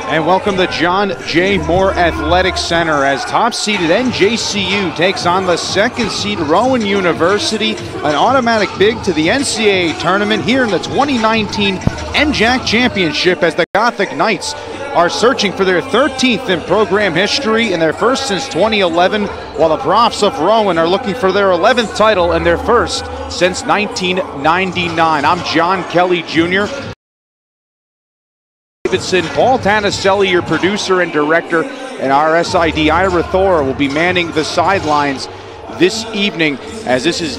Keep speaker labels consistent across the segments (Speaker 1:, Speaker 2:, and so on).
Speaker 1: And welcome to John J. Moore Athletic Center as top-seeded NJCU takes on the second-seed Rowan University, an automatic bid to the NCAA tournament here in the 2019 NJAC Championship as the Gothic Knights are searching for their 13th in program history and their first since 2011, while the Profs of Rowan are looking for their 11th title and their first since 1999. I'm John Kelly Jr. Davidson, Paul Tanaselli, your producer and director, and our SID, Ira Thor, will be manning the sidelines this evening as this is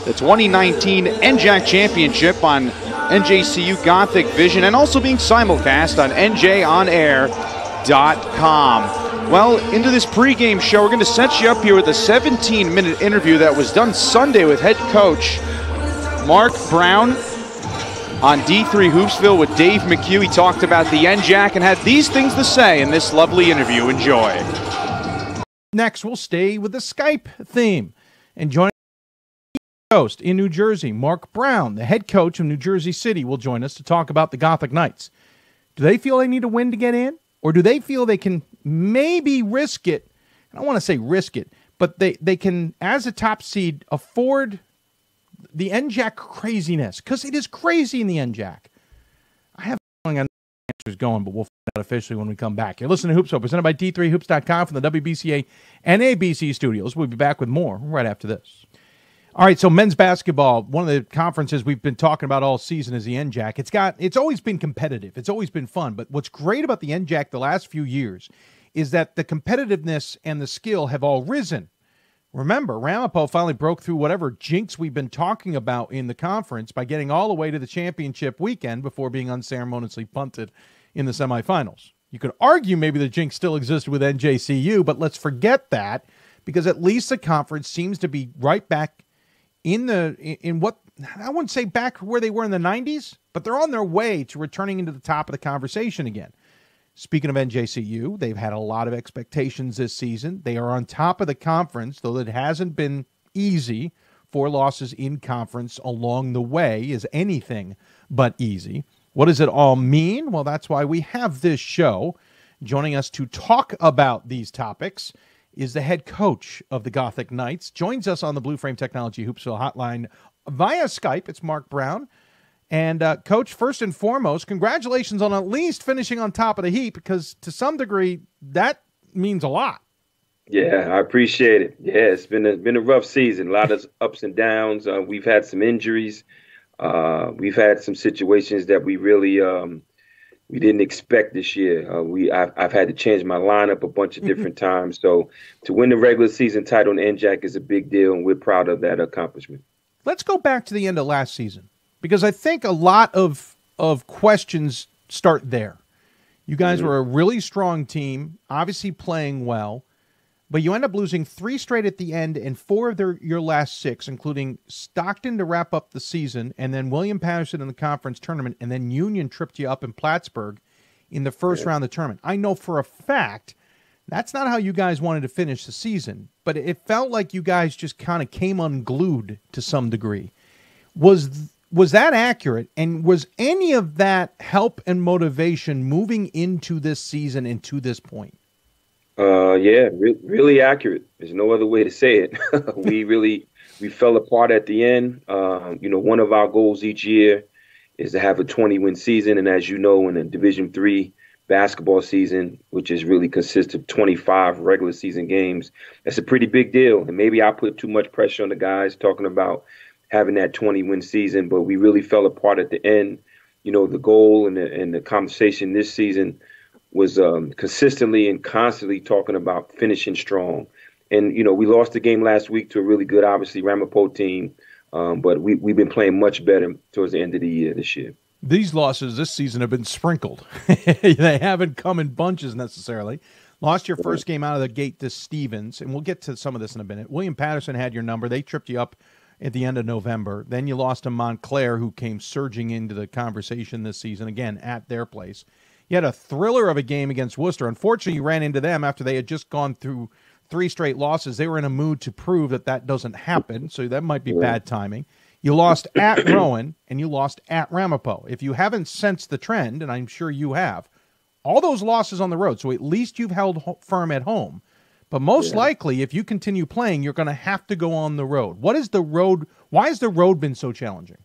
Speaker 1: the 2019 NJAC Championship on NJCU Gothic Vision and also being simulcast on NJOnAir.com. Well, into this pregame show, we're going to set you up here with a 17-minute interview that was done Sunday with head coach Mark Brown on D3 Hoopsville with Dave McHugh. He talked about the NJAC and had these things to say in this lovely interview. Enjoy.
Speaker 2: Next, we'll stay with the Skype theme. And joining the host in New Jersey, Mark Brown, the head coach of New Jersey City, will join us to talk about the Gothic Knights. Do they feel they need a win to get in? Or do they feel they can maybe risk it? I don't want to say risk it, but they can, as a top seed, afford the NJAC craziness, because it is crazy in the NJAC. I have a feeling on the answers going, but we'll find out officially when we come back. You're listening to Hoopsville, presented by D3Hoops.com from the WBCA and ABC studios. We'll be back with more right after this. All right, so men's basketball, one of the conferences we've been talking about all season is the NJAC. It's always been competitive. It's always been fun. But what's great about the NJAC the last few years is that the competitiveness and the skill have all risen. Remember, Ramapo finally broke through whatever jinx we've been talking about in the conference by getting all the way to the championship weekend before being unceremoniously punted in the semifinals. You could argue maybe the jinx still existed with NJCU, but let's forget that because at least the conference seems to be right back in what, I wouldn't say back where they were in the 90s, but they're on their way to returning into the top of the conversation again. Speaking of NJCU, they've had a lot of expectations this season. They are on top of the conference, though it hasn't been easy. 4 losses in conference along the way is anything but easy. What does it all mean? Well, that's why we have this show. Joining us to talk about these topics is the head coach of the Gothic Knights. Joins us on the Blue Frame Technology Hoopsville hotline via Skype. It's Mark Brown. And, Coach, first and foremost, congratulations on at least finishing on top of the heap, because to some degree, that means a lot.
Speaker 3: Yeah, I appreciate it. Yeah, it's been a rough season, a lot of ups and downs. We've had some injuries. We've had some situations that we really we didn't expect this year. I've had to change my lineup a bunch of different times. So to win the regular season title in NJAC is a big deal, and we're proud of that accomplishment. Let's
Speaker 2: go back to the end of last season, because I think a lot of questions start there. You guys were a really strong team, obviously playing well, but you end up losing 3 straight at the end and 4 of your last 6, including Stockton to wrap up the season, and then William Patterson in the conference tournament, and then Union tripped you up in Plattsburgh in the first round of the tournament. I know for a fact that's not how you guys wanted to finish the season, but it felt like you guys just kind of came unglued to some degree. Was that accurate? And was any of that help and motivation moving into this season and to this point?
Speaker 3: Yeah, really accurate. There's no other way to say it. we fell apart at the end. One of our goals each year is to have a 20-win season. And as you know, in a Division III basketball season, which is really consists of 25 regular season games, that's a pretty big deal. And maybe I put too much pressure on the guys talking about having that 20-win season, but we really fell apart at the end. The goal and the conversation this season was consistently and constantly talking about finishing strong. And, we lost the game last week to a really good, obviously, Ramapo team, but we've been playing much better towards the end of the year this year.
Speaker 2: These losses this season have been sprinkled. They haven't come in bunches necessarily. Lost your first game out of the gate to Stevens, and we'll get to some of this in a minute. William Patterson had your number. They tripped you up at the end of November. Then you lost to Montclair, who came surging into the conversation this season, again, at their place. You had a thriller of a game against Worcester. Unfortunately, you ran into them after they had just gone through 3 straight losses. They were in a mood to prove that doesn't happen, so that might be bad timing. You lost at Rowan, and you lost at Ramapo. If you haven't sensed the trend, and I'm sure you have, All those losses on the road, so at least you've held firm at home. But most likely, if you continue playing, you're going to have to go on the road. Why has the road been so challenging?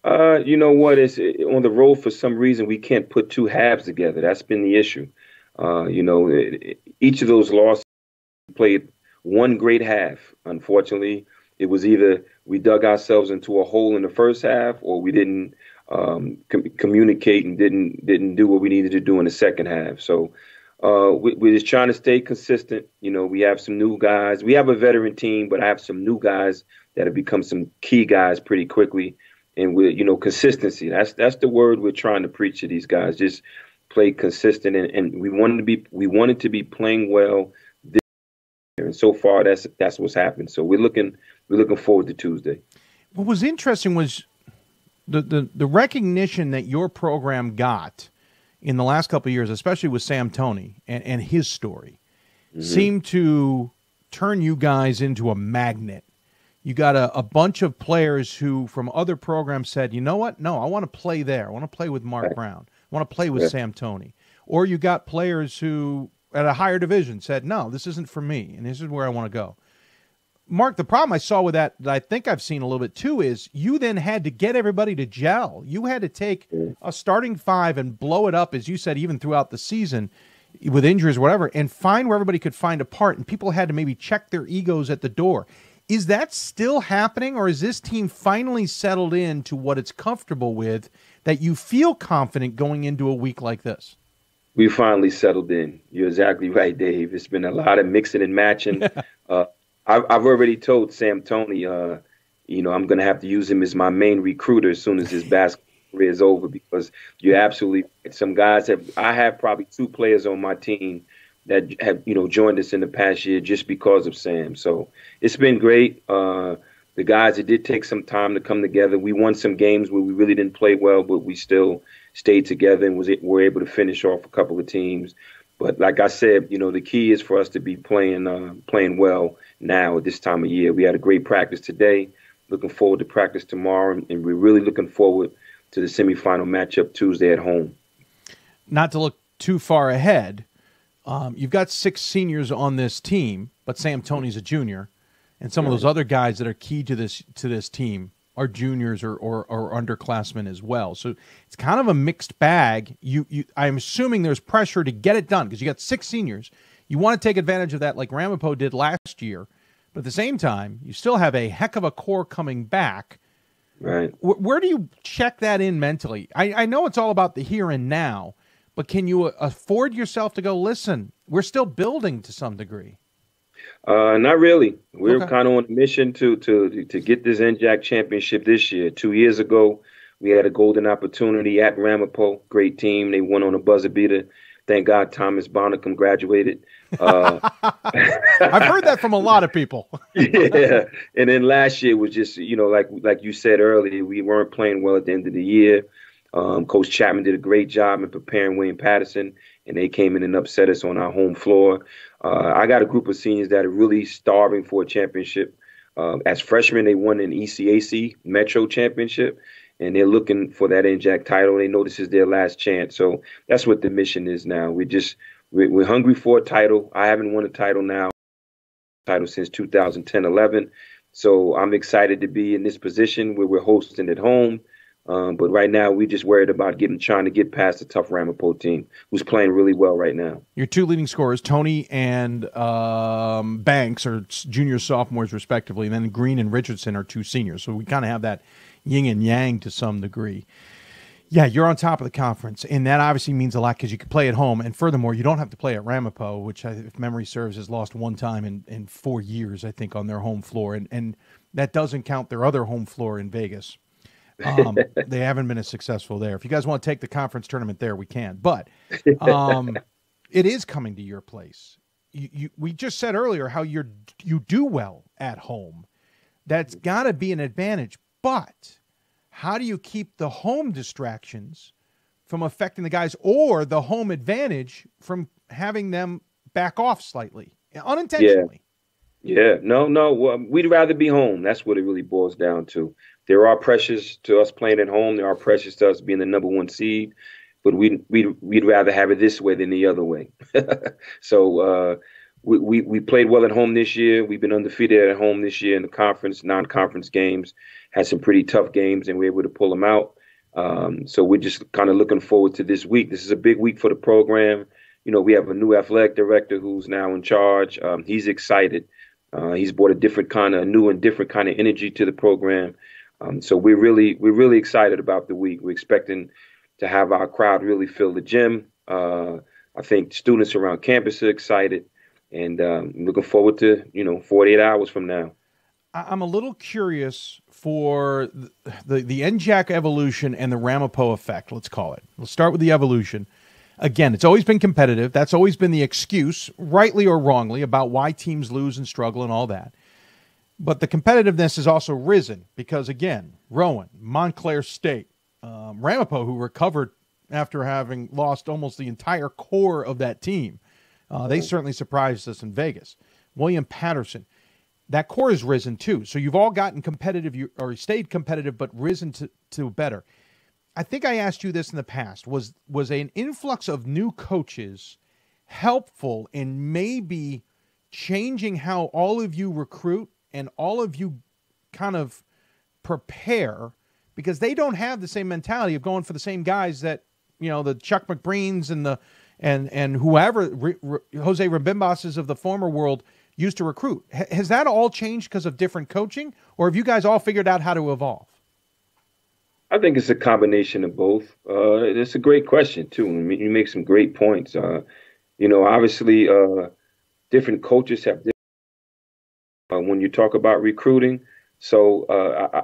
Speaker 3: You know what? It's on the road for some reason we can't put two halves together. That's been the issue. Each of those losses played one great half. Unfortunately, it was either we dug ourselves into a hole in the first half, or we didn't communicate and didn't do what we needed to do in the second half. So we're just trying to stay consistent. We have some new guys. We have a veteran team, but I have some new guys that have become some key guys pretty quickly. And consistency. That's the word we're trying to preach to these guys. Just play consistent, and we wanted to be playing well this year. And so far, that's what's happened. So we're looking forward to Tuesday.
Speaker 2: What was interesting was the recognition that your program got in the last couple of years, especially with Sam Toney and his story, seemed to turn you guys into a magnet. You got a bunch of players who from other programs said, you know what? No, I want to play there. I want to play with Mark Brown. I want to play with Sam Toney. Or you got players who at a higher division said, no, this isn't for me, and this is where I want to go. Mark, the problem I saw with that I think I've seen a little bit too is you then had to get everybody to gel. You had to take a starting five and blow it up, as you said, even throughout the season with injuries or whatever, and find where everybody could find a part, and people had to maybe check their egos at the door. Is that still happening, or is this team finally settled into what it's comfortable with that you feel confident going into a week like this?
Speaker 3: We finally settled in. You're exactly right, Dave. It's been a lot of mixing and matching. I've already told Sam Toney, I'm going to have to use him as my main recruiter as soon as his basketball career is over, because you're absolutely right. Some guys I have probably two players on my team that have, joined us in the past year just because of Sam. So it's been great. The guys, it did take some time to come together. We won some games where we really didn't play well, but we still stayed together and were able to finish off a couple of teams. But like I said, the key is for us to be playing well now at this time of year. We had a great practice today. Looking forward to practice tomorrow, and we're really looking forward to the semifinal matchup Tuesday at home.
Speaker 2: Not to look too far ahead, you've got 6 seniors on this team, but Sam Toney's a junior, and some of those other guys that are key to this team are juniors or underclassmen as well. So it's kind of a mixed bag. I'm assuming there's pressure to get it done because you got 6 seniors. You want to take advantage of that like Ramapo did last year, but at the same time, you still have a heck of a core coming back.
Speaker 3: Right.
Speaker 2: Where do you check that in mentally? I know it's all about the here and now, but can you afford yourself to go, listen, we're still building to some degree?
Speaker 3: Not really. We're kind of on a mission to get this NJAC championship this year. 2 years ago, we had a golden opportunity at Ramapo. Great team. They won on a buzzer beater. Thank God Thomas Bonnicum graduated. I've
Speaker 2: heard that from a lot of people.
Speaker 3: Yeah. And then last year was just, like you said earlier, we weren't playing well at the end of the year. Coach Chapman did a great job in preparing William Patterson, and they came in and upset us on our home floor. I got a group of seniors that are really starving for a championship. As freshmen, they won an ECAC Metro Championship, and they're looking for that NJAC title. They know this is their last chance. So that's what the mission is now. We're hungry for a title. I haven't won a title since 2010-11. So I'm excited to be in this position where we're hosting at home. But right now, we're just worried about trying to get past the tough Ramapo team, who's playing really well right now.
Speaker 2: Your 2 leading scorers, Toney and Banks, are juniors, sophomores, respectively. And then Green and Richardson are 2 seniors. So we kind of have that yin and yang to some degree. Yeah, you're on top of the conference, and that obviously means a lot because you can play at home. And furthermore, you don't have to play at Ramapo, which, if memory serves, has lost 1 time in 4 years, I think, on their home floor. And that doesn't count their other home floor in Vegas. They haven't been as successful there. If you guys want to take the conference tournament there, we can. But it is coming to your place. We just said earlier how you do well at home. That's got to be an advantage. But how do you keep the home distractions from affecting the guys, or the home advantage from having them back off slightly, unintentionally?
Speaker 3: Yeah. No. Well, we'd rather be home. That's what it really boils down to. There are pressures to us playing at home. There are pressures to us being the number 1 seed. but we'd rather have it this way than the other way. So we played well at home this year. We've been undefeated at home this year in the conference, non-conference games. Had some pretty tough games, and we were able to pull them out. So we're just kind of looking forward to this week. This is a big week for the program. You know, we have a new athletic director who's now in charge. He's excited. He's brought a different kind of energy to the program. So we're really excited about the week. We're expecting to have our crowd really fill the gym. I think students around campus are excited, and looking forward to 48 hours from now.
Speaker 2: I'm a little curious for the NJAC evolution and the Ramapo effect, let's call it. We'll start with the evolution. Again, it's always been competitive. That's always been the excuse, rightly or wrongly, about why teams lose and struggle and all that. But the competitiveness has also risen because, again, Rowan, Montclair State, Ramapo, who recovered after having lost almost the entire core of that team. They certainly surprised us in Vegas. William Patterson. That core has risen too. So you've all gotten competitive or stayed competitive but risen to better. I think I asked you this in the past. Was an influx of new coaches helpful in maybe changing how all of you recruit and all of you kind of prepare, because they don't have the same mentality of going for the same guys that, the Chuck McBreens and whoever, Jose Rabimbas's of the former world used to recruit. Has that all changed because of different coaching, or have you guys all figured out how to evolve?
Speaker 3: I think it's a combination of both. It's a great question, too. I mean, you make some great points. Obviously, different coaches have different when you talk about recruiting. So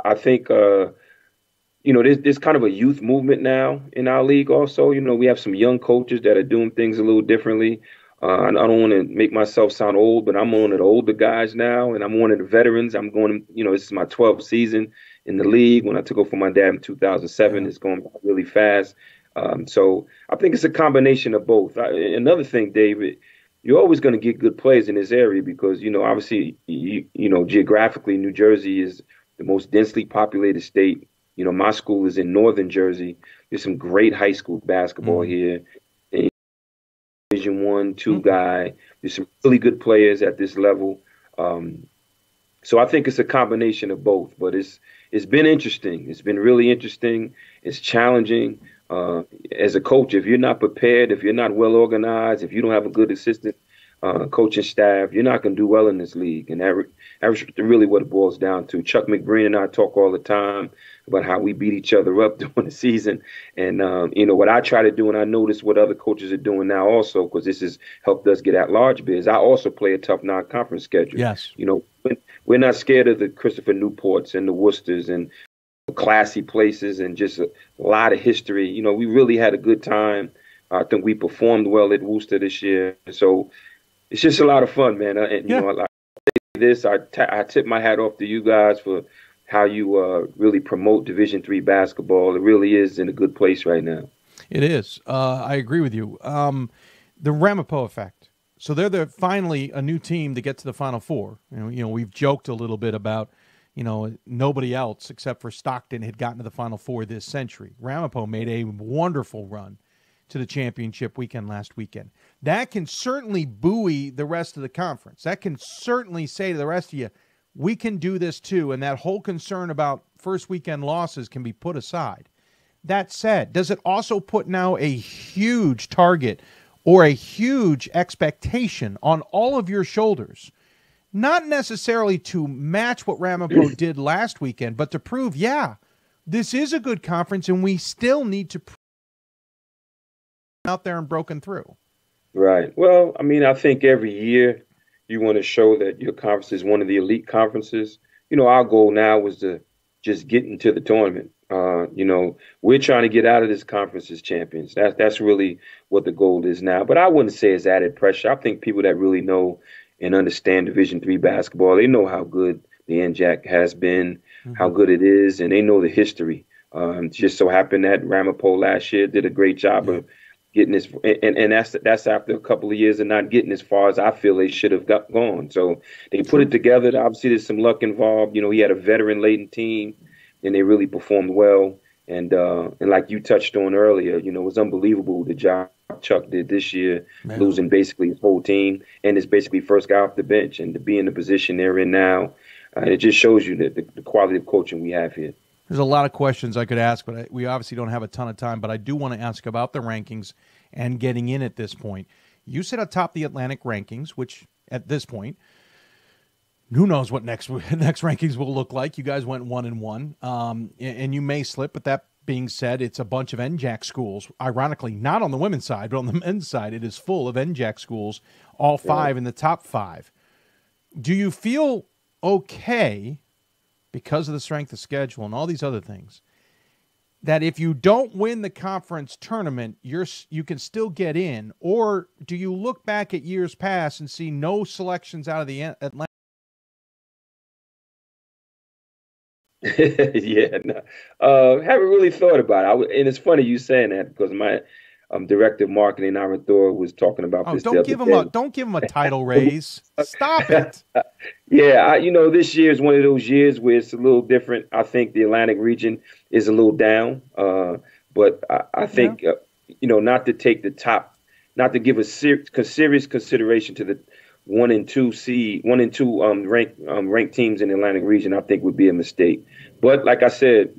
Speaker 3: I think, there's kind of a youth movement now in our league also. We have some young coaches that are doing things a little differently. I don't want to make myself sound old, but I'm one of the older guys now, and I'm one of the veterans. I'm going, this is my 12th season in the league. When I took over from my dad in 2007, it's going really fast. So I think it's a combination of both. Another thing, David, you're always going to get good players in this area because, obviously, geographically, New Jersey is the most densely populated state. My school is in northern Jersey. There's some great high school basketball here. Division 1, 2 guy. There's some really good players at this level. So I think it's a combination of both. But it's been interesting. It's been really interesting. It's challenging. As a coach, if you're not prepared, if you're not well organized, if you don't have a good assistant coaching staff, you're not going to do well in this league. And that's really what it boils down to. Chuck McBreen and I talk all the time about how we beat each other up during the season. And, what I try to do, and I notice what other coaches are doing now also, because this has helped us get at large bids. I also play a tough non-conference schedule.
Speaker 2: Yes.
Speaker 3: We're not scared of the Christopher Newports and the Worcesters and classy places and just a lot of history. We really had a good time. I think we performed well at Worcester this year. So it's just a lot of fun, man. I tip my hat off to you guys for how you really promote Division III basketball. It really is in a good place right now.
Speaker 2: It is. I agree with you. The Ramapo effect. So they're finally a new team to get to the Final Four. We've joked a little bit about, nobody else except for Stockton had gotten to the Final Four this century. Ramapo made a wonderful run to the championship weekend last weekend. That can certainly buoy the rest of the conference. That can certainly say to the rest of you, we can do this too, and that whole concern about first weekend losses can be put aside. That said, does it also put now a huge target or a huge expectation on all of your shoulders, not necessarily to match what Ramapo did last weekend, but to prove, this is a good conference and we still need to out there and broken through?
Speaker 3: Right. Well, I think every year you want to show that your conference is one of the elite conferences. Our goal now was to just get into the tournament. We're trying to get out of this conference as champions. That's really what the goal is now. But I wouldn't say it's added pressure. I think people that really know and understand Division III basketball, they know how good the NJAC has been, how good it is, and they know the history. Just so happened that Ramapo last year did a great job of getting this, and that's after a couple of years of not getting as far as I feel they should have gone. So they put it together. Obviously, there's some luck involved. He had a veteran-laden team, and they really performed well. And like you touched on earlier, you know, it was unbelievable the job Chuck did this year, losing basically his whole team, and it's basically first guy off the bench, and to be in the position they're in now, it just shows you that the quality of coaching we have here.
Speaker 2: There's a lot of questions I could ask, but we obviously don't have a ton of time. But I do want to ask about the rankings and getting in at this point. You sit atop the Atlantic rankings, which at this point, who knows what next rankings will look like. You guys went 1-1, and you may slip. But that being said, it's a bunch of NJAC schools. Ironically, not on the women's side, but on the men's side, it is full of NJAC schools, all 5 in the top 5. Do you feel okay, because of the strength of schedule and all these other things, that if you don't win the conference tournament, you can still get in? Or do you look back at years past and see no selections out of the Atlantic?
Speaker 3: Yeah, no. Haven't really thought about it. And it's funny you saying that, because my director of marketing, Ira Thor, was talking about this.
Speaker 2: Don't give him a title raise. Stop it.
Speaker 3: Yeah, you know, this year is one of those years where it's a little different. I think the Atlantic region is a little down, but I think you know, not to take the top, not to give a serious consideration to the 1 and 2 ranked teams in the Atlantic region, I think would be a mistake. But like I said,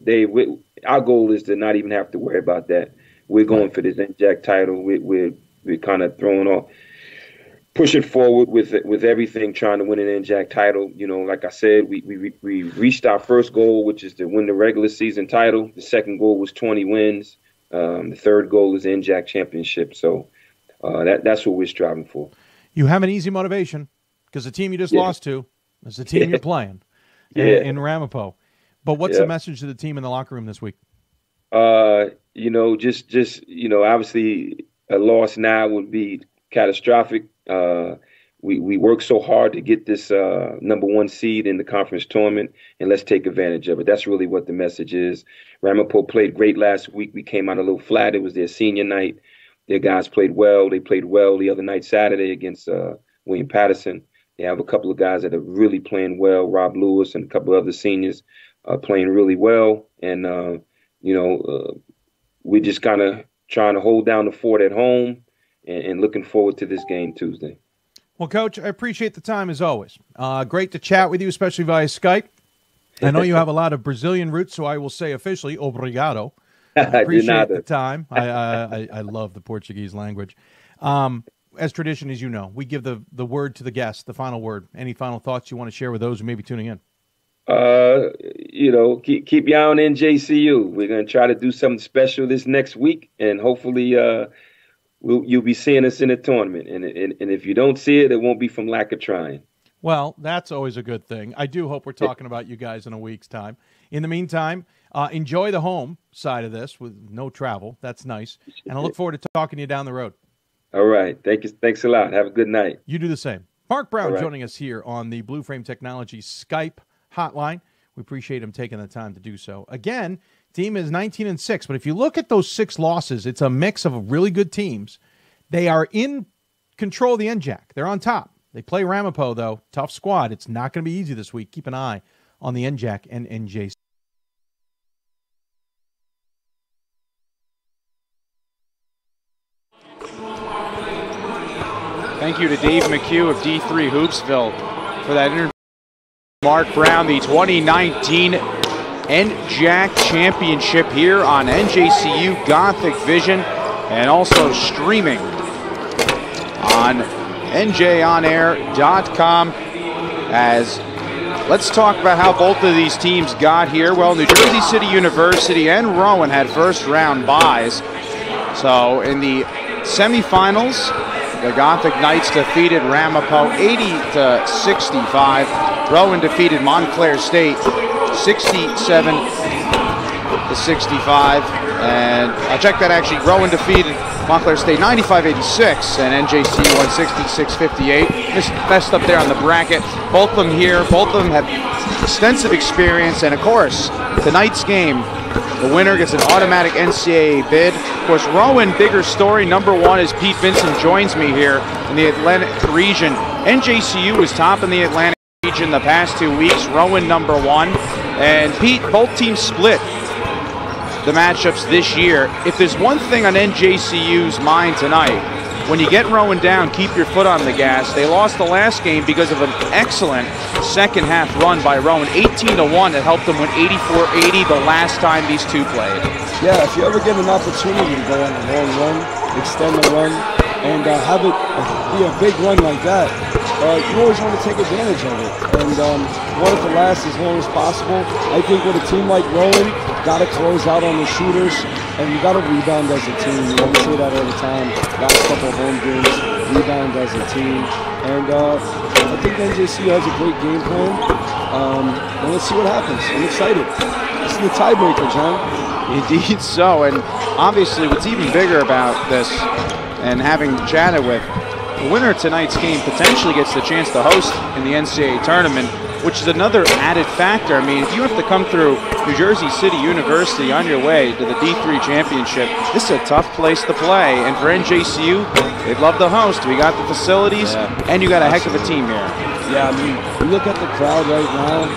Speaker 3: our goal is to not even have to worry about that. We're going for this NJAC title. We're kind of pushing forward with everything, trying to win an NJAC title. You know, like I said, we reached our first goal, which is to win the regular season title. The second goal was 20 wins. The third goal is NJAC championship. So that's what we're striving for.
Speaker 2: You have an easy motivation, because the team you just lost to is the team you're playing in Ramapo. But what's the message to the team in the locker room this week?
Speaker 3: You know, just you know, obviously a loss now would be catastrophic. We worked so hard to get this number 1 seed in the conference tournament, and let's take advantage of it. That's really what the message is. Ramapo played great last week. We came out a little flat. It was their senior night. Their guys played well. They played well the other night, Saturday, against William Patterson. They have a couple of guys that are really playing well. Rob Lewis and a couple of other seniors playing really well. And, you know, we're just kind of trying to hold down the fort at home and looking forward to this game Tuesday.
Speaker 2: Well, Coach, I appreciate the time as always. Great to chat with you, especially via Skype. I know you have a lot of Brazilian roots, so I will say officially, obrigado. I appreciate the time. I love the Portuguese language. As tradition, as you know, we give the word to the guest, the final word. Any final thoughts you want to share with those who may be tuning in?
Speaker 3: You know, keep your eye on NJCU. We're going to try to do something special this next week, and hopefully you'll be seeing us in the tournament. And if you don't see it, it won't be from lack of trying.
Speaker 2: Well, that's always a good thing. I do hope we're talking about you guys in a week's time. In the meantime, enjoy the home side of this with no travel. That's nice. And I look forward to talking to you down the road.
Speaker 3: All right. Thank you. Thanks a lot. Have a good night.
Speaker 2: You do the same. Mark Brown joining us here on the Blue Frame Technology Skype hotline. We appreciate him taking the time to do so. Again, team is 19-6, but if you look at those 6 losses, it's a mix of really good teams. They are in control of the NJAC. They're on top. They play Ramapo, though. Tough squad. It's not going to be easy this week. Keep an eye on the NJAC and NJC.
Speaker 1: Thank you to Dave McHugh of D3 Hoopsville for that interview. Mark Brown, the 2019 NJAC championship here on NJCU Gothic Vision, and also streaming on NJOnAir.com. As let's talk about how both of these teams got here. Well, New Jersey City University and Rowan had first round byes. So in the semifinals, the Gothic Knights defeated Ramapo 80-65. Rowan defeated Montclair State 67-65. And I'll check that actually. Rowan defeated Montclair State 95-86, and NJC won 66-58. Messed up there on the bracket. Both of them here. Both of them have extensive experience, and of course, tonight's game, the winner gets an automatic NCAA bid. Of course, Rowan, bigger story. Number 1 is Pete Vincent joins me here in the Atlantic region. NJCU was top in the Atlantic region the past 2 weeks. Rowan number 1. And Pete, both teams split. the matchups this year. If there's one thing on NJCU's mind tonight, when you get Rowan down, keep your foot on the gas. They lost the last game because of an excellent second half run by Rowan, 18-1. It helped them win 84-80 the last time these two played.
Speaker 4: Yeah, if you ever get an opportunity to go on a long run, extend the run, and have it be a big run like that, you always want to take advantage of it. And want it to last as long as possible. I think with a team like Rowan, got to close out on the shooters, and you got to rebound as a team. You know, we say that all the time. Last couple of home games, rebound as a team. And I think NJCU has a great game plan. And let's see what happens. I'm excited. This is the tiebreaker, John.
Speaker 1: Indeed so, and obviously what's even bigger about this, and having chatted with, the winner of tonight's game potentially gets the chance to host in the NCAA tournament, which is another added factor. I mean, if you have to come through New Jersey City University on your way to the D3 championship, this is a tough place to play. And for NJCU, they'd love to host. We got the facilities, and you got a heck of a team here.
Speaker 4: Yeah, I mean, you look at the crowd right now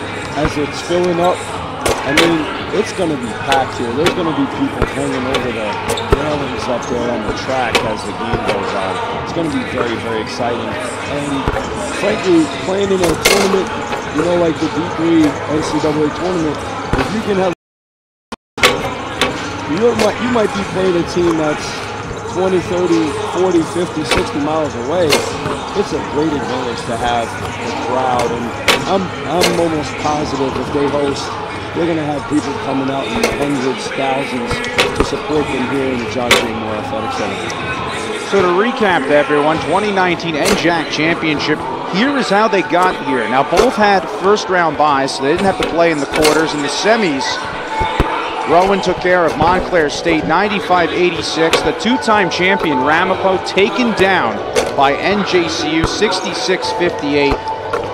Speaker 4: as it's filling up. I mean, it's going to be packed here. There's going to be people hanging over the railings up there on the track as the game goes on. It's going to be very, very exciting. And frankly, playing in a tournament, you know, like the D3 NCAA tournament, if you can have, you might be playing a team that's 20, 30, 40, 50, 60 miles away. It's a great advantage to have the crowd. And I'm almost positive if they host, they're going to have people coming out in the hundreds, thousands to support them here in the John J. Moore Athletic Center.
Speaker 1: So to recap to everyone, 2019 NJAC Championship, here is how they got here. Now both had first round byes, so they didn't have to play in the quarters. In the semis, Rowan took care of Montclair State 95-86. The two-time champion Ramapo taken down by NJCU 66-58.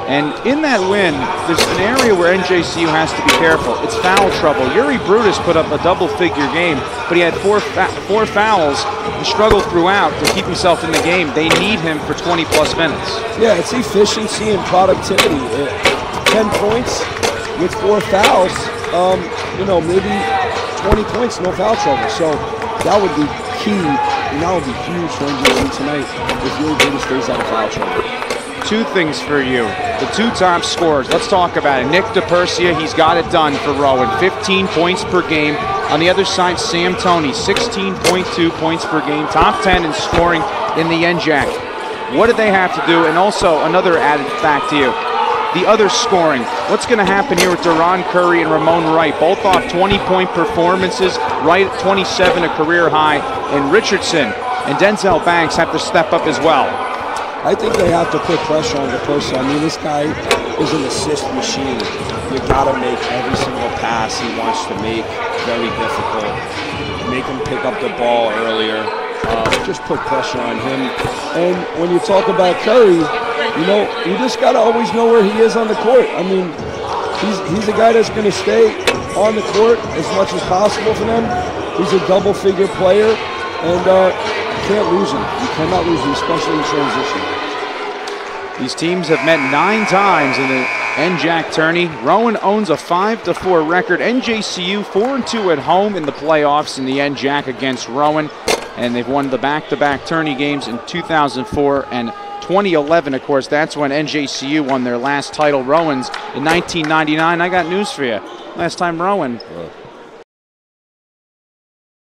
Speaker 1: And in that win, there's an area where NJCU has to be careful. It's foul trouble. Yuri Brutus put up a double-figure game, but he had four fouls and struggled throughout to keep himself in the game. They need him for 20-plus minutes.
Speaker 4: Yeah, it's efficiency and productivity. 10 points with 4 fouls, you know, maybe 20 points, no foul trouble. So that would be key, and that would be huge for NJCU tonight if Yuri Brutus stays out of foul trouble.
Speaker 1: Two things for you. The two top scorers, let's talk about it. Nick DePersia, he's got it done for Rowan. 15 points per game. On the other side, Sam Toney, 16.2 points per game. Top 10 in scoring in the NJAC. What do they have to do? And also, another added fact to you. The other scoring. What's going to happen here with Duron Curry and Ramon Wright? Both off 20-point performances. Wright at 27, a career high. And Richardson and Denzel Banks have to step up as well.
Speaker 4: I think they have to put pressure on the person. I mean, this guy is an assist machine. You got to make every single pass he wants to make very difficult. Make him pick up the ball earlier. Just put pressure on him. And when you talk about Curry, you know, you just got to always know where he is on the court. I mean, he's a guy that's going to stay on the court as much as possible for them. He's a double-figure player, and you can't lose him. You cannot lose him, especially in transition.
Speaker 1: These teams have met 9 times in the NJAC tourney. Rowan owns a 5-4 record. NJCU 4-2 at home in the playoffs in the NJAC against Rowan. And they've won the back-to-back tourney games in 2004 and 2011. Of course, that's when NJCU won their last title. Rowan's in 1999. I got news for you. Last time Rowan.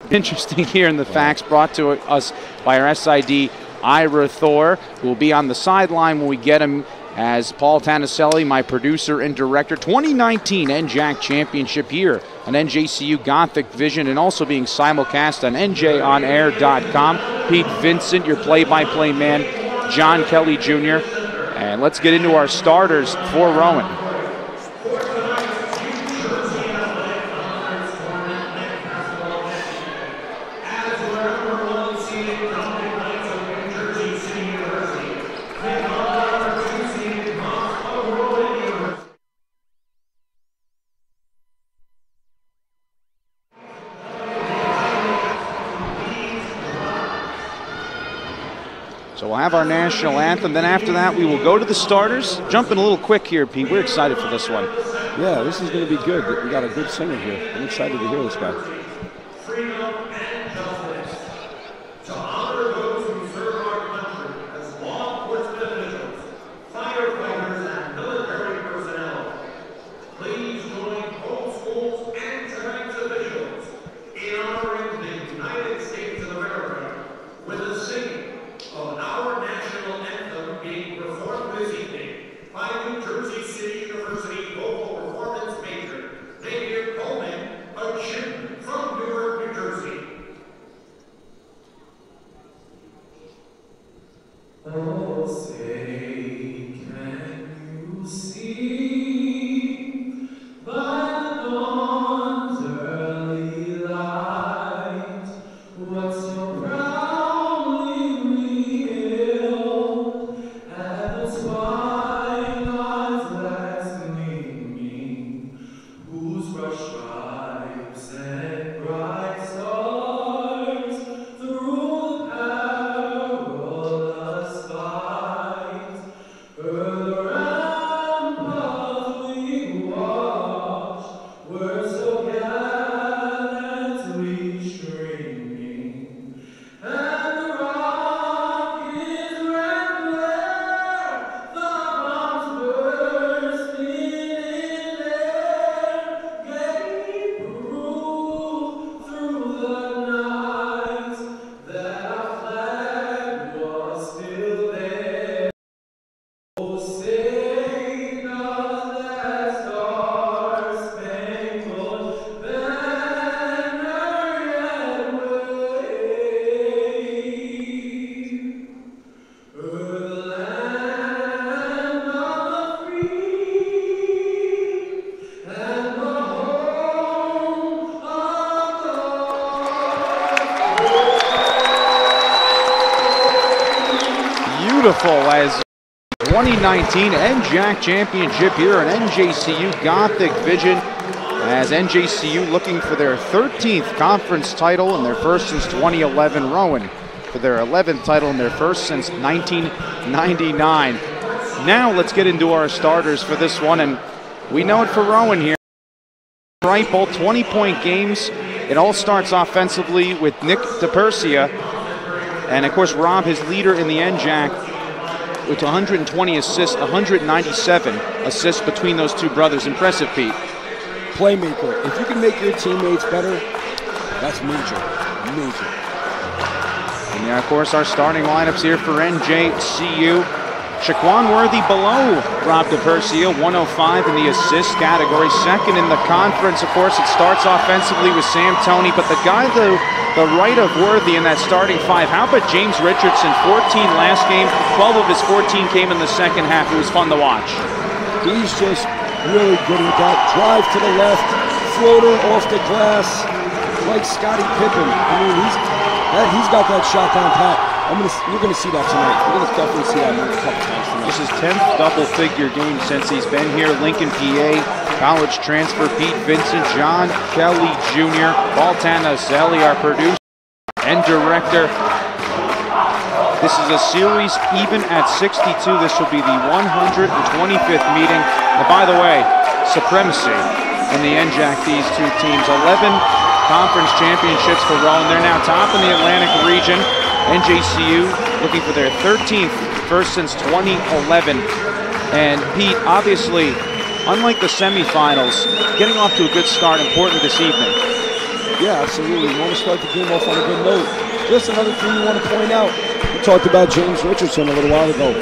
Speaker 1: Interesting here in the facts brought to us by our SID Ira Thor, who will be on the sideline when we get him, as Paul Tanaselli, my producer and director. 2019 NJAC Championship here on NJCU Gothic Vision, and also being simulcast on NJOnAir.com. Pete Vincent, your play-by-play man, John Kelly Jr. And let's get into our starters for Rowan. So we'll have our national anthem. Then after that, we will go to the starters. Jumping a little quick here, Pete. We're excited for this one.
Speaker 4: Yeah, this is going to be good. We got a good singer here. I'm excited to hear this guy.
Speaker 5: freedom, and justice. To honor those who serve our country as law enforcement officials, firefighters, and military personnel, please join home schools and tonight's officials in honoring the United States of America with the singing of our national anthem being performed this evening by New Jersey City University vocal performance major David Coleman, a chip from Newark, New Jersey. Oh, say, can you see by the dawn's early light what so proudly we hailed at the twilight's last gleaming, whose bright stripes and bright stars through the perilous fight o'er the ramparts we watched were so gallantly streaming, and the rocket's red glare, the bombs bursting in air, gave proof through the night that our flag was still there. Oh, say does that star-spangled banner yet wave o'er the land of the free and the home of the
Speaker 1: Beautiful as 2019 NJAC championship here at NJCU Gothic Vision, as NJCU looking for their 13th conference title and their first since 2011. Rowan for their 11th title and their first since 1999. Now let's get into our starters for this one, and we know it for Rowan here. Right, both 20-point games. It all starts offensively with Nick DePersia, and of course Rob, his leader in the NJAC, with 120 assists, 197 assists between those two brothers. Impressive, Pete.
Speaker 4: Playmaker. If you can make your teammates better, that's major. Major.
Speaker 1: And yeah, of course, our starting lineups here for NJCU. Shaquan Worthy below Rob DePersia, 105 in the assist category. Second in the conference, of course, it starts offensively with Sam Toney, but the guy the right of Worthy in that starting five, how about James Richardson? 14 last game, 12 of his 14 came in the second half. It was fun to watch.
Speaker 4: He's just really good at that. Drive to the left, floater off the glass, like Scottie Pippen. I mean, he's got that shot down pat. You're going to see that tonight. You're going to definitely see that a couple times tonight.
Speaker 1: This is 10th double-figure game since he's been here. Lincoln, PA, college transfer Pete Vincent, John Kelly Jr., Paul Tanazelli, our producer and director. This is a series even at 62. This will be the 125th meeting. And by the way, supremacy in the NJAC, these two teams. 11 conference championships for Rowan. They're now top in the Atlantic region. NJCU looking for their 13th, first since 2011. And Pete, obviously, unlike the semifinals, getting off to a good start, important this evening.
Speaker 4: Yeah, absolutely. You want to start the game off on a good note. Just another thing you want to point out. We talked about James Richardson a little while ago.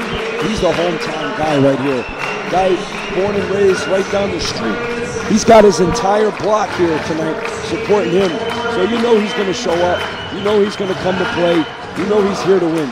Speaker 4: He's the hometown guy right here. Guy born and raised right down the street. He's got his entire block here tonight supporting him. So you know he's going to show up. You know he's going to come to play. You know he's here to win.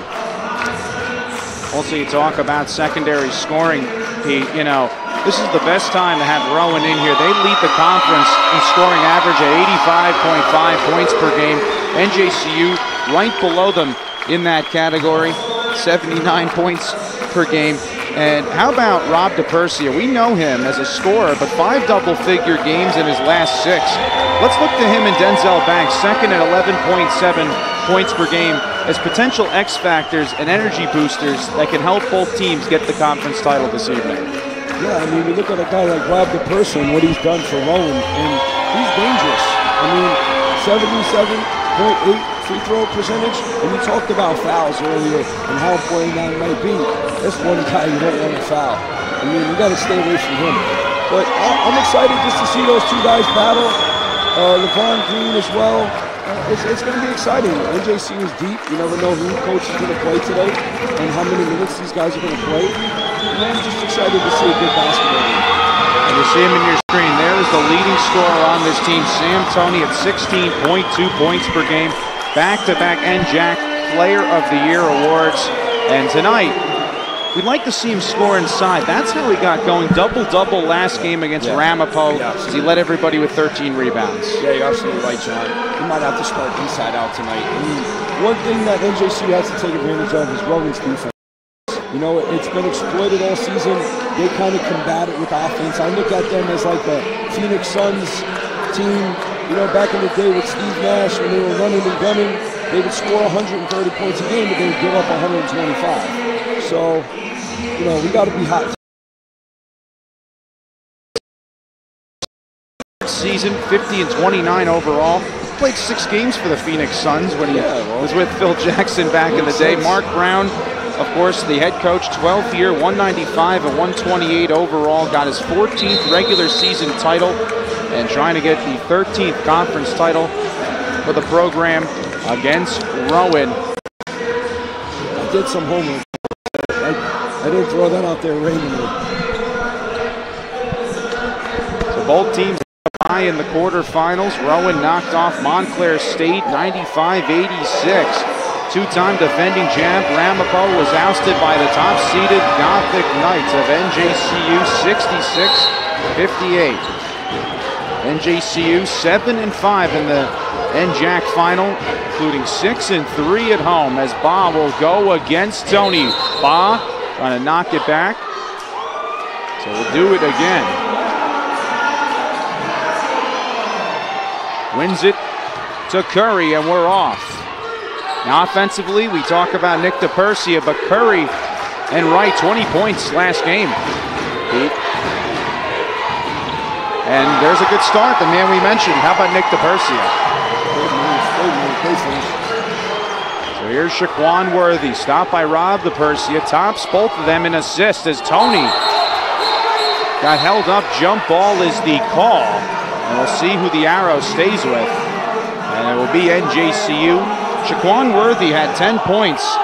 Speaker 1: Also, you talk about secondary scoring, Pete. You know, this is the best time to have Rowan in here. They lead the conference in scoring average at 85.5 points per game. NJCU right below them in that category, 79 points per game. And how about Rob DePersia? We know him as a scorer, but 5 double-figure games in his last 6. Let's look to him and Denzel Banks, second at 11.7 points per game, as potential X factors and energy boosters that can help both teams get the conference title this evening.
Speaker 4: Yeah, I mean, you look at a guy like Rob DePersia and what he's done for Rowan, and he's dangerous. I mean, 77.8 free throw percentage. And you talked about fouls earlier and how important that might be. That's one guy you don't want to foul. I mean, you got to stay away from him. But I'm excited just to see those two guys battle. LeVon Green as well. It's going to be exciting. NJCU is deep. You never know who coach is going to play today and how many minutes these guys are going to play. And I'm just excited to see a good basketball game.
Speaker 1: And you see him in your screen. There is the leading scorer on this team, Sam Toney, at 16.2 points per game. Back-to-back NJAC Player of the Year awards. And tonight, we'd like to see him score inside. That's how he got going. Double-double last game against Ramapo as he led everybody with 13 rebounds.
Speaker 4: Yeah, you're absolutely right, John. He might have to start inside out tonight. I mean, one thing that NJCU has to take advantage of is Rowan's defense. You know, it's been exploited all season. They kind of combat it with offense. I look at them as like the Phoenix Suns team, you know, back in the day with Steve Nash when they were running and gunning. They would score 130 points a game, but they would give up 125. So, you know, we got to be hot.
Speaker 1: Season 50 and 29 overall. Played 6 games for the Phoenix Suns when he was with Phil Jackson back in the day. Mark Brown, of course, the head coach, 12th year, 195 and 128 overall. Got his 14th regular season title and trying to get the 13th conference title for the program against Rowan.
Speaker 4: I did some homework. I didn't throw that out there randomly.
Speaker 1: So both teams high in the quarterfinals. Rowan knocked off Montclair State 95-86. Two-time defending champ Ramapo was ousted by the top-seeded Gothic Knights of NJCU 66-58. NJCU 7-5 in the NJAC final, including 6-3 at home as Ba will go against Toney. Ba trying to knock it back. So we'll do it again. Wins it to Curry, and we're off. Now offensively, we talk about Nick DePersia, but Curry and Wright, 20 points last game. Pete. And there's a good start, the man we mentioned. How about Nick DePersia? So here's Shaquan Worthy, stopped by Rob DePersia, tops both of them in assists as Toney got held up. Jump ball is the call. And we'll see who the arrow stays with. And it will be NJCU. Shaquan Worthy had 10 points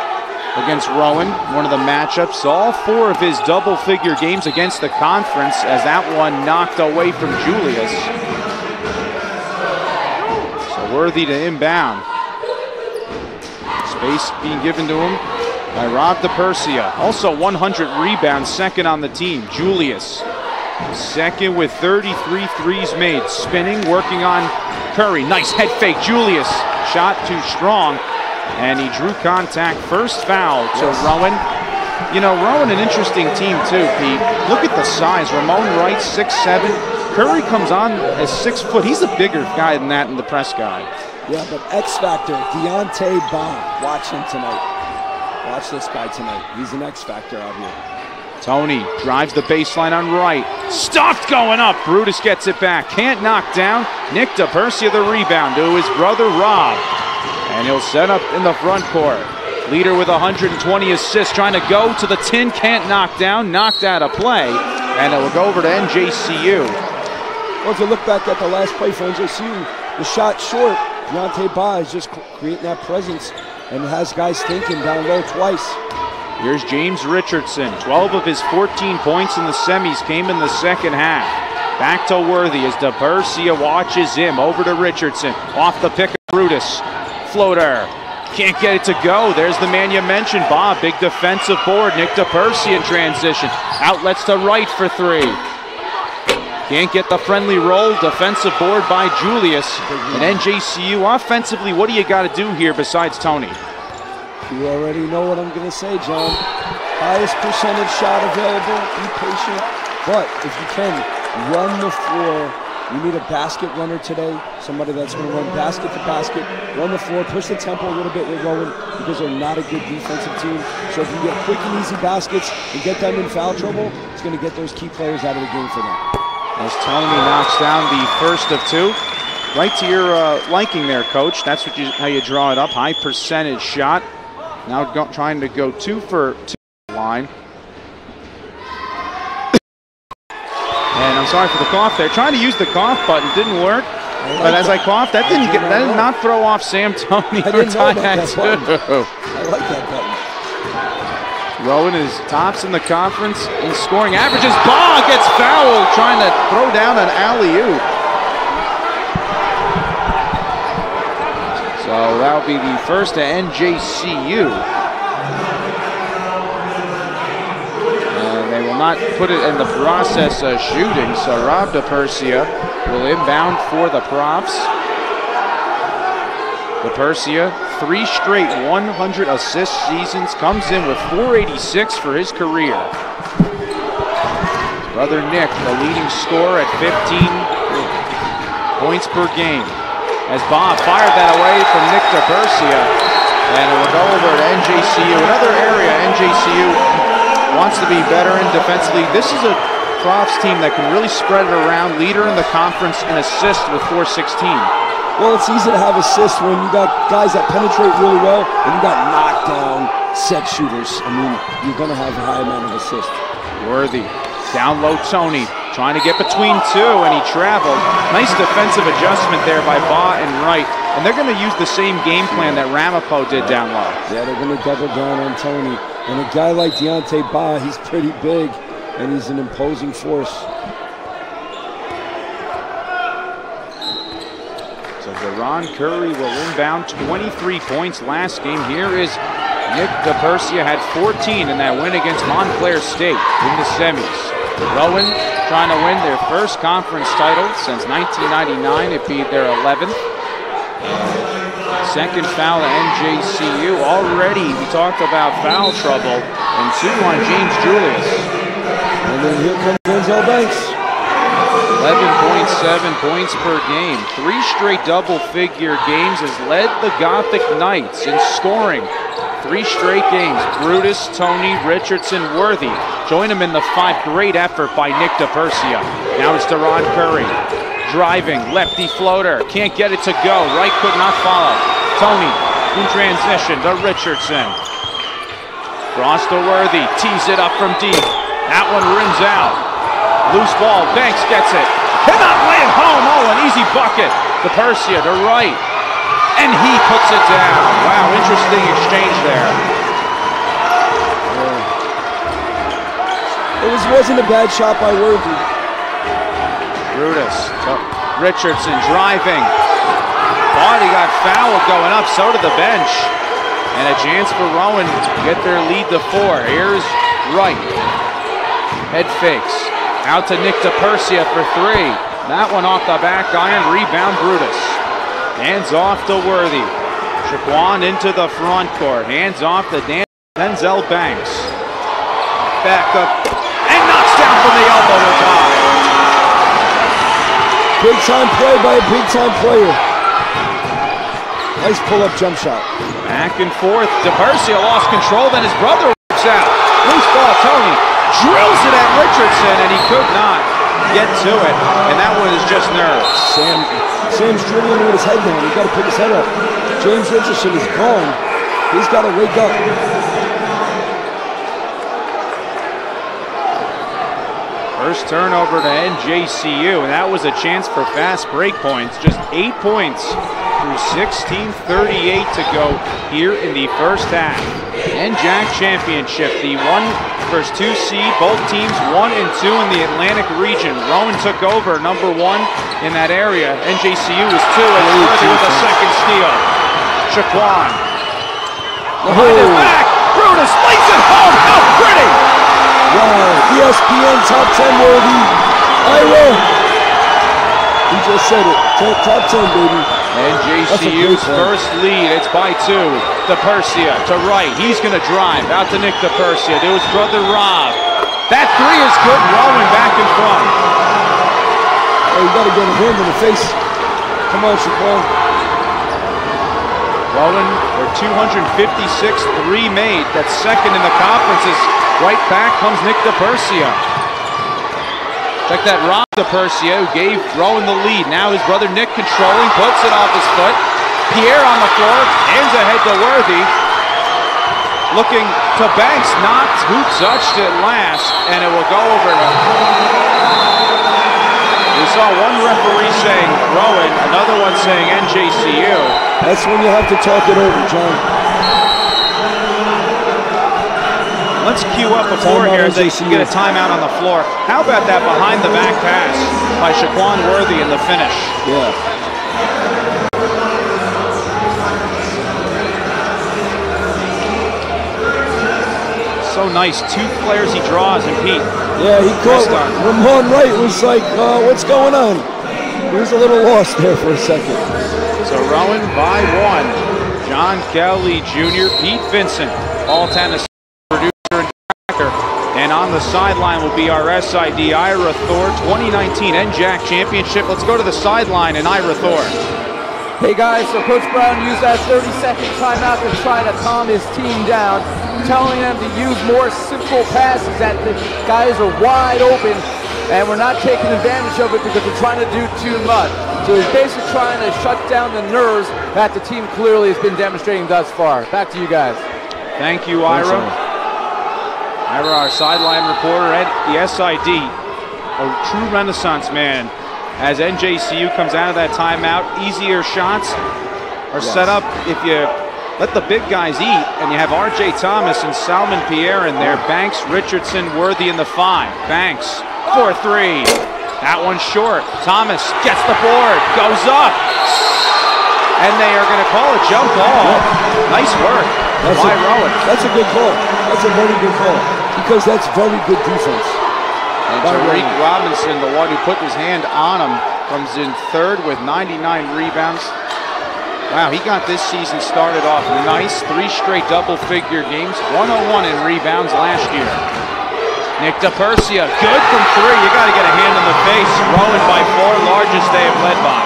Speaker 1: against Rowan, one of the matchups. All 4 of his double-figure games against the conference as that one knocked away from Julius. So Worthy to inbound. Space being given to him by Rob DePersia. Also 100 rebounds, second on the team. Julius, second with 33 threes made. Spinning, working on Curry. Nice head fake. Julius, shot too strong. And he drew contact. First foul to Rowan. You know, Rowan, an interesting team too, Pete. Look at the size. Ramon Wright, 6'7". Curry comes on as 6 foot. He's a bigger guy than that in the press guy.
Speaker 4: Yeah, but X Factor, Deontay Bond. Watch him tonight. Watch this guy tonight. He's an X Factor out here.
Speaker 1: Toney drives the baseline on Wright. Stuffed going up. Brutus gets it back. Can't knock down. Nick DePersia the rebound to his brother Rob. And he'll set up in the front court. Leader with 120 assists, trying to go to the tin, can't knock down, knocked out of play, and it will go over to NJCU.
Speaker 4: Well, if you look back at the last play for NJCU, the shot short, Deontay Ba is just creating that presence and has guys thinking down low twice.
Speaker 1: Here's James Richardson. 12 of his 14 points in the semis came in the second half. Back to Worthy as DePersia watches him. Over to Richardson. Off the pick of Brutus. Floater. Can't get it to go. There's the man you mentioned, Bob. Big defensive board. Nick DePersia in transition. Outlets to Wright for 3. Can't get the friendly roll. Defensive board by Julius. And NJCU offensively, what do you got to do here besides Toney?
Speaker 4: You already know what I'm going to say, John. Highest percentage shot available. Be patient. But if you can, run the floor. You need a basket runner today, somebody that's going to run basket to basket, run the floor, push the tempo a little bit with Rowan because they're not a good defensive team. So if you get quick and easy baskets and get them in foul trouble, it's going to get those key players out of the game for them.
Speaker 1: As Toney knocks down the first of 2. right to your liking there, Coach. That's how you draw it up. High percentage shot. Now trying to go 2 for 2 line. And I'm sorry for the cough there. Trying to use the cough button, didn't work. But as I coughed, that did not throw off Sam Toney or Ty Hatsu.
Speaker 4: I like that button.
Speaker 1: Rowan is tops in the conference in scoring averages. Baugh gets fouled trying to throw down an alley-oop. So that'll be the first to NJCU. And they will not put it in the process of shooting, so Rob DePersia will inbound for the Profs. DePersia, 3 straight 100 assist seasons, comes in with 486 for his career. Brother Nick, the leading scorer at 15 points per game. As Bob fired that away from Nick DePersia, and it will go over to NJCU. Another area NJCU wants to be better in defensively. This is a Profs team that can really spread it around, leader in the conference in assists with 416.
Speaker 4: Well, it's easy to have assists when you got guys that penetrate really well and you got knockdown set shooters. I mean, you're going to have a high amount of assists.
Speaker 1: Worthy, down low Toney, trying to get between 2, and he traveled. Nice defensive adjustment there by Baugh and Wright. And they're going to use the same game plan that Ramapo did down low. Yeah,
Speaker 4: they're going to double down on Toney. And a guy like Deontay Baugh, he's pretty big, and he's an imposing force.
Speaker 1: So Deron Curry will inbound, 23 points last game. Here is Nick DePersia, had 14 in that win against Montclair State in the semis. Rowan trying to win their first conference title since 1999. It'd be their 11th. Second foul to NJCU. Already we talked about foul trouble, and 2 on James Julius.
Speaker 4: And then here comes Denzel Banks.
Speaker 1: 11.7 points per game. 3 straight double-figure games has led the Gothic Knights in scoring. 3 straight games. Brutus, Toney, Richardson, Worthy. Join him in the 5. Great effort by Nick DePersia. Now it's Deron Curry. Driving, lefty floater. Can't get it to go. Wright could not follow. Toney in transition to Richardson. Cross to Worthy. Tees it up from deep. That one rims out. Loose ball. Banks gets it. Cannot lay it home. Oh, an easy bucket. DePersia to Wright. And he puts it down. Wow, interesting exchange there.
Speaker 4: Yeah. It wasn't a bad shot by Worthy.
Speaker 1: Brutus, Richardson driving. Thought he got fouled going up, so did the bench. And a chance for Rowan to get their lead to 4. Here's Wright. Head fakes. Out to Nick DePersia for 3. That one off the back iron. Rebound Brutus. Hands off to Worthy. Shaquan into the front court. Hands off to Denzel Banks. Back up. And knocks down from the elbow to tie.
Speaker 4: Big time play by a big time player. Nice pull-up jump shot.
Speaker 1: Back and forth. DePersia lost control, then his brother works out. Loose ball, Toney drills it at Richardson, and he could not get to it. And that one is just nerves.
Speaker 4: Sam's dribbling with his head down. He's got to pick his head up. James Richardson is gone. He's got to wake up.
Speaker 1: First turnover to NJCU, and that was a chance for fast break points. Just 8 points through 16:38 to go here in the first half. NJAC championship, the 1 versus 2 seed, both teams 1 and 2 in the Atlantic region. Rowan took over number 1 in that area. NJCU was 2 and Worthy with a second steal. Shaquan behind his back. Brutus lays it home. How pretty!
Speaker 4: Wow, ESPN top 10 Worthy. Ira. He just said it. Top 10, baby.
Speaker 1: NJCU's first lead. It's by 2. DePersia to Wright. He's going to drive out to Nick DePersia. To his brother Rob. That 3 is good. Rowan back in front.
Speaker 4: Oh, you got to get a hand in the face. Come on, Shaquan.
Speaker 1: Rowan, their 256th 3 made. That's second in the conferences. Right back comes Nick DePersia. Check that Rob DePersia, who gave Rowan the lead. Now his brother Nick controlling, puts it off his foot. Pierre on the floor, hands ahead to Worthy. Looking to Banks, knocked, who touched it last, and it will go over to... We saw one referee saying Rowan, another one saying NJCU.
Speaker 4: That's when you have to talk it over, John.
Speaker 1: Let's queue up a floor here as they get a timeout on the floor. How about that behind the back pass by Shaquan Worthy in the finish?
Speaker 4: Yeah.
Speaker 1: So nice. Two players he draws, and Pete.
Speaker 4: Yeah, he caught Ramon Wright. Was like, what's going on? He was a little lost there for a second.
Speaker 1: So Rowan by one. John Kelly Jr., Pete Vincent, all tennis producer and director. And on the sideline will be our SID, Ira Thor, 2019 NJAC Championship. Let's go to the sideline and Ira Thor.
Speaker 6: Hey guys, so Coach Brown used that 30-second timeout to try to calm his team down, telling them to use more simple passes, that the guys are wide open and we're not taking advantage of it because we're trying to do too much. So he's basically trying to shut down the nerves that the team clearly has been demonstrating thus far. Back to you guys.
Speaker 1: Thank you, Ira. Ira, our sideline reporter at the SID, a true renaissance man. As NJCU comes out of that timeout, easier shots are set up if you let the big guys eat, and you have R.J. Thomas and Salman Pierre in there. Banks, Richardson, Worthy in the 5. Banks, 4-3. That one's short. Thomas gets the board, goes up, and they are going to call a jump ball. Nice work by Rowan.
Speaker 4: That's a good call. That's a very good call, because that's very good defense.
Speaker 1: And Tariq Robinson, the one who put his hand on him, comes in third with 99 rebounds. Wow, he got this season started off nice. 3 straight double-figure games, 101 in rebounds last year. Nick DePersia, good from 3. You got to get a hand in the face. Rowan by 4, largest they have led by.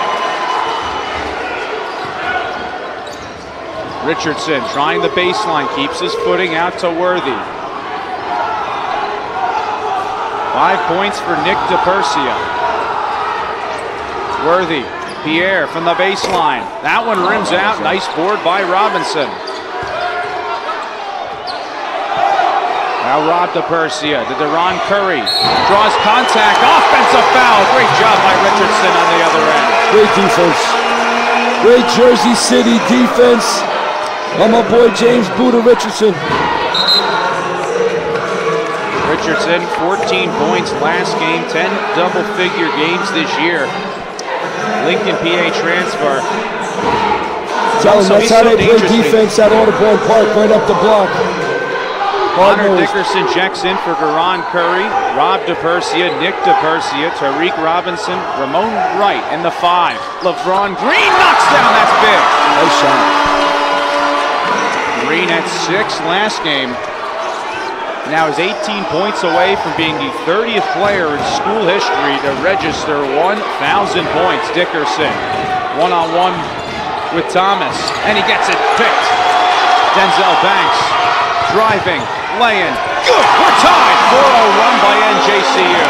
Speaker 1: Richardson trying the baseline, keeps his footing out to Worthy. 5 points for Nick DePersia. Worthy, Pierre from the baseline. That one rims out. Nice board by Robinson. Now Rob DePersia to Deron Curry. Draws contact. Offensive foul. Great job by Richardson on the other end.
Speaker 4: Great defense. Great Jersey City defense. On my boy James Buddha Richardson.
Speaker 1: Richardson, 14 points last game, 10 double-figure games this year. Lincoln, PA transfer.
Speaker 4: Tell him that's how they play defense at Audubon Park, right up the block.
Speaker 1: Connor Dickerson checks in for Deron Curry, Rob DePersia, Nick DePersia, Tariq Robinson, Ramon Wright in the 5. LeBron Green knocks down, that's big.
Speaker 4: Nice shot.
Speaker 1: Green at 6 last game. Now is 18 points away from being the 30th player in school history to register 1,000 points. Dickerson, one-on-one with Thomas, and he gets it picked. Denzel Banks, driving, laying, good, we're tied. 4-0 by NJCU.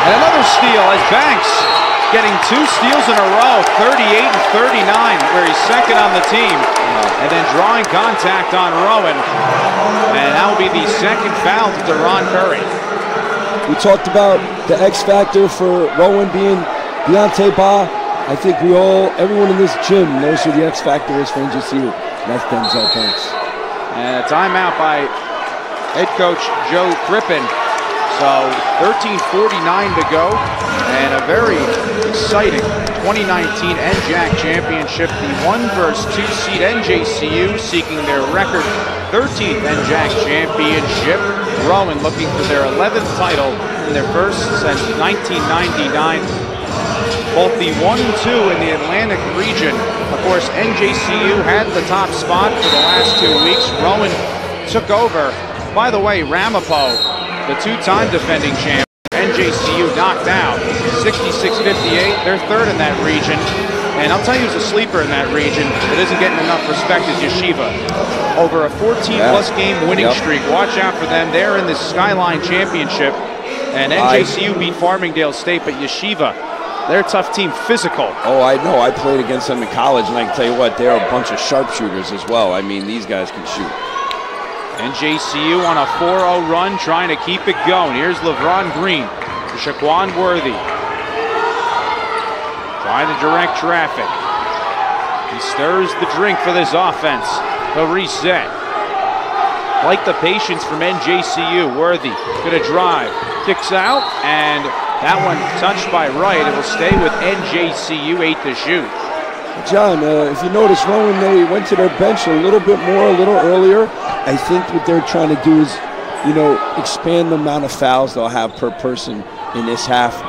Speaker 1: And another steal as Banks getting 2 steals in a row, 38 and 39, where he's second on the team. And then drawing contact on Rowan. And that will be the second foul to Deron Curry.
Speaker 4: We talked about the X factor for Rowan being Deontay Ba. I think everyone in this gym knows who the X factor is for NJCU. That's Denzel Banks.
Speaker 1: And a timeout by head coach Joe Crippen. So 13:49 to go, and a very exciting 2019 NJAC championship. The 1 vs. 2 seed NJCU seeking their record 13th NJAC championship. Rowan looking for their 11th title in their first since 1999. Both the 1 and 2 in the Atlantic region. Of course, NJCU had the top spot for the last 2 weeks. Rowan took over. By the way, Ramapo, the 2-time defending champ, NJCU knocked out 66-58. They're third in that region. And I'll tell you who's a sleeper in that region that isn't getting enough respect is Yeshiva. Over a 14-plus game winning streak. Watch out for them. They're in the Skyline Championship. And NJCU beat Farmingdale State, but Yeshiva, they're a tough team, physical.
Speaker 4: Oh, I know. I played against them in college, and I can tell you what, they're a bunch of sharpshooters as well. I mean, these guys can shoot.
Speaker 1: NJCU on a 4-0 run, trying to keep it going. Here's LeBron Green to Shaquan Worthy. Trying to direct traffic. He stirs the drink for this offense. He'll reset. Like the patience from NJCU. Worthy gonna drive. Kicks out, and that one touched by Wright. It will stay with NJCU, 8 to shoot.
Speaker 4: John, if you notice, Rowan, they went to their bench a little bit more, a little earlier. I think what they're trying to do is, expand the amount of fouls they'll have per person in this half,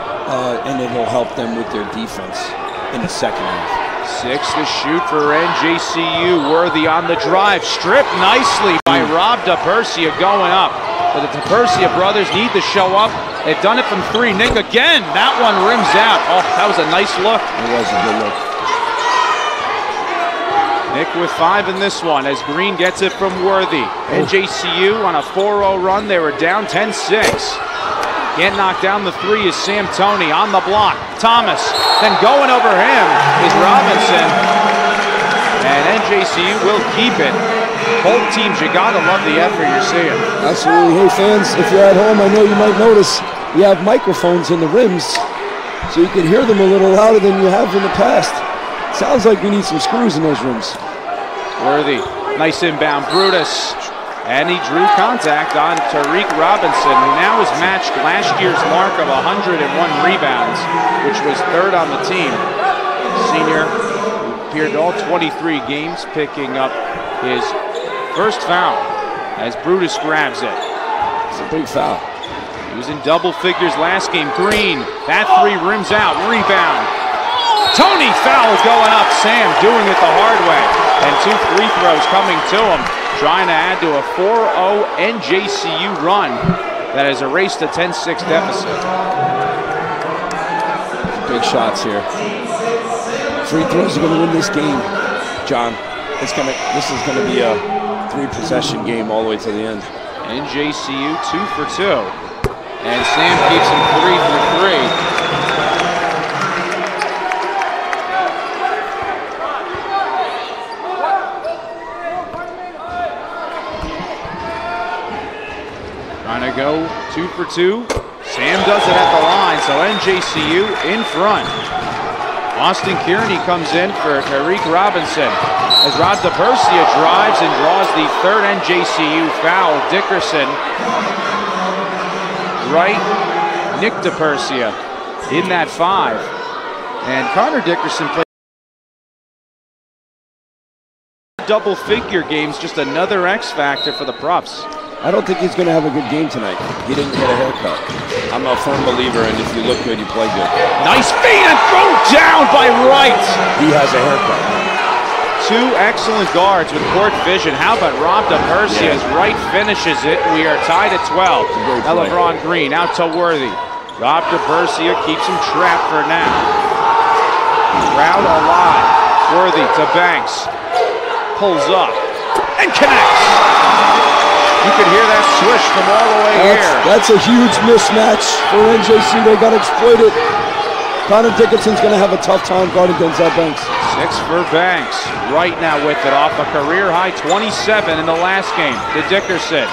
Speaker 4: and it'll help them with their defense in the second half.
Speaker 1: 6 to shoot for NJCU. Worthy on the drive. Stripped nicely by Rob DePersia going up. But the DePersia brothers need to show up. They've done it from 3. Nick again. That one rims out. Oh, that was a nice look.
Speaker 4: It was a good look.
Speaker 1: Nick with 5 in this one as Green gets it from Worthy. NJCU on a 4-0 run. They were down 10-6. Can't knock down the 3 is Sam Toney on the block. Thomas, then going over him is Robinson. And NJCU will keep it. Both teams, you gotta love the effort you're seeing.
Speaker 4: Absolutely. Hey fans, if you're at home, I know you might notice we have microphones in the rims, so you can hear them a little louder than you have in the past. Sounds like we need some screws in those rims.
Speaker 1: Worthy, nice inbound, Brutus. And he drew contact on Tariq Robinson, who now has matched last year's mark of 101 rebounds, which was 3rd on the team. Senior who appeared all 23 games, picking up his first foul as Brutus grabs it.
Speaker 4: It's a big foul.
Speaker 1: He was in double figures last game. Green, that 3 rims out, rebound. Toney foul going up. Sam doing it the hard way. And 2 free throws coming to him. Trying to add to a 4-0 NJCU run that has erased a 10-6 deficit.
Speaker 4: Big shots here. Free throws are going to win this game, John. This is going to be a 3-possession game all the way to the end.
Speaker 1: NJCU 2 for 2. And Sam keeps him 3 for 3. Trying to go 2 for 2. Sam does it at the line, so NJCU in front. Austin Kearney comes in for Tariq Robinson as Rob DePersia drives and draws the 3rd NJCU foul. Dickerson, Wright, Nick DePersia in that 5. And Connor Dickerson played double-figure games, just another X factor for the Profs.
Speaker 4: I don't think he's going to have a good game tonight. He didn't get a haircut. I'm a firm believer, and if you look good, you play good.
Speaker 1: Nice feed and thrown down by Wright.
Speaker 4: He has a haircut.
Speaker 1: 2 excellent guards with court vision. How about Rob DePersia as Wright finishes it? We are tied at 12. Now LeBron Green out to Worthy. Rob DePersia keeps him trapped for now. Crowd alive. Worthy to Banks. Pulls up and connects. You could hear that swish from all the way here.
Speaker 4: That's a huge mismatch for NJC. They got exploited. Connor Dickinson's going to have a tough time guarding Denzel Banks.
Speaker 1: 6 for Banks. Right now with it off a career-high 27 in the last game to Dickerson.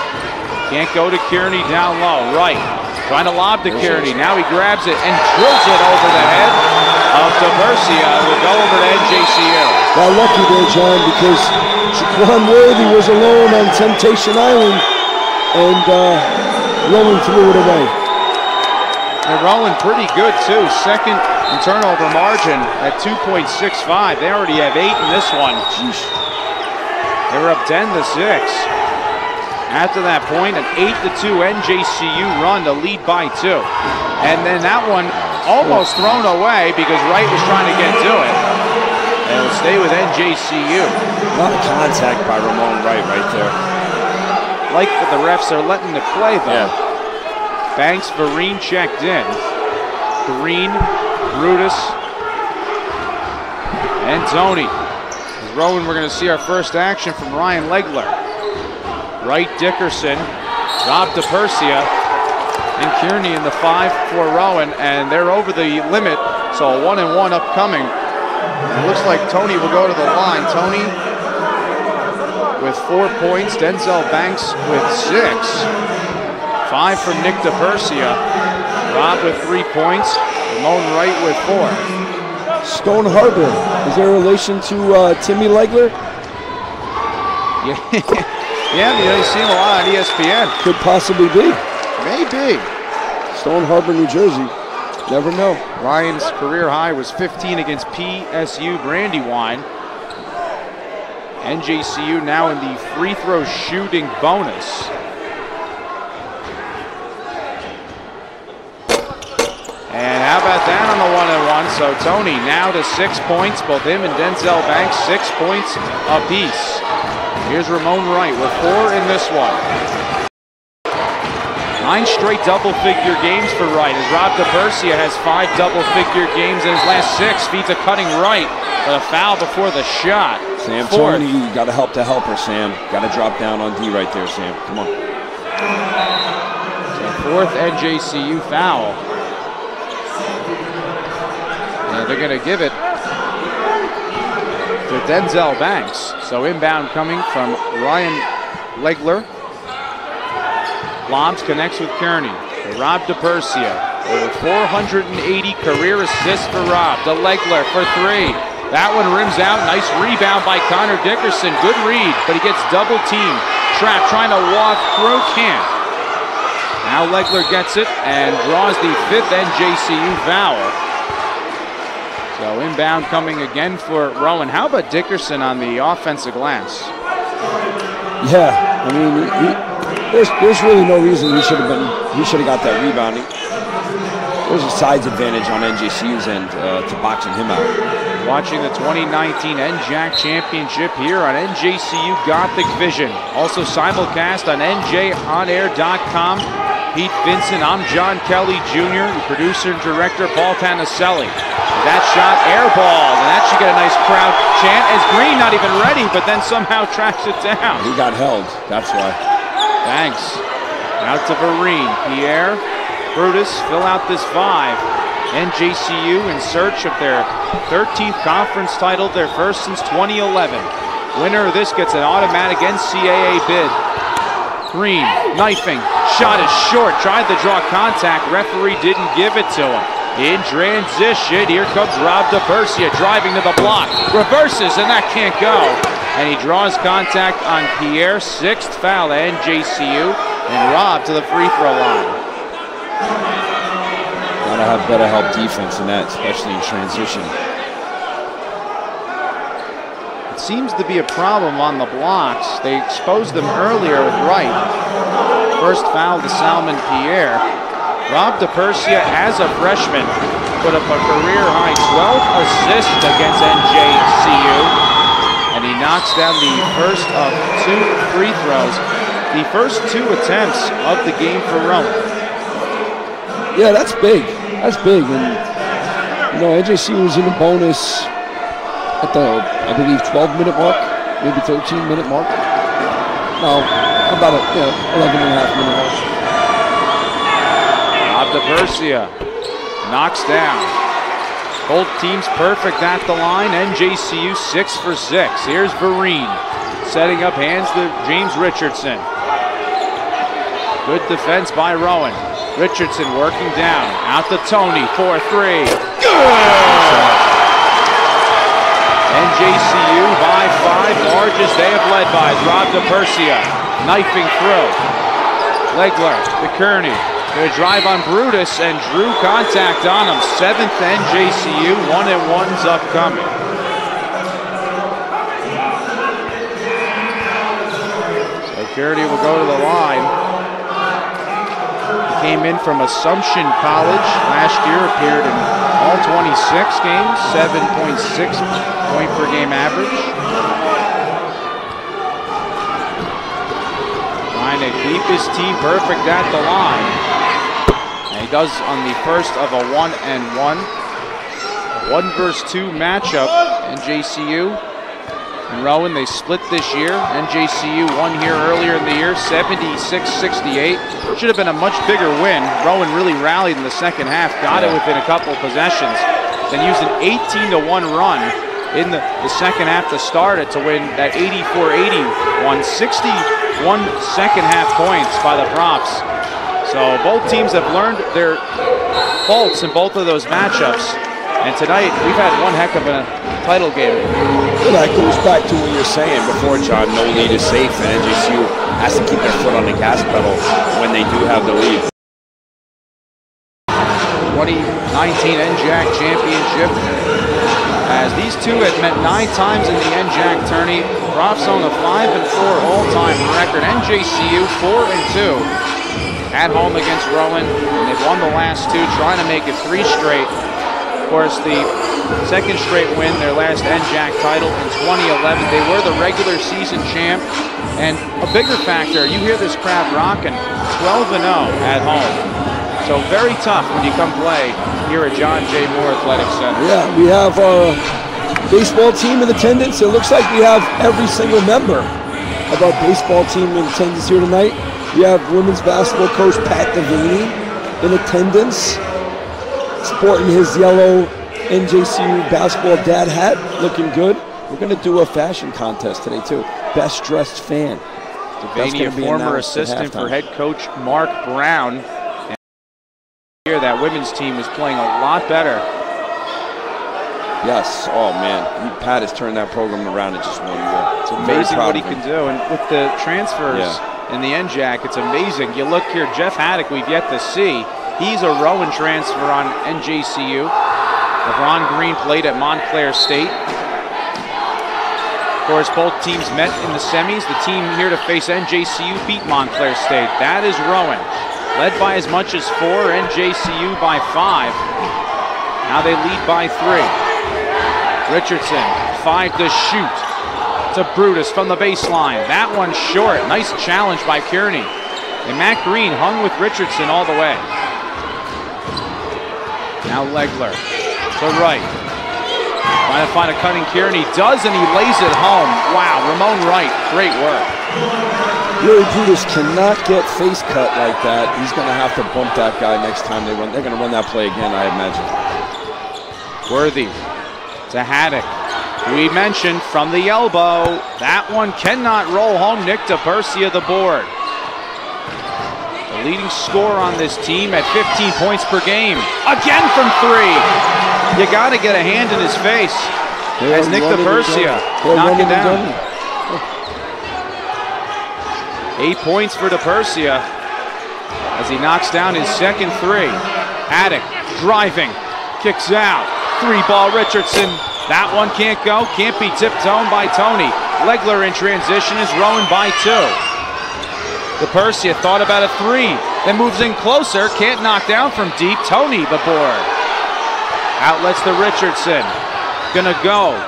Speaker 1: Can't go to Kearney down low. Right. Trying to lob to Kearney. Now he grabs it and drills it over the head of DePersia. Will go over to NJCU.
Speaker 4: Got lucky there, John, because Shaquan Worthy was alone on Temptation Island, and Rowan threw it away.
Speaker 1: And Rowan pretty good, too. 2nd in turnover margin at 2.65. They already have 8 in this one.
Speaker 4: Jeez.
Speaker 1: They were up 10-6. After that point, an 8-2 NJCU run to lead by 2. And then that one almost thrown away because Wright was trying to get to it. And it'll stay with NJCU.
Speaker 4: A lot of contact by Ramon Wright right there.
Speaker 1: Like that the refs are letting it play, though.
Speaker 4: Yeah.
Speaker 1: Banks, Vereen checked in. Green, Brutus, And Tony. As Rowan, we're going to see our first action from Ryan Legler. Wright Dickerson, Rob DePersia, and Kearney in the 5 for Rowan, and they're over the limit, so a 1-and-1 upcoming. It looks like Tony will go to the line. Tony with 4 points, Denzel Banks with 6. 5 from Nick DePersia. Rob with 3 points, Ramon Wright with 4.
Speaker 4: Stone Harbor, is there a relation to Timmy Legler?
Speaker 1: Yeah, you see him a lot on ESPN.
Speaker 4: Could possibly be.
Speaker 1: Maybe.
Speaker 4: Stone Harbor, New Jersey. Never know.
Speaker 1: Ryan's career high was 15 against PSU Brandywine. NJCU now in the free throw shooting bonus. And how about that on the 1-and-1? So Tony now to 6 points, both him and Denzel Banks, 6 points apiece. Here's Ramon Wright with 4 in this one. 9 straight double-figure games for Wright, as Rob DePersia has 5 double-figure games in his last 6. Feeds a cutting Wright, but a foul before the shot.
Speaker 4: Sam, Tony, you got to help the helper, Sam. Got to drop down on D right there, Sam. Come on.
Speaker 1: So 4th NJCU foul. And they're going to give it to Denzel Banks. So inbound coming from Ryan Legler. Lobs connects with Kearney. Rob DePersia. Over 480 career assists for Rob. To Legler for 3. That one rims out. Nice rebound by Connor Dickerson. Good read, but he gets double teamed. Trapped, trying to walk through, can't. Now Legler gets it and draws the 5th NJCU foul. So inbound coming again for Rowan. How about Dickerson on the offensive glass?
Speaker 4: Yeah, I mean, there's really no reason he should have got that rebound. There's a size advantage on NJCU's end to boxing him out.
Speaker 1: Watching the 2019 NJAC Championship here on NJCU Gothic Vision. Also simulcast on NJOnAir.com. Pete Vincent, I'm John Kelly Jr., the producer and director Paul Tanaselli. That shot airballed, and that should get a nice crowd chant as Green not even ready, but then somehow tracks it down.
Speaker 4: He got held, that's why.
Speaker 1: Thanks. Out to Vereen. Pierre, Brutus fill out this 5. NJCU in search of their 13th conference title, their first since 2011. Winner of this gets an automatic NCAA bid. Green, knifing, shot is short, tried to draw contact, referee didn't give it to him. In transition, here comes Rob DePersia driving to the block, reverses, and that can't go. And he draws contact on Pierre, 6th foul at NJCU, and Rob to the free throw line.
Speaker 4: Gotta have better help defense in that, especially in transition.
Speaker 1: It seems to be a problem on the blocks. They exposed them earlier with Wright. First foul to Salmon Pierre. Rob DePersia, as a freshman, put up a career-high 12 assists against NJCU, and he knocks down the first of 2 free throws, the first 2 attempts of the game for Rowan.
Speaker 4: Yeah, that's big. That's big. And, you know, NJCU was in a bonus at the, I believe, 12-minute mark, maybe 13-minute mark. No, about a 11.5-minute mark.
Speaker 1: Rob DePersia knocks down. Both teams perfect at the line. NJCU 6 for 6. Here's Vereen setting up, hands to James Richardson. Good defense by Rowan. Richardson working down. Out to Tony, 4-3. Good! NJCU by 5, largest they have led by Rob DePersia. Knifing through. Legler to Kearney. Going to drive on Brutus and drew contact on him. 7th NJCU, 1-and-1's upcoming. So Kearney will go to the line. He came in from Assumption College last year, appeared in all 26 games, 7.6 point per game average. Trying to keep his team perfect at the line. And he does on the first of a 1-and-1. 1 versus 2 matchup NJCU and Rowan, they split this year. NJCU won here earlier in the year, 76-68. Should have been a much bigger win. Rowan really rallied in the second half, got it within a couple possessions, then used an 18-1 run in the second half to start it to win that 84-81, 61 second half points by the Profs. So both teams have learned their faults in both of those matchups. And tonight, we've had one heck of a title game.
Speaker 4: Well, that goes back to what you were saying before, John. No lead is safe, and NJCU has to keep their foot on the gas pedal when they do have the lead.
Speaker 1: 2019 NJAC championship. As these two had met 9 times in the NJAC tourney, Profs own a 5-4 all-time record. NJCU 4-2 at home against Rowan, and they've won the last 2, trying to make it 3 straight. Of course, the second straight win, their last NJAC title in 2011. They were the regular season champ, and a bigger factor, you hear this crowd rocking, 12-0 at home. So very tough when you come play here at John J. Moore Athletic Center. Yeah,
Speaker 4: we have our baseball team in attendance. It looks like we have every single member of our baseball team in attendance here tonight. We have women's basketball coach Pat Devaney in attendance, sporting his yellow NJCU basketball dad hat, looking good. We're going to do a fashion contest today too. Best dressed fan.
Speaker 1: Devaney, a former assistant for head coach Mark Brown. Here, that women's team is playing a lot better.
Speaker 4: Yes, oh man, Pat has turned that program around in just 1 year.
Speaker 1: It's amazing what he can do, and with the transfers in the NJAC, it's amazing. You look here, Jeff Haddock, we've yet to see. He's a Rowan transfer on NJCU. LeBron Green played at Montclair State. Of course, both teams met in the semis. The team here to face NJCU beat Montclair State. That is Rowan. Led by as much as 4, NJCU by 5. Now they lead by 3. Richardson, 5 to shoot. To Brutus from the baseline. That one short. Nice challenge by Kearney. And Matt Green hung with Richardson all the way. Now Legler to right. Trying to find a cutting Kearney. Does, and he lays it home. Wow, Ramon Wright, great work.
Speaker 4: Really, Brutus cannot get face cut like that. He's going to have to bump that guy next time they run. They're going to run that play again, I imagine.
Speaker 1: Worthy to Haddock. We mentioned from the elbow. That one cannot roll home. Nick DePersia the board. The leading scorer on this team at 15 points per game. Again from 3. You got to get a hand in his face as Nick DePersia knocking down. 8 points for DePersia as he knocks down his second 3. Haddock driving, kicks out. 3-ball Richardson. That one can't go, can't be tiptoed by Tony. Legler in transition is Rowan by 2. DePersia thought about a 3, then moves in closer, can't knock down from deep. Tony the board. Outlets to Richardson. Gonna go.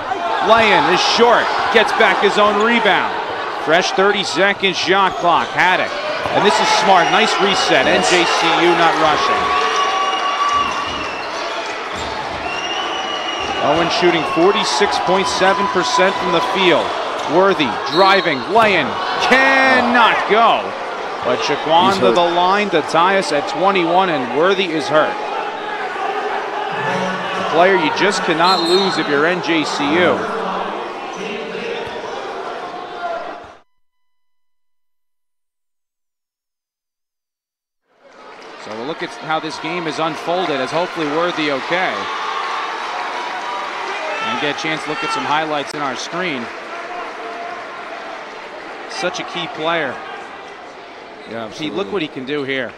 Speaker 1: Lay-in is short, gets back his own rebound. Fresh 30-second shot clock. Haddock. And this is smart. Nice reset. NJCU not rushing. Owen shooting 46.7% from the field. Worthy driving. Lay-in. Cannot go. But Shaquan to the line to tie us at 21, and Worthy is hurt. A player you just cannot lose if you're NJCU. So we'll look at how this game is unfolded, as hopefully Worthy okay. And get a chance to look at some highlights in our screen. Such a key player.
Speaker 4: Yeah,
Speaker 1: Look what he can do here.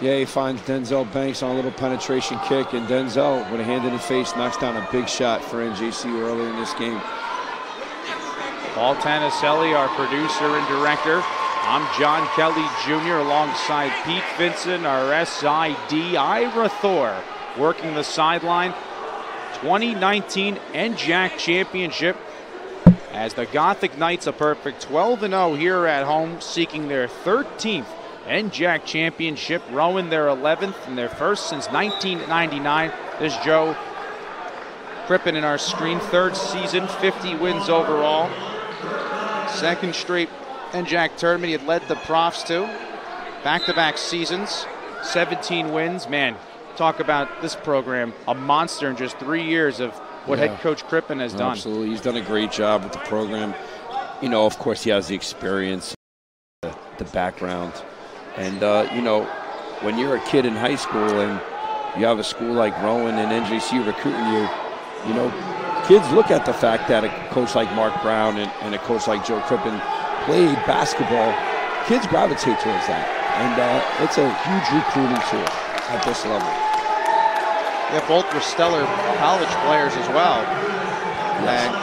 Speaker 4: Yeah, he finds Denzel Banks on a little penetration kick, and Denzel, with a hand in the face, knocks down a big shot for NJCU earlier in this game.
Speaker 1: Paul Tanaselli, our producer and director. I'm John Kelly Jr. alongside Pete Vinson, our SID, Ira Thor, working the sideline. 2019 NJAC championship as the Gothic Knights, a perfect 12-0 here at home, seeking their 13th NJAC championship. Rowan their 11th and their first since 1999. This Joe Crippen in our screen, third season, 50 wins overall. Second straight NJAC tournament he had led the Profs to. Back-to-back seasons, 17 wins. Man, talk about this program, a monster in just 3 years of what head coach Crippen has done.
Speaker 4: Absolutely, he's done a great job with the program. You know, of course, he has the experience, the background. And, you know, when you're a kid in high school and you have a school like Rowan and NJCU recruiting you, you know, kids look at the fact that a coach like Mark Brown and a coach like Joe Crippen played basketball. Kids gravitate towards that. And it's a huge recruiting tool at this level.
Speaker 1: Yeah, both were stellar college players as well.
Speaker 4: Yes.
Speaker 1: And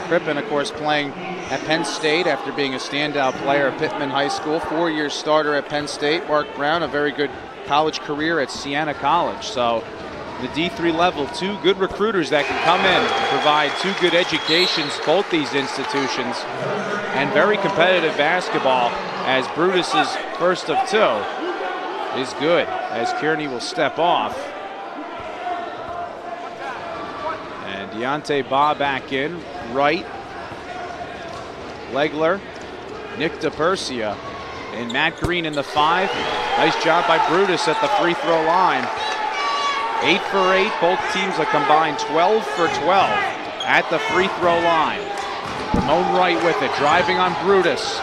Speaker 1: Crippen, of course, playing at Penn State after being a standout player at Pittman High School, 4-year starter at Penn State. Mark Brown, a very good college career at Siena College. So the D3 level, two good recruiters that can come in and provide two good educations, both these institutions, and very competitive basketball, as Brutus's first of two is good, as Kearney will step off. And Deontay Baugh back in, right. Legler, Nick DePersia, and Matt Green in the 5. Nice job by Brutus at the free throw line. 8 for 8, both teams a combined 12 for 12 at the free throw line. Ramon Wright with it, driving on Brutus.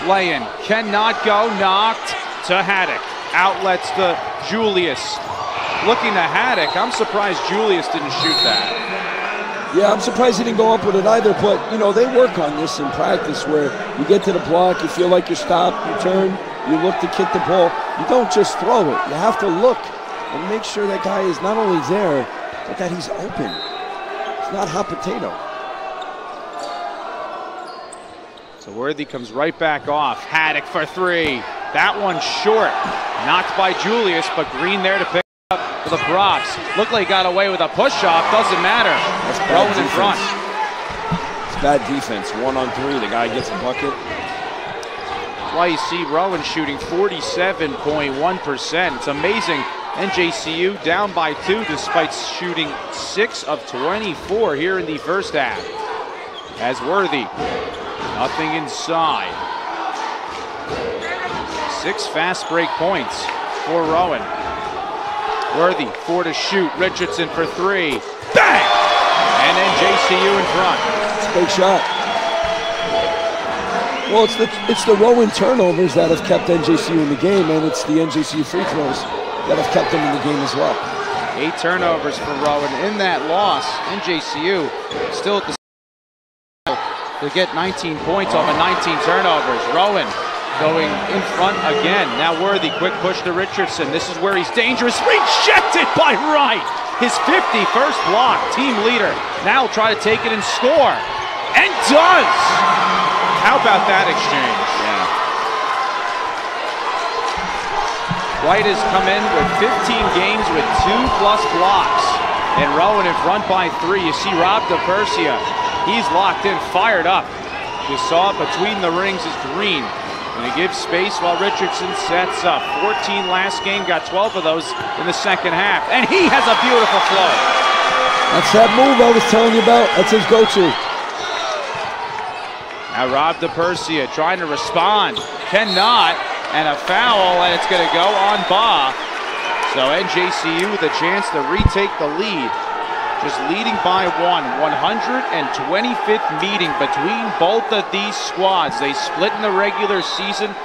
Speaker 1: Lay-in, cannot go, knocked to Haddock. Outlets to Julius. Looking to Haddock, I'm surprised Julius didn't shoot that.
Speaker 4: Yeah, I'm surprised he didn't go up with it either, but, you know, they work on this in practice where you get to the block, you feel like you're stopped, you turn, you look to kick the ball. You don't just throw it. You have to look and make sure that guy is not only there, but that he's open. It's not hot potato.
Speaker 1: So Worthy comes right back off. Haddock for 3. That one short. Knocked by Julius, but Green there to pick up for the Profs. Looked like he got away with a push-off. Doesn't matter. Rowan in front.
Speaker 4: It's bad defense. 1-on-3. The guy gets a bucket.
Speaker 1: That's why you see Rowan shooting 47.1%. It's amazing. NJCU down by 2 despite shooting 6 of 24 here in the first half. As Worthy, nothing inside. 6 fast break points for Rowan. Worthy, 4 to shoot. Richardson for 3. Bang! And NJCU in front.
Speaker 4: It's a big shot. Well, it's the Rowan turnovers that have kept NJCU in the game, and it's the NJCU free throws that have kept them in the game as well.
Speaker 1: 8 turnovers for Rowan in that loss. NJCU still at the to get 19 points off of 19 turnovers. Rowan going in front again. Now Worthy, quick push to Richardson. This is where he's dangerous. Rejected by Wright. His 51st block, team leader. Now try to take it and score. And does! How about that exchange?
Speaker 4: Yeah.
Speaker 1: White has come in with 15 games with 2+ blocks. And Rowan in front by 3. You see Rob DePersia. He's locked in, fired up. You saw it between the rings is Green. And he gives space while Richardson sets up. 14 last game, got 12 of those in the second half. And he has a beautiful flow.
Speaker 4: That's that move I was telling you about. That's his go-to.
Speaker 1: Now Rob DePersia trying to respond. Cannot. And a foul, and it's going to go on Baugh. So NJCU with a chance to retake the lead. Just leading by 1. 125th meeting between both of these squads. They split in the regular season.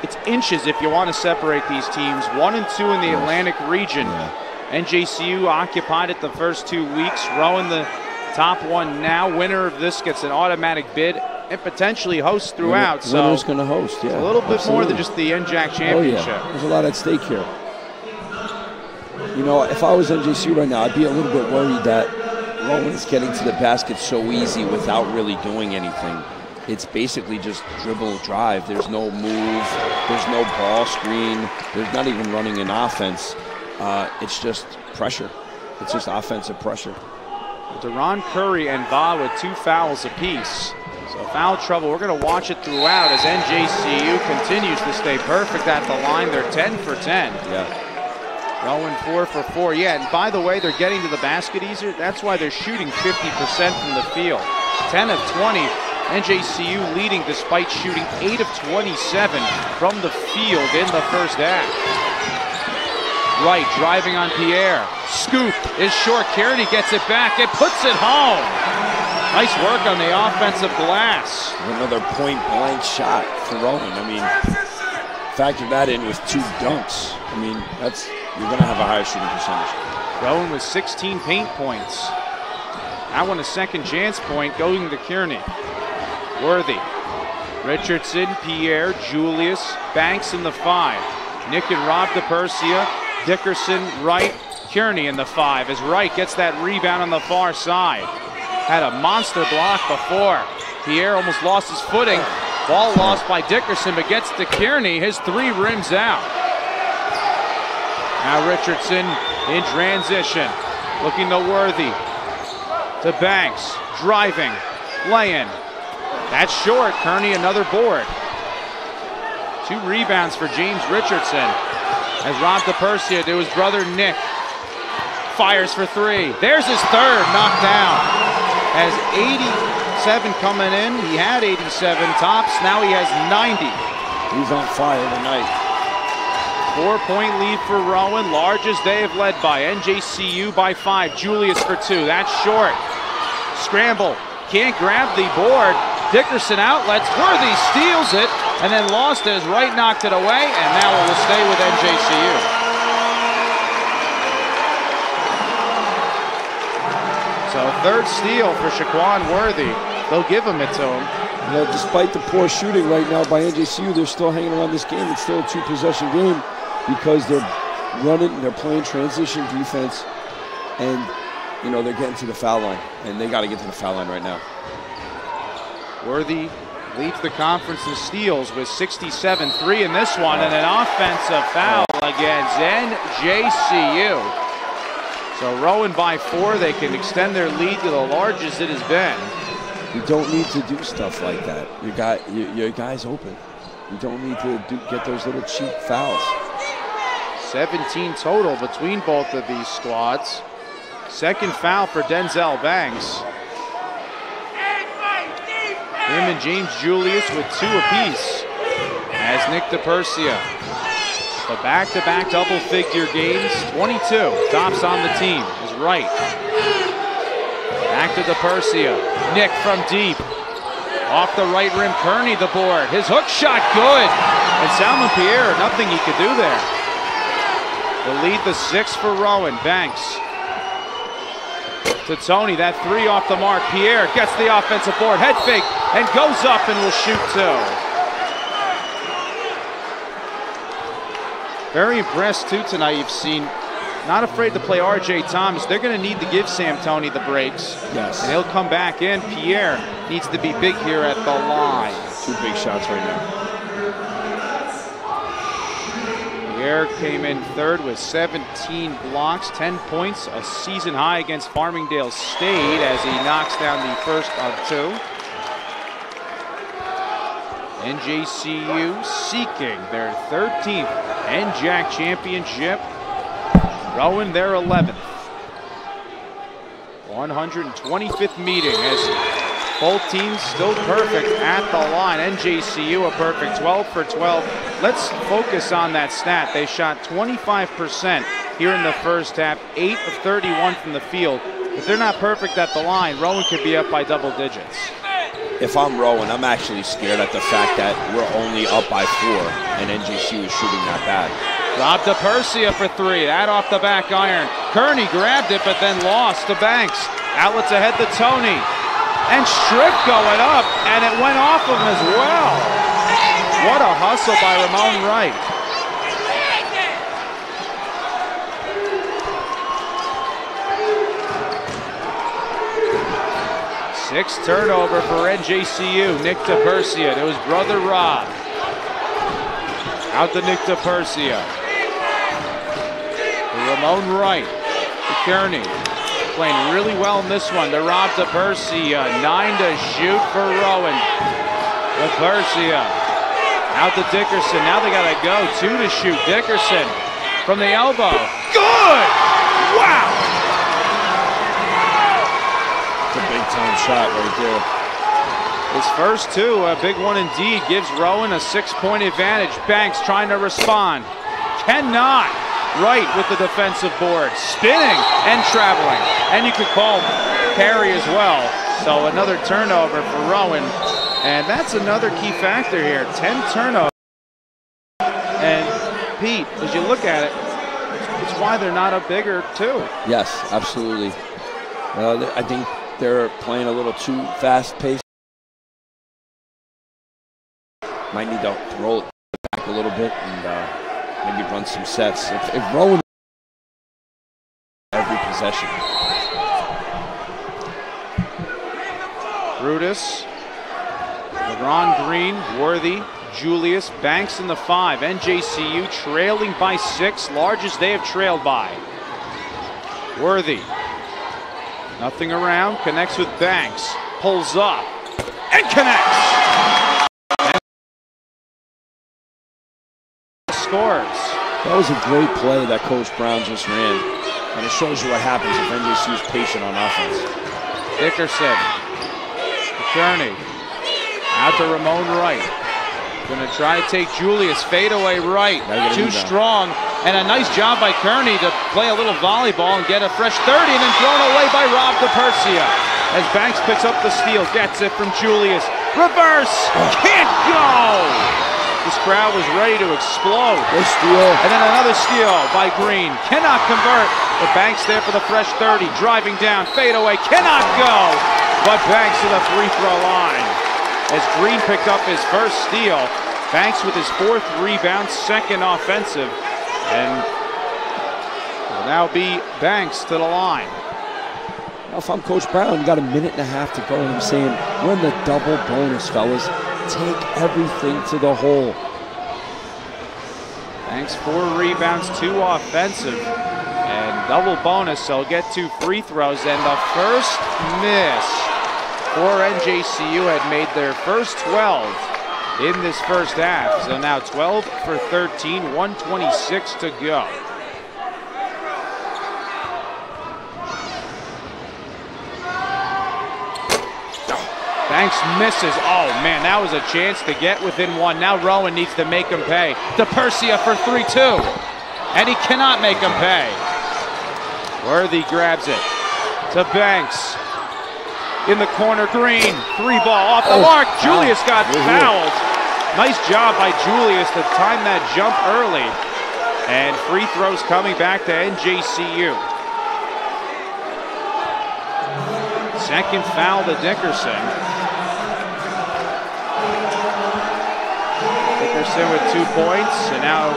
Speaker 1: It's inches if you want to separate these teams. 1 and 2 in the Atlantic region. NJCU occupied it the first 2 weeks. Rowan the top one now. Winner of this gets an automatic bid and potentially hosts throughout.
Speaker 4: Winner's going to host, yeah.
Speaker 1: A little bit more than just the NJAC championship.
Speaker 4: Oh, yeah. There's a lot at stake here. You know, if I was NJCU right now, I'd be a little bit worried that Rowan is getting to the basket so easy without really doing anything. It's basically just dribble, drive. There's no move. There's no ball screen. There's not even running an offense. It's just pressure. It's just offensive pressure.
Speaker 1: Deron Curry and Baugh with 2 fouls apiece. So foul trouble. We're going to watch it throughout as NJCU continues to stay perfect at the line. They're 10 for 10.
Speaker 4: Yeah.
Speaker 1: Rowan 4 for 4. Yeah, and by the way, they're getting to the basket easier. That's why they're shooting 50% from the field. 10 of 20. NJCU leading despite shooting 8 of 27 from the field in the first half. Wright driving on Pierre. Scoop is short. Kearney gets it back and puts it home. Nice work on the offensive glass.
Speaker 4: Another point-blank shot for Rowan. I mean, factor that in with 2 dunks. I mean, you're going to have a higher shooting percentage.
Speaker 1: Rowan with 16 paint points. That one a second chance point going to Kearney. Worthy. Richardson, Pierre, Julius, Banks in the 5. Nick and Rob DePersia, Dickerson, Wright, Kearney in the 5 as Wright gets that rebound on the far side. Had a monster block before. Pierre almost lost his footing. Ball lost by Dickerson, but gets to Kearney. His 3 rims out. Now Richardson in transition. Looking to Worthy. To Banks. Driving. Lay-in. That's short. Kearney another board. 2 rebounds for James Richardson. As Rob DePersia to his brother Nick. Fires for 3. There's his 3rd. Knocked down. Has 87 coming in. He had 87 tops. Now he has 90.
Speaker 4: He's on fire tonight.
Speaker 1: 4-point lead for Rowan. Largest they have led by. NJCU by 5. Julius for 2. That's short. Scramble. Can't grab the board. Dickerson outlets. Worthy steals it and then lost it as Wright knocked it away. And now it will stay with NJCU. So 3rd steal for Shaquan Worthy. They'll give him it to him.
Speaker 4: You know, despite the poor shooting right now by NJCU, they're still hanging around this game. It's still a 2-possession game because they're running, they're playing transition defense, and you know they're getting to the foul line, and they got to get to the foul line right now.
Speaker 1: Worthy leads the conference in steals with 67-3 in this one, and an offensive foul against NJCU. So Rowan by 4, they can extend their lead to the largest it has been.
Speaker 4: You don't need to do stuff like that. Your guy's open. You don't need to get those little cheap fouls.
Speaker 1: 17 total between both of these squads. 2nd foul for Denzel Banks. Him and James Julius with 2 apiece. As Nick DePersia. The back-to-back double-figure games. 22 tops on the team is Wright. Back to DePersia. Nick from deep. Off the right rim, Kearney the board. His hook shot good. And Salmon Pierre, nothing he could do there. The lead, the 6 for Rowan. Banks. To Tony, that 3 off the mark. Pierre gets the offensive board. Head fake and goes up and will shoot 2. Very impressed too tonight. You've seen not afraid to play R.J. Thomas. They're going to need to give Sam Tony the breaks.
Speaker 4: Yes.
Speaker 1: And he'll come back in. Pierre needs to be big here at the line.
Speaker 4: 2 big shots right now.
Speaker 1: Pierre came in 3rd with 17 blocks, 10 points, a season high against Farmingdale State as he knocks down the 1st of 2. NJCU seeking their 13th NJAC championship. Rowan their 11th. 125th meeting as both teams still perfect at the line. NJCU a perfect 12 for 12. Let's focus on that stat. They shot 25% here in the first half, 8 of 31 from the field. If they're not perfect at the line, Rowan could be up by double digits.
Speaker 4: If I'm Rowan, I'm actually scared at the fact that we're only up by 4 and NJCU is shooting that bad.
Speaker 1: Rob DePersia for 3. That off the back iron. Kearney grabbed it but then lost to Banks. Outlets ahead to Tony. And Strick going up, and it went off of him as well. What a hustle by Ramon Wright. Sixth turnover for NJCU. Nick DePersia to his brother Rob. Out to Nick DePersia. To Ramon Wright. To Kearney. Playing really well in this one. To Rob DePersia. 9 to shoot for Rowan. DePersia. Out to Dickerson. Now they got to go. 2 to shoot. Dickerson from the elbow. good. Wow.
Speaker 4: It's a big-time shot right there.
Speaker 1: His first two, a big one indeed, gives Rowan a 6-point advantage. Banks trying to respond. Cannot. Right with the defensive board. Spinning and traveling. And you could call carry as well. So another turnover for Rowan. And that's another key factor here. 10 turnovers. And Pete, as you look at it, it's why they're not a bigger two.
Speaker 4: Yes, absolutely. I think they're playing a little too fast-paced. Might need to roll it back a little bit and maybe run some sets. If Rowan every possession.
Speaker 1: Brutus, LeBron Green, Worthy, Julius, Banks in the 5. NJCU trailing by 6, largest they have trailed by. Worthy, nothing around, connects with Banks, pulls up, and connects! Scores.
Speaker 4: That was a great play that Coach Brown just ran, and it shows you what happens if NJC is patient on offense.
Speaker 1: Dickerson, McKerney, out to Ramon Wright. Gonna try to take Julius, fadeaway right, too strong, and a nice job by Kearney to play a little volleyball and get a fresh 30, and then thrown away by Rob DePersia. As Banks picks up the steal, gets it from Julius. Reverse, can't go! This crowd was ready to explode.
Speaker 4: Good steal.
Speaker 1: And then another steal by Green. Cannot convert, but Banks there for the fresh 30. Driving down, fadeaway, cannot go. But Banks to the free throw line. As Green picked up his first steal, Banks with his 4th rebound, 2nd offensive. And will now be Banks to the line.
Speaker 4: Now if I'm Coach Brown, you got a minute and a half to go, and I'm saying, run the double bonus, fellas. Take everything to the hole.
Speaker 1: Banks 4 rebounds, 2 offensive, and double bonus, so he'll get 2 free throws, and the first miss for NJCU had made their first 12 in this first half. So now 12 for 13, 1:26 to go. Banks misses. Oh, man, that was a chance to get within 1. Now Rowan needs to make him pay. DePersia for 3-2. And he cannot make him pay. Worthy grabs it to Banks. In the corner, Green. 3-ball off the mark. Julius got fouled. Nice job by Julius to time that jump early. And free throws coming back to NJCU. Second foul to Dickerson. Dickerson with 2 points, and now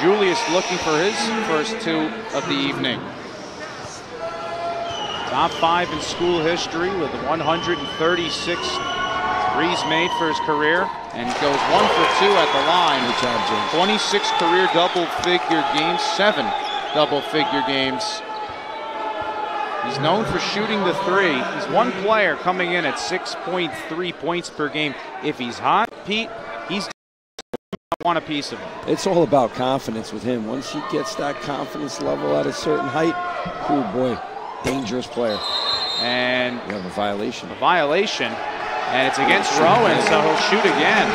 Speaker 1: Julius looking for his first 2 of the evening. Top 5 in school history with 136 threes made for his career, and goes 1 for 2 at the line.
Speaker 4: Good job, James.
Speaker 1: 26 career double-figure games, 7 double-figure games. He's known for shooting the 3. He's one player coming in at 6.3 points per game. If he's hot, Pete, he's want a piece of him.
Speaker 4: It's all about confidence with him. Once he gets that confidence level at a certain height, oh boy, dangerous player.
Speaker 1: And
Speaker 4: we have a violation.
Speaker 1: And it's against Rowan, so he'll shoot again.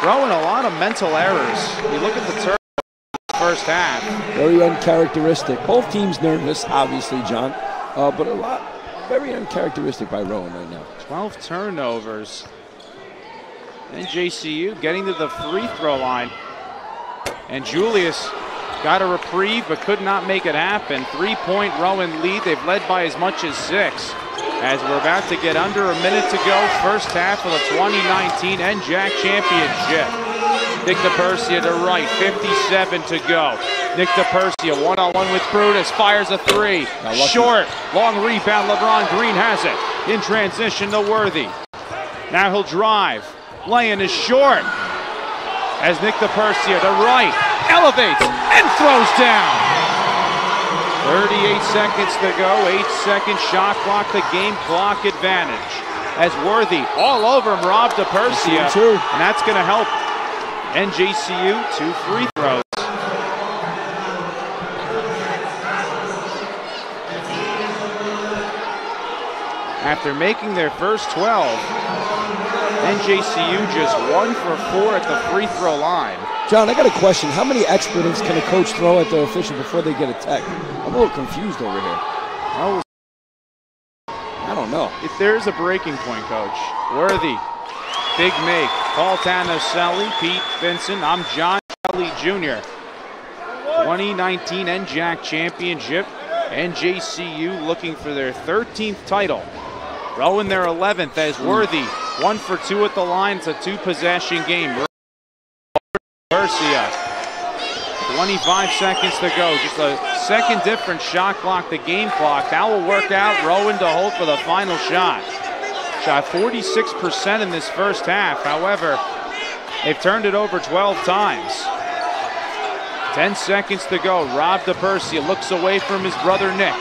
Speaker 1: Rowan, a lot of mental errors. You look at the turn. First half.
Speaker 4: Very uncharacteristic. Both teams nervous, obviously, John, but very uncharacteristic by Rowan right now.
Speaker 1: 12 turnovers. NJCU getting to the free throw line. And Julius got a reprieve but could not make it happen. 3-point Rowan lead. They've led by as much as 6. As we're about to get under a minute to go. First half of the 2019 NJAC Championship. Nick DePersia to right, 57 to go. Nick DePersia one-on-one with Brutus, fires a 3. Short, long rebound, LeBron Green has it. In transition to Worthy. Now he'll drive. Laying is short. As Nick DePersia to right, elevates and throws down. 38 seconds to go, 8-second shot clock, the game clock advantage. As Worthy all over him, Rob DePersia, and that's going to help NJCU 2 free throws. After making their first 12, NJCU just 1 for 4 at the free throw line.
Speaker 4: John, I got a question. How many expletives can a coach throw at their official before they get a tech? I'm a little confused over here. I don't know.
Speaker 1: If there's a breaking point, Coach. Worthy, big make. Paul Tanoselli, Pete Vincent. I'm John Kelly Jr. 2019 NJAC championship. NJCU looking for their 13th title. Rowan their 11th as Worthy. 1 for 2 at the line. It's a 2-possession game. Persia. 25 seconds to go. Just a second difference shot clock, the game clock. That will work out. Rowan to hold for the final shot. Shot 46% in this first half. However, they've turned it over 12 times. 10 seconds to go. Rob DePersia looks away from his brother Nick.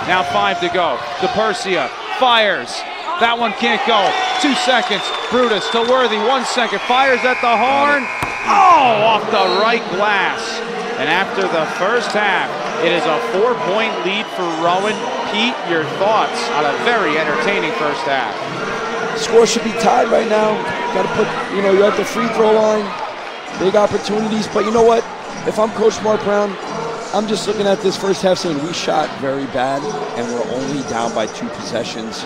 Speaker 1: Now 5 to go. DePersia fires. That one can't go. 2 seconds. Brutus to Worthy. 1 second. Fires at the horn. Oh, off the right glass. And after the first half, it is a 4-point lead for Rowan. Pete, your thoughts on a very entertaining first half?
Speaker 4: Score should be tied right now. Got to put, you're at the free throw line. Big opportunities. But you know what? If I'm Coach Mark Brown, I'm just looking at this first half saying we shot very bad and we're only down by 2 possessions.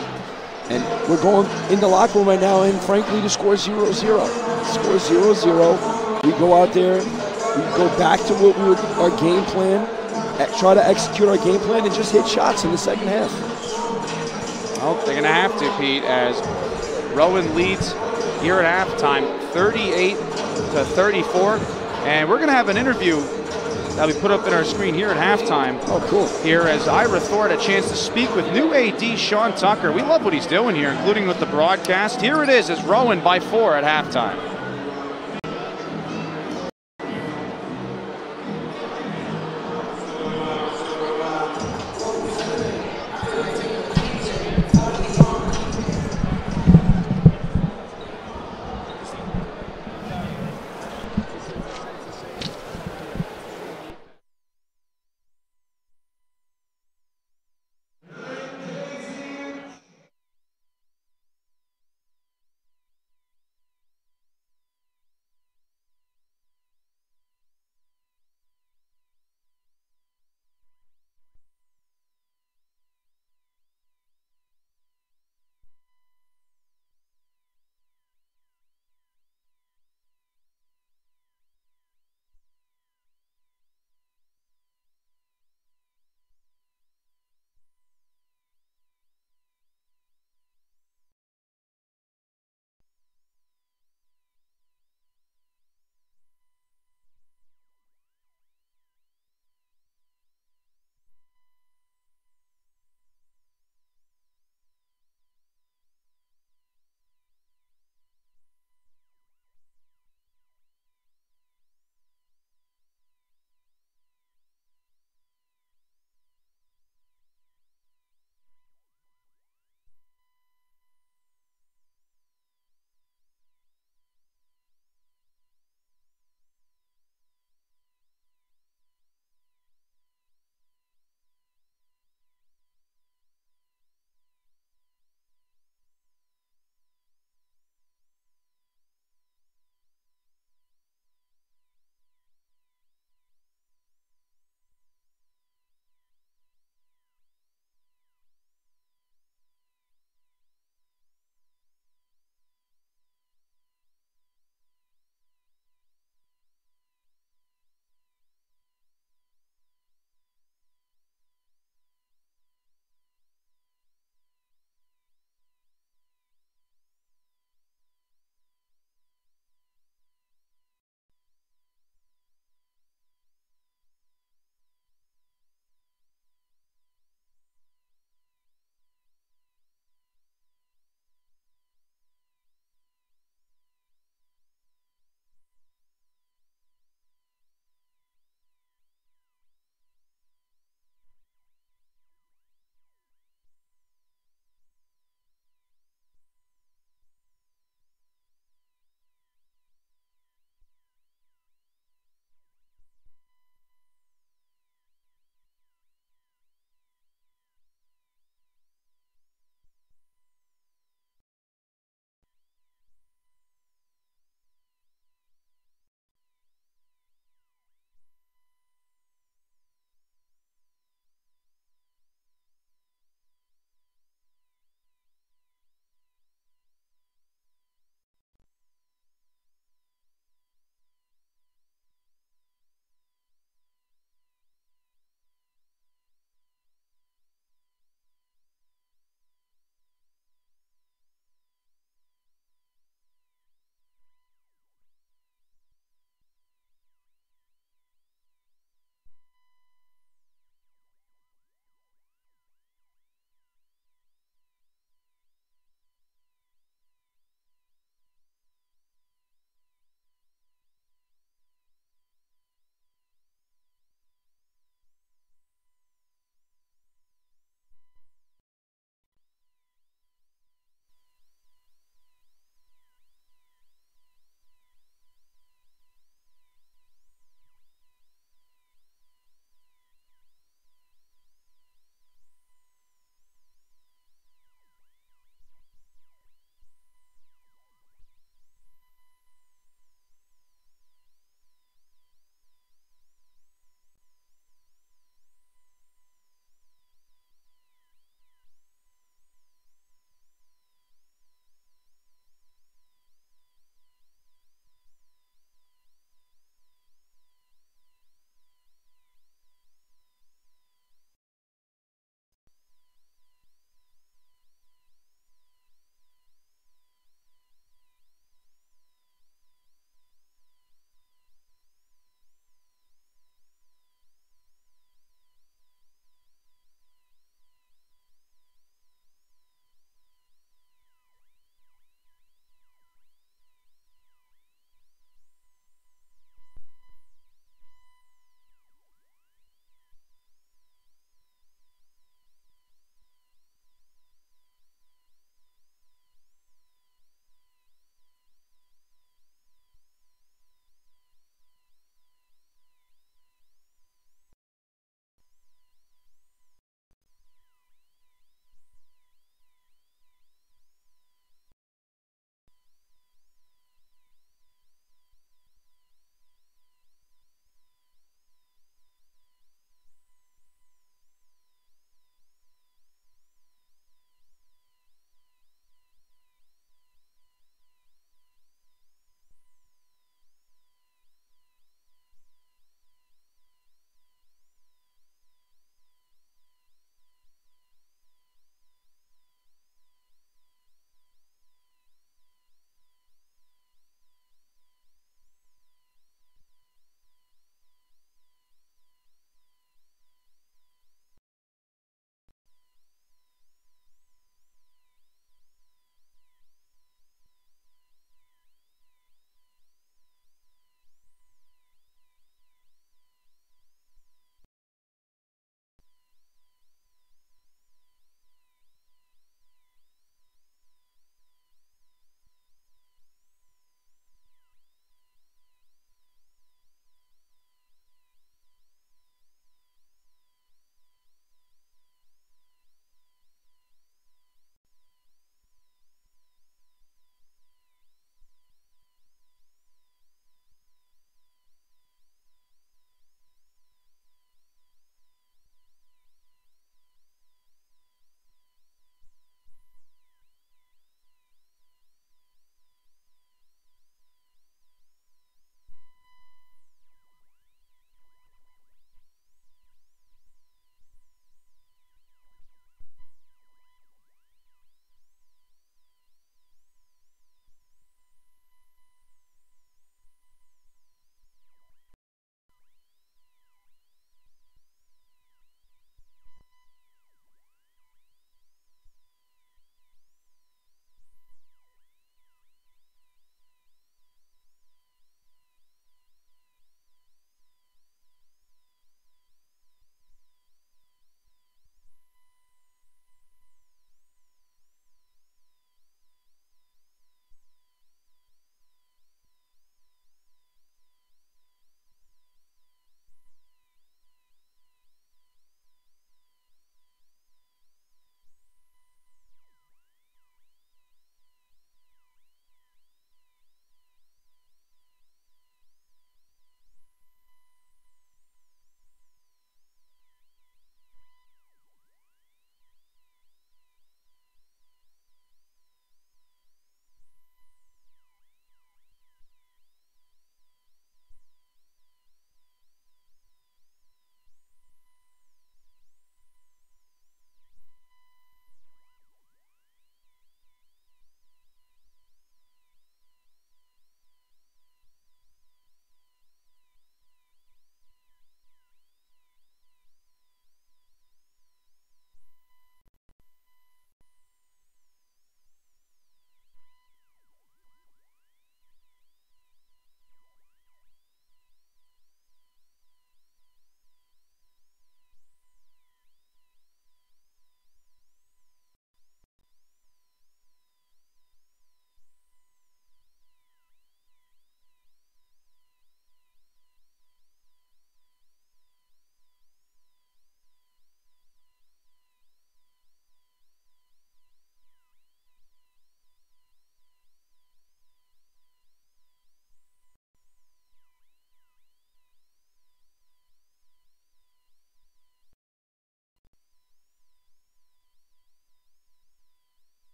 Speaker 4: And we're going in the locker room right now and frankly to score 0-0. Score 0-0. We go out there, we go back to what our game plan, try to execute our game plan and just hit shots in the second half.
Speaker 1: Well, they're going to have to, Pete, as Rowan leads here at halftime 38-34. And we're going to have an interview that'll be put up in our screen here at halftime.
Speaker 4: Oh, cool.
Speaker 1: Here as Ira Thor had a chance to speak with new AD Sean Tucker. We love what he's doing here, including with the broadcast. Here it is as Rowan by 4 at halftime.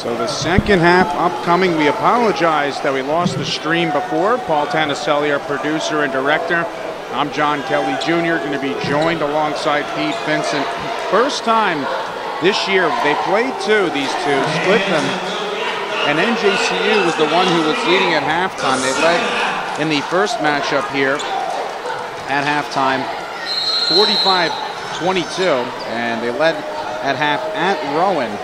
Speaker 1: So the second half upcoming. We apologize that we lost the stream before. Paul Tanaselli, our producer and director. I'm John Kelly Jr., going to be joined alongside Pete Vincent. First time this year, they played these two, split them. And NJCU was the one who was leading at halftime. They led in the first matchup here at halftime, 45-22, and they led at half at Rowan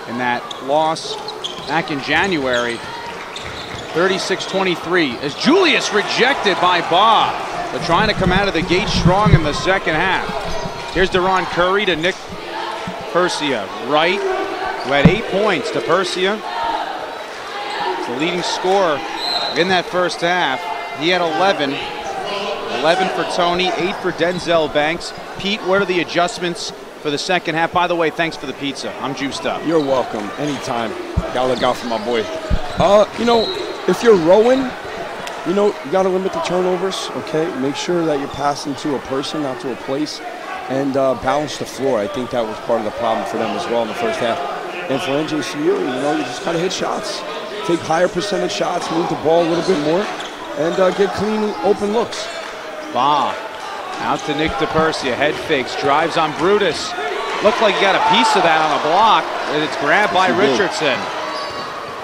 Speaker 1: in that loss back in January, 36-23, as Julius rejected by Bob, but trying to come out of the gate strong in the second half. Here's Deron Curry to Nick Persia, right, who had 8 points. to Persia, the leading scorer in that first half. He had 11 for Tony, 8 for Denzel Banks. Pete, what are the adjustments for the second half? By the way, thanks for the pizza. I'm juiced up.
Speaker 4: You're welcome. Anytime. Gotta look out for my boy. If you're Rowan, you gotta limit the turnovers, okay? Make sure that you're passing to a person, not to a place, and balance the floor. I think that was part of the problem for them as well in the first half. And for NJCU, you just gotta hit shots. Take higher percentage shots, move the ball a little bit more, and get clean, open looks.
Speaker 1: Ba out to Nick DePersia, head fakes, drives on Brutus. Looked like he got a piece of that on a block, and it's grabbed by Richardson.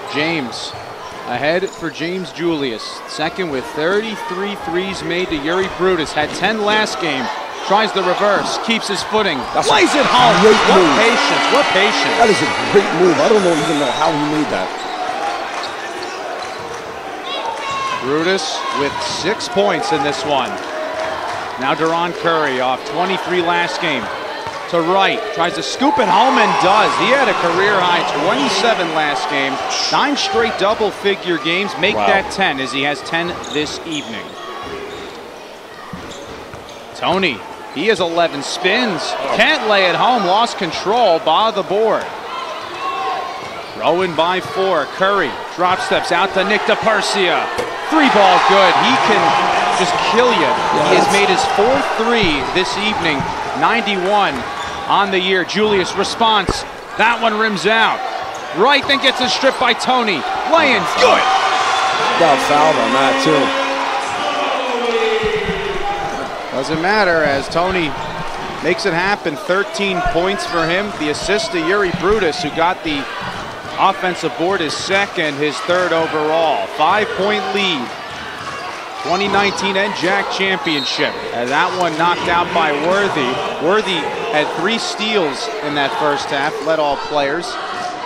Speaker 1: James ahead for James Julius. Second with 33 threes made to Yuri Brutus. Had 10 last game. Tries the reverse, keeps his footing, lays it home. What patience, what patience.
Speaker 4: That is a great move. I don't even know how he made that.
Speaker 1: Brutus with 6 points in this one. Now Deron Curry off 23 last game. To right, tries to scoop it home and does. He had a career high 27 last game. 9 straight double-figure games. Make that 10 as he has 10 this evening. Tony, he has 11 spins. Can't lay it home, lost control. By the board. Rowan by 4. Curry drop steps out to Nick DePersia. 3 ball good. He can just kill you. Yes. He has made his 4th 3 this evening. 91 on the year. Julius response. That one rims out. Right, then gets it stripped by Tony. Laying good.
Speaker 4: Got fouled on that too.
Speaker 1: Doesn't matter as Tony makes it happen. 13 points for him. The assist to Yuri Brutus, who got the offensive board, his second, his 3rd overall. 5-point lead. 2019 NJAC championship. And that one knocked out by Worthy. Worthy had 3 steals in that first half, led all players.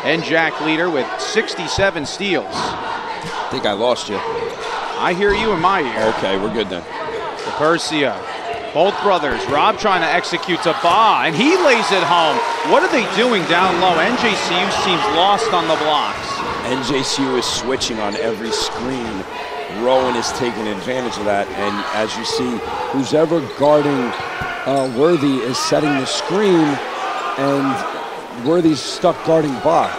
Speaker 1: NJAC leader with 67 steals.
Speaker 4: I think I lost you.
Speaker 1: I hear you in my ear.
Speaker 4: Okay, we're good then.
Speaker 1: Persia, both brothers. Rob trying to execute to Ba, and he lays it home. What are they doing down low? NJCU seems lost on the blocks.
Speaker 4: NJCU is switching on every screen. Rowan is taking advantage of that, and as you see, who's ever guarding Worthy is setting the screen, and Worthy's stuck guarding Ba.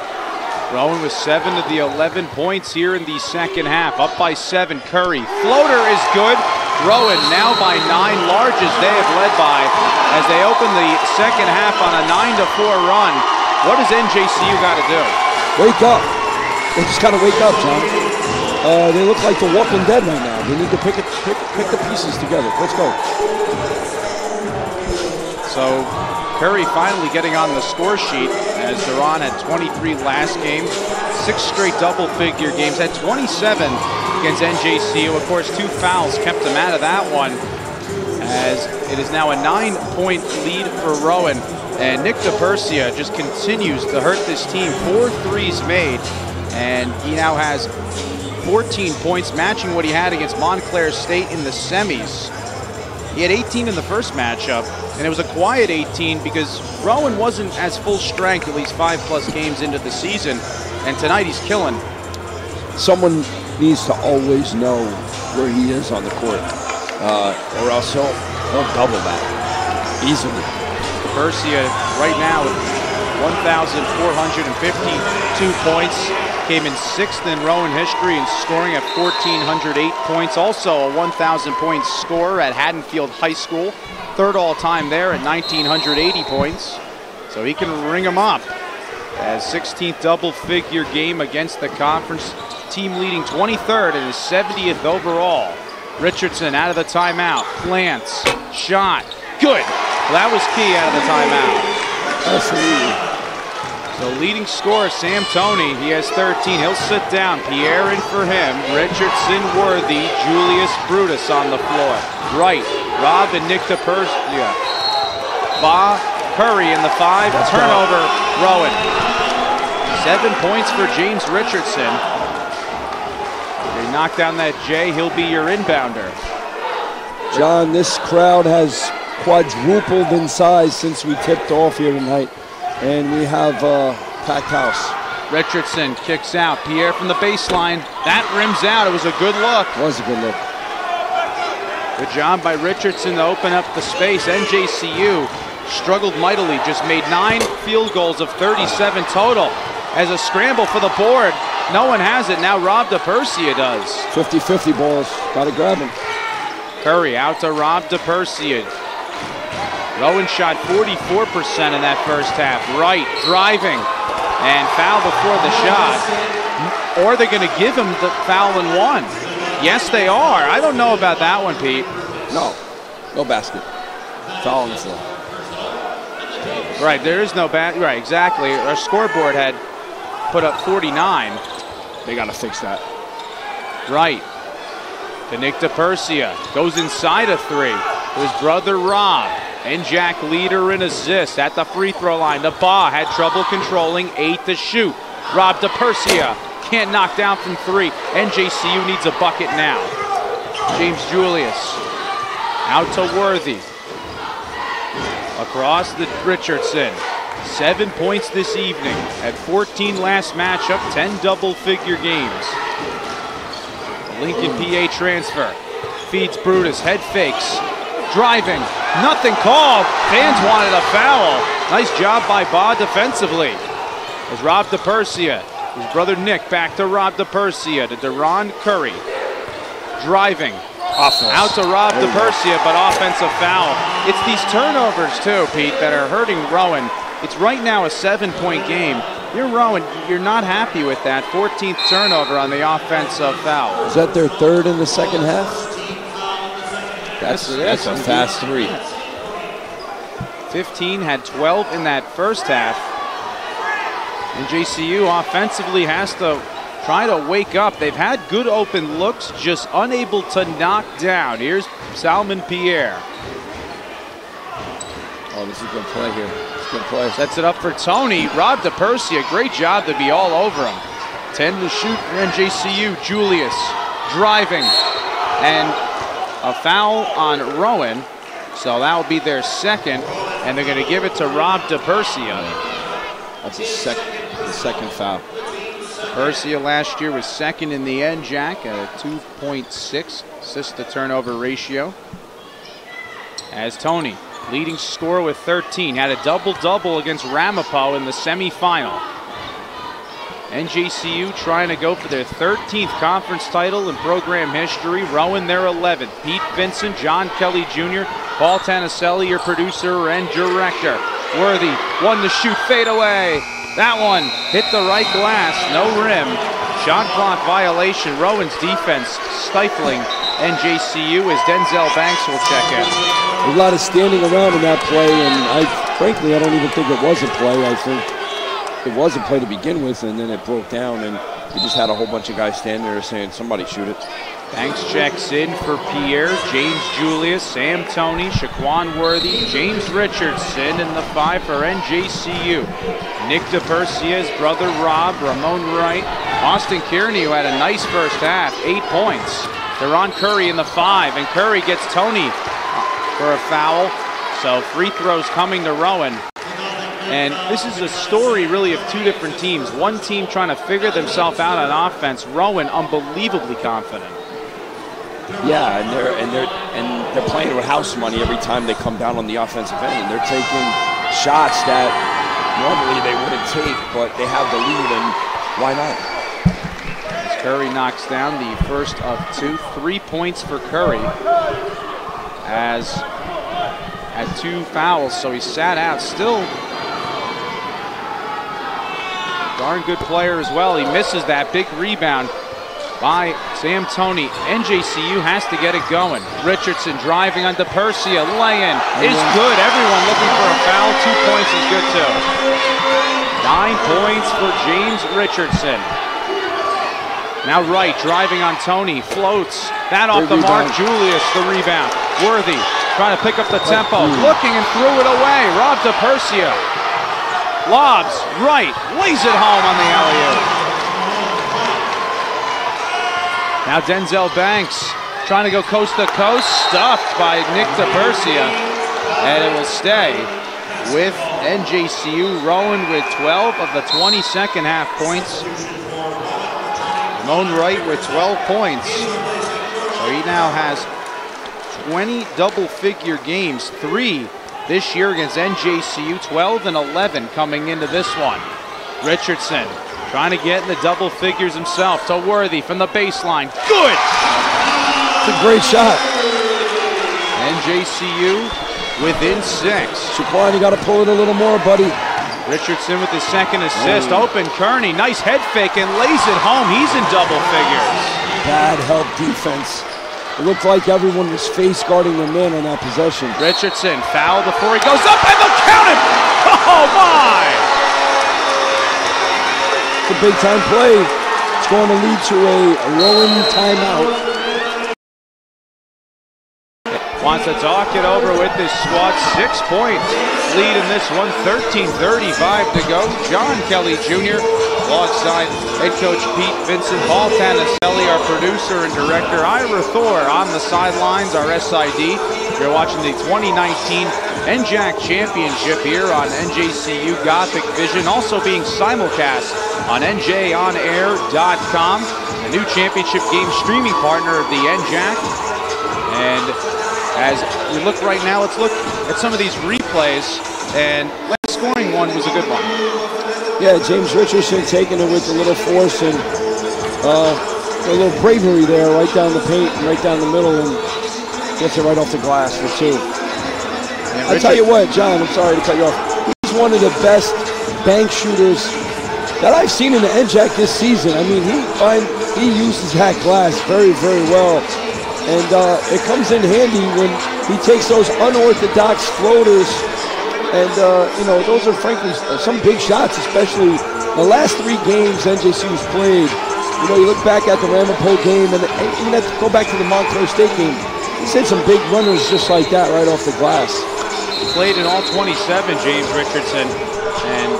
Speaker 1: Rowan with 7 of the 11 points here in the second half, up by 7. Curry, floater is good. Rowan now by 9, largest they have led by as they open the second half on a 9-4 run. What does NJCU got to do?
Speaker 4: Wake up. They just got to wake up, John. They look like the Walking Dead right now. They need to pick the pieces together. Let's go.
Speaker 1: So Curry finally getting on the score sheet as Deron had 23 last game. 6 straight double-figure games. Had 27 against NJCU. Of course, 2 fouls kept him out of that one, as it is now a 9-point lead for Rowan. And Nick DePersia just continues to hurt this team. 4 threes made, and he now has 14 points, matching what he had against Montclair State in the semis. He had 18 in the first matchup, and it was a quiet 18 because Rowan wasn't as full strength, at least 5+ games into the season, and tonight he's killing.
Speaker 4: Someone needs to always know where he is on the court, or else he'll double that easily.
Speaker 1: Persia right now with 1,452 points. Came in 6th in Rowan history and scoring at 1,408 points. Also a 1,000-point scorer at Haddonfield High School. 3rd all-time there at 1,980 points. So he can ring them up. As 16th double-figure game against the conference team leading 23rd and his 70th overall. Richardson out of the timeout, plants, shot, good. Well, that was key out of the timeout.
Speaker 4: Absolutely.
Speaker 1: So leading scorer, Sam Toney, he has 13. He'll sit down. Pierre in for him. Richardson, Worthy, Julius Brutus on the floor. Right, Rob and Nick DePersia. Ba, Curry in the 5. Turnover, Rowan. 7 points for James Richardson. They knock down that J, he'll be your inbounder.
Speaker 4: John, this crowd has quadrupled in size since we tipped off here tonight. And we have a packed house.
Speaker 1: Richardson kicks out. Pierre from the baseline. That rims out. It was a good look.
Speaker 4: It was a good look.
Speaker 1: Good job by Richardson to open up the space. NJCU struggled mightily. Just made 9 field goals of 37 total. As a scramble for the board. No one has it. Now Rob DePersia does.
Speaker 4: 50-50 balls. Got to grab him.
Speaker 1: Curry out to Rob DePersia. Rowan shot 44% in that first half. Right, driving, and foul before the shot. Or they're going to give him the foul and 1. Yes, they are. I don't know about that one, Pete.
Speaker 4: No basket. Foul on the floor.
Speaker 1: Right, there is no basket. Right, exactly. Our scoreboard had put up 49.
Speaker 4: They got to fix that.
Speaker 1: Right. To Nick DePersia. Goes inside a 3. His brother Rob. NJAC leader in assists at the free throw line. The Ba had trouble controlling. 8 to shoot. Rob DePersia can't knock down from 3. NJCU needs a bucket now. James Julius out to Worthy. Across the Richardson. 7 points this evening. At 14 last matchup, 10 double-figure games. The Lincoln PA transfer. Feeds Brutus, head fakes. Driving, nothing called. Fans wanted a foul. Nice job by Ba defensively. As Rob DePersia, his brother Nick back to Rob DePersia, to Deron Curry. Driving, out to Rob DePersia, but offensive foul. It's these turnovers too, Pete, that are hurting Rowan. It's right now a 7-point game. You're Rowan, you're not happy with that. 14th turnover on the offensive foul.
Speaker 4: Is that their 3rd in the second half? That's a fast 3.
Speaker 1: 15 had 12 in that first half. NJCU offensively has to try to wake up. They've had good open looks, just unable to knock down. Here's Salman Pierre.
Speaker 4: Oh, this is a good play here. It's a good play.
Speaker 1: Sets it up for Toney. Rob DePersia, great job to be all over him. 10 to shoot for NJCU. Julius driving, and a foul on Rowan, so that will be their 2nd, and they're going to give it to Rob DePersia.
Speaker 4: That's the second foul.
Speaker 1: DePersia last year was 2nd in the NJAC at a 2.6 assist-to-turnover ratio. As Toney, leading scorer with 13, had a double-double against Ramapo in the semifinal. NJCU trying to go for their 13th conference title in program history. Rowan their 11th. Pete Vincent, John Kelly Jr., Paul Tanaselli, your producer and director. Worthy, 1 to shoot, fade away. That one hit the right glass, no rim. Shot clock violation. Rowan's defense stifling NJCU as Denzel Banks will check in.
Speaker 4: A lot of standing around in that play, and frankly, I don't even think it was a play. I think it was a play to begin with, and then it broke down, and you just had a whole bunch of guys standing there saying, somebody shoot it.
Speaker 1: Banks checks in for Pierre, James Julius, Sam Toney, Shaquan Worthy, James Richardson in the 5 for NJCU. Nick DePersia's brother Rob, Ramon Wright, Austin Kearney, who had a nice first half, 8 points. Deron Curry in the 5, and Curry gets Toney for a foul. So free throws coming to Rowan. And this is a story really of 2 different teams. One team trying to figure themselves out on offense. Rowan unbelievably confident.
Speaker 4: Yeah, and they're playing with house money every time they come down on the offensive end, and they're taking shots that normally they wouldn't take, but they have the lead, and why not?
Speaker 1: As Curry knocks down the first of 2, 3 points for Curry. As had 2 fouls, so he sat out. Still darn good player as well. He misses that big rebound by Sam Toney. NJCU has to get it going. Richardson driving on DePersia. Lay-in is good. Everyone looking for a foul. 2 points is good too. 9 points for James Richardson. Now Wright driving on Toney. Floats. That off the mark. Julius the rebound. Worthy trying to pick up the tempo. Looking and threw it away. Rob DePersia. Lobs. Wright lays it home on the alley-oop. Now Denzel Banks trying to go coast to coast, stuffed by Nick DePersia, and it will stay with NJCU. Rowan with 12 of the 20 second half points. Ramon Wright with 12 points. So he now has 20 double-figure games, 3 this year against NJCU, 12 and 11 coming into this one. Richardson trying to get in the double figures himself to Worthy from the baseline. Good!
Speaker 4: It's a great shot.
Speaker 1: NJCU within 6.
Speaker 4: Shaquan, you got to pull it a little more, buddy.
Speaker 1: Richardson with his second assist. Open Kearney, nice head fake and lays it home. He's in double figures. Bad
Speaker 4: help defense. It looked like everyone was face guarding the man on that possession.
Speaker 1: Richardson fouled before he goes up and they'll count him. Oh my!
Speaker 4: It's a big time play. It's going to lead to a Rowan timeout.
Speaker 1: Wants to talk it over with this squad. 6 points lead in this one. 13:35 to go. John Kelly Jr. alongside head coach Pete Vincent, Paul Tanaselli, our producer and director, Ira Thor on the sidelines, our SID. You're watching the 2019 NJAC Championship here on NJCU Gothic Vision, also being simulcast on NJOnAir.com, a new championship game streaming partner of the NJAC. And as we look right now, let's look at some of these replays. And last scoring one was a good one.
Speaker 4: Yeah, James Richardson taking it with a little force and a little bravery there, right down the paint, right down the middle, and gets it right off the glass for 2. I'll tell you what, John, I'm sorry to cut you off. He's one of the best bank shooters that I've seen in the NJAC this season. I mean, he uses that glass very, very well. And it comes in handy when he takes those unorthodox floaters. And, those are frankly some big shots, especially the last 3 games NJCU's played. You look back at the Ramapo game and even have to go back to the Montreux State game. He's hit some big runners just like that right off the glass.
Speaker 1: He played in all 27, James Richardson. And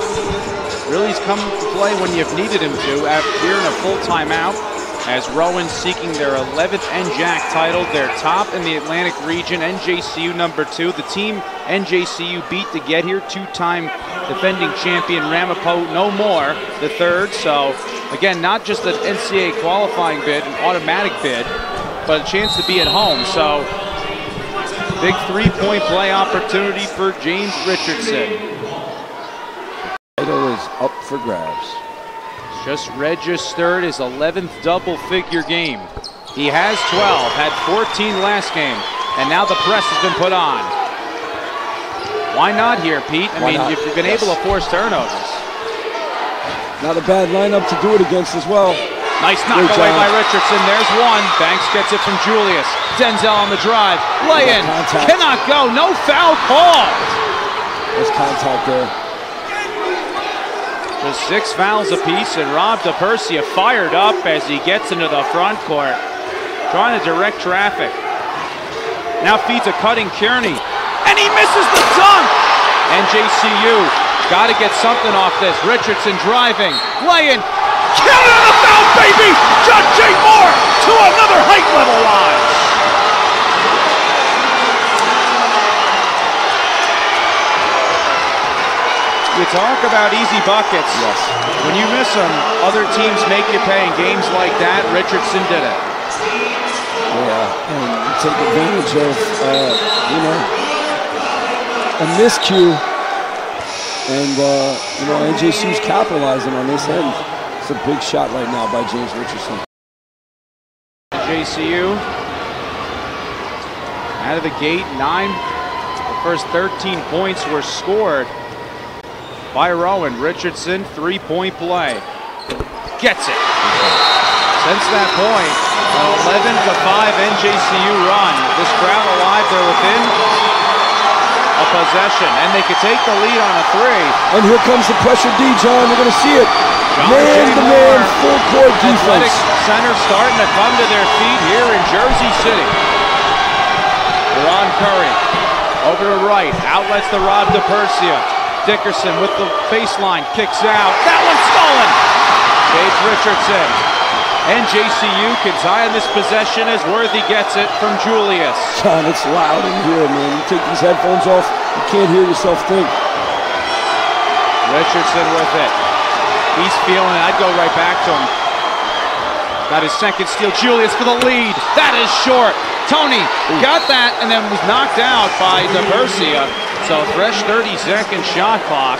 Speaker 1: really he's come to play when you've needed him to here in a full timeout. As Rowan seeking their 11th NJAC title, their top in the Atlantic region, NJCU number 2. The team NJCU beat to get here, 2-time defending champion Ramapo, no more, the 3rd. So, again, not just an NCAA qualifying bid, an automatic bid, but a chance to be at home. So, big 3-point play opportunity for James Richardson.
Speaker 4: The title is up for grabs.
Speaker 1: Just registered his 11th double-figure game. He has 12, had 14 last game, and now the press has been put on. Why not here, Pete? I mean, you've been able to force turnovers.
Speaker 4: Not a bad lineup to do it against as well.
Speaker 1: Nice knock away by Richardson. There's one. Banks gets it from Julius. Denzel on the drive. Lay-in. Cannot go. No foul called.
Speaker 4: There's contact there.
Speaker 1: Just 6 fouls apiece, and Rob DePersia fired up as he gets into the front court, trying to direct traffic. Now feeds a cutting Kearney, and he misses the dunk! NJCU got to get something off this. Richardson driving, laying, counted on the foul, baby! John J. Moore to another height level rise. You talk about easy buckets.
Speaker 4: Yes.
Speaker 1: When you miss them, other teams make you pay. In games like that, Richardson did it.
Speaker 4: Yeah, and you take advantage of, a miscue. And, NJCU's capitalizing on this end. It's a big shot right now by James Richardson.
Speaker 1: NJCU out of the gate, 9. The first 13 points were scored by Rowan. Richardson, three-point play. Gets it. Since that point, an 11-5 NJCU run. This crowd alive, they're within a possession, and they could take the lead on a three.
Speaker 4: And here comes the pressure D, John. You're going to see it.
Speaker 1: John
Speaker 4: Man-to-man, full-court
Speaker 1: Athletic
Speaker 4: defense.
Speaker 1: Center starting to come to their feet here in Jersey City. Ron Curry over to right, outlets the Rob DePersia. Dickerson with the baseline, kicks out. That one's stolen. Gage Richardson. NJCU can tie on this possession as Worthy gets it from Julius.
Speaker 4: John, it's loud in here, man. You take these headphones off, you can't hear yourself think.
Speaker 1: Richardson with it. He's feeling it. I'd go right back to him. Got his second steal. Julius for the lead. That is short. Tony got that and then was knocked out by DePersia. So fresh 30-second shot clock.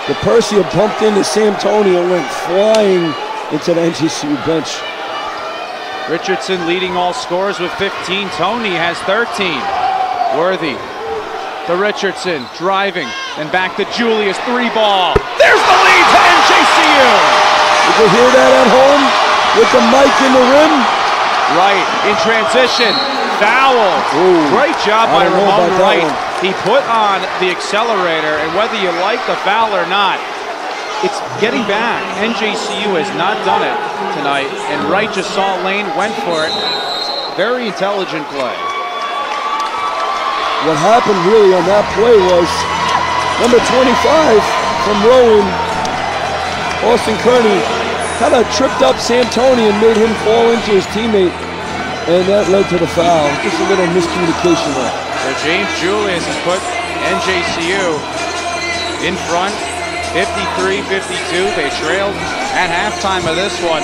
Speaker 4: DePersia bumped into Sam Tony and went flying into the NJCU bench.
Speaker 1: Richardson leading all scorers with 15. Tony has 13. Worthy to Richardson, driving, and back to Julius, three ball. There's the lead to NJCU.
Speaker 4: Did you hear that at home with the mic in the rim?
Speaker 1: Right, in transition, foul.
Speaker 4: Ooh,
Speaker 1: great job by Ramon Wright.
Speaker 4: One.
Speaker 1: He put on the accelerator, and whether you like the foul or not, it's getting back. NJCU has not done it tonight, and Wright just saw lane, went for it. Very intelligent play.
Speaker 4: What happened really on that play was number 25 from Rowan, Austin Kearney, kind of tripped up Sam Tony and made him fall into his teammate, and that led to the foul. Just a little miscommunication there.
Speaker 1: So James Julius has put NJCU in front, 53-52. They trailed at halftime of this one,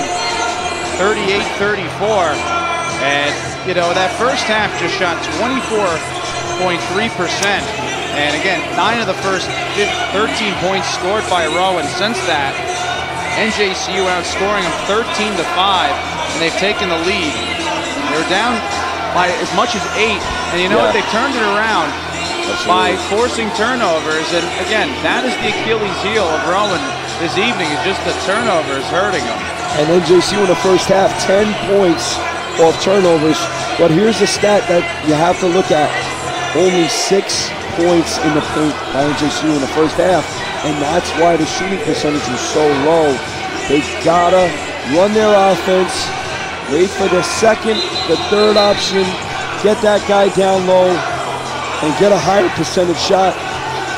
Speaker 1: 38-34. And, you know, that first half just shot 24.3%. And again, 9 of the first 13 points scored by Rowan. Since that, NJCU outscoring them 13-5, and they've taken the lead. They were down by as much as 8, and you know what? They turned it around by forcing turnovers. And again, that is the Achilles heel of Rowan this evening, is just the turnovers hurting them.
Speaker 4: And NJCU in the first half, 10 points off turnovers. But here's the stat that you have to look at. Only 6 points in the paint by NJCU in the first half. And that's why the shooting percentage was so low. They gotta run their offense, wait for the second, the third option, get that guy down low, and get a higher percentage shot,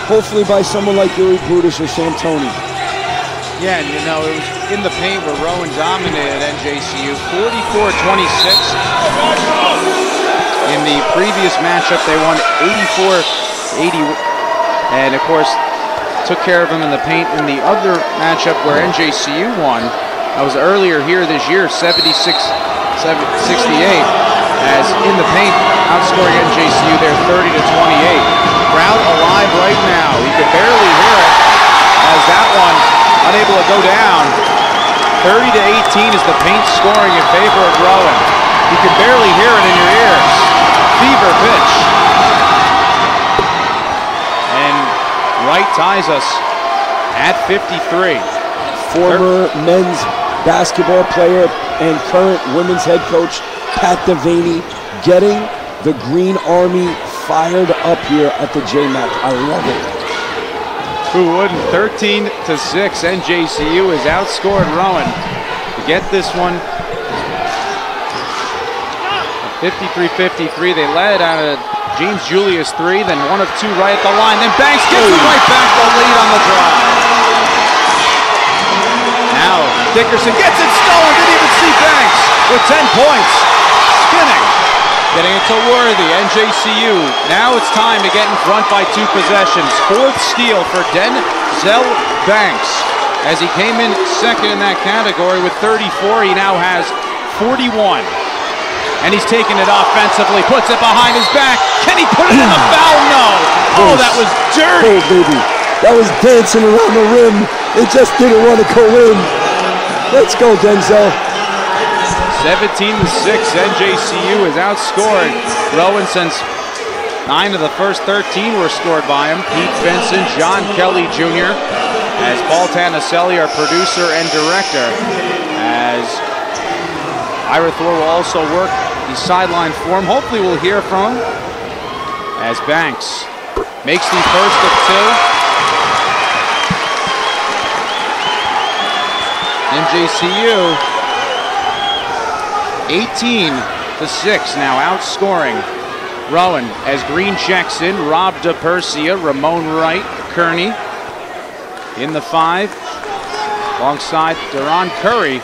Speaker 4: hopefully by someone like Yuri Brutus or Sam Tony.
Speaker 1: Yeah, and you know, it was in the paint where Rowan dominated NJCU, 44-26. In the previous matchup, they won 84-80, and of course, took care of them in the paint in the other matchup where NJCU won. That was earlier here this year, 76-68, as in the paint, outscoring NJCU there 30-28. Crowd alive right now. You can barely hear it as that one unable to go down. 30-18 is the paint scoring in favor of Rowan. You can barely hear it in your ears. Fever pitch. And Wright ties us at 53.
Speaker 4: Former men's basketball player and current women's head coach Pat Devaney getting the Green Army fired up here at the JMAC. I love it.
Speaker 1: Who wouldn't? 13-6. NJCU has outscored Rowan to get this one. 53-53. They led out of James Julius 3, then 1 of 2 right at the line. Then Banks gives it right back the lead on the drive. Now Dickerson gets it stolen. Didn't even see Banks with 10 points. Spinning. Getting it to Worthy. NJCU. Now it's time to get in front by 2 possessions. 4th steal for Denzel Banks. As he came in second in that category with 34, he now has 41. And he's taking it offensively, puts it behind his back. Can he put it in the foul? No. Oh, that was dirty.
Speaker 4: Oh, baby. That was dancing around the rim. It just didn't want to go in. Let's go, Denzel.
Speaker 1: 17-6. NJCU has outscored Rowan since 9 of the first 13 were scored by him. Pete Vincent, John Kelly Jr., as Paul Tanaselli, our producer and director, as Ira Thor will also work the sideline for him. Hopefully we'll hear from him as Banks makes the first of 2. NJCU 18-6 now outscoring Rowan as Green checks in. Rob DePersia, Ramon Wright, Kearney in the 5 alongside Deron Curry,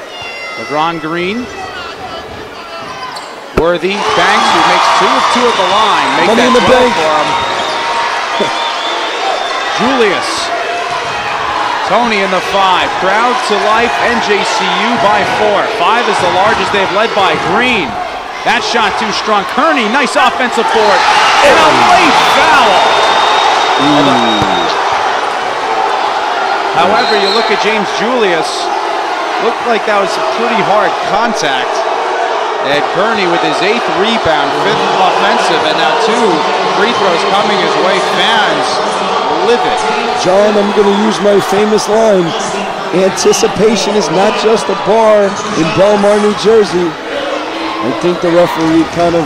Speaker 1: LeBron Green, Worthy, Banks, who makes 2 of 2 at the line. Make
Speaker 4: Money
Speaker 1: that
Speaker 4: in the
Speaker 1: 12
Speaker 4: bank
Speaker 1: for him. Julius, Tony in the 5. Crowd to life, NJCU by 4. 5 is the largest they've led by. Green. That shot too strong. Kearney, nice offensive board. And a late foul. However, you look at James Julius, looked like that was pretty hard contact. And Kearney with his 8th rebound, 5th offensive, and now 2 free throws coming his way. Fans livid.
Speaker 4: John, I'm going to use my famous line. Anticipation is not just a bar in Belmar, New Jersey. I think the referee kind of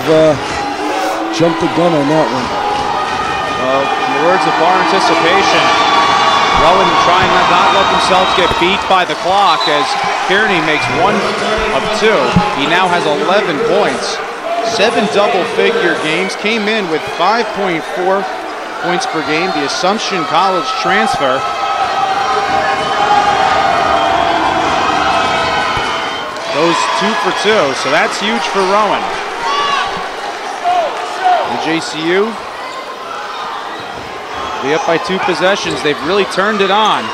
Speaker 4: jumped the gun on that one.
Speaker 1: Well, in the words of bar anticipation, Rowan trying to not let themselves get beat by the clock as Kearney makes 1 of 2. He now has 11 points. 7 double-figure games. Came in with 5.4 points per game. The Assumption College transfer. Goes 2 for 2, so that's huge for Rowan. NJCU be up by 2 possessions. They've really turned it on.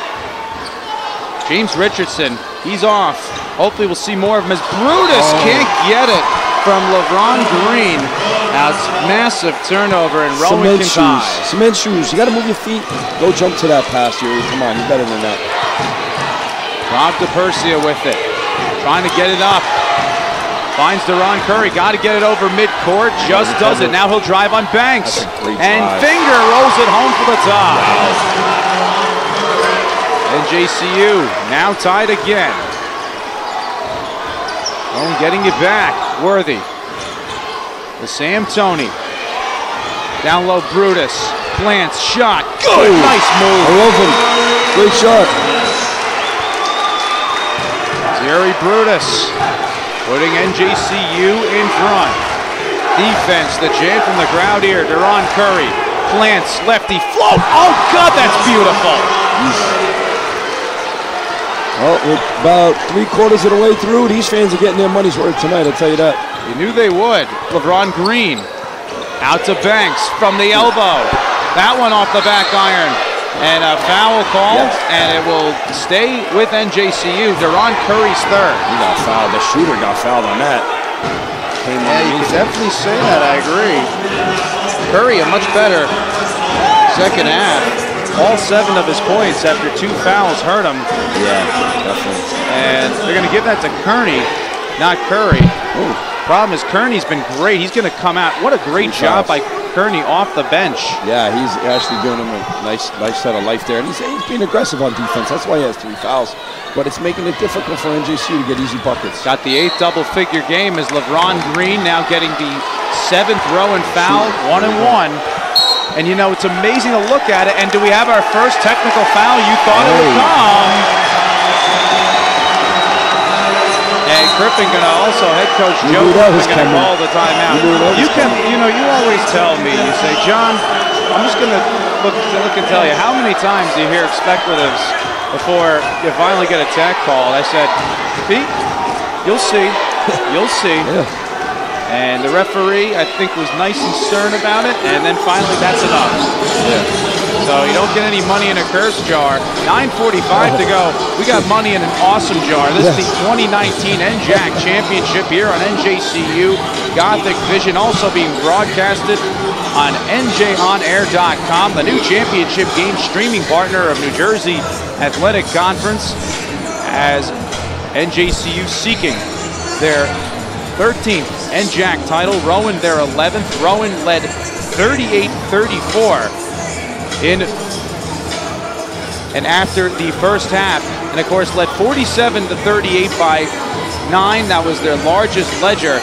Speaker 1: James Richardson, he's off. Hopefully we'll see more of him as Brutus can't get it from LeBron Green. Now it's massive turnover and Rowan can tie.
Speaker 4: Cement shoes. You got to move your feet. Go jump to that pass, Yuri. Come on, you're better than that.
Speaker 1: Rob DePersia with it. Trying to get it up. Finds Deron Curry. Got to get it over midcourt. Just does it. Now he'll drive on Banks. And Finger rolls it home for the top. NJCU now tied again. Rowan getting it back. Worthy. The Sam Tony. Down low, Brutus. Plants, shot. Good. Nice move.
Speaker 4: I love him. Great shot.
Speaker 1: Jerry Brutus putting NJCU in front. Defense, the chant from the crowd here. Deron Curry plants, lefty, float. Oh, God, that's beautiful.
Speaker 4: Well, we're about 3/4 of the way through. These fans are getting their money's worth tonight, I'll tell you that.
Speaker 1: You knew they would. LeBron Green out to Banks from the elbow. That one off the back iron. And a foul call, and it will stay with NJCU. Deron Curry's 3rd.
Speaker 4: He got fouled. The shooter got fouled on that.
Speaker 1: You can definitely say that. I agree. Curry, a much better second half. All 7 of his points after 2 fouls hurt him.
Speaker 4: Yeah, definitely.
Speaker 1: And they're going to give that to Kearney, not Curry.
Speaker 4: Ooh.
Speaker 1: Problem is Kearney's been great. He's going to come out. What a great job by Kearney off the bench.
Speaker 4: Yeah, he's actually doing him a nice set of life there. And he's being aggressive on defense. That's why he has 3 fouls. But it's making it difficult for NJCU to get easy buckets.
Speaker 1: Got the 8th double-figure game as LeBron Green now getting the 7th Rowan foul, 1-1. And you know, it's amazing to look at it. And do we have our first technical foul? You thought it would come. And Crippen gonna also, head coach Joe Crippen gonna call the timeout. You always tell me, you say, John, I'm just gonna look and tell you, how many times do you hear expletives before you finally get a tech call? I said, Pete, you'll see, you'll see.
Speaker 4: Yeah.
Speaker 1: And the referee, I think, was nice and stern about it, and then finally, that's enough.
Speaker 4: Yeah.
Speaker 1: So you don't get any money in a curse jar. 9:45 to go. We got money in an awesome jar. This is the 2019 NJAC Championship here on NJCU Gothic Vision, also being broadcasted on NJOnAir.com, the new championship game streaming partner of New Jersey Athletic Conference, as NJCU seeking their 13th NJAC title. Rowan their 11th. Rowan led 38-34 and after the first half, and of course led 47-38 by 9. That was their largest ledger.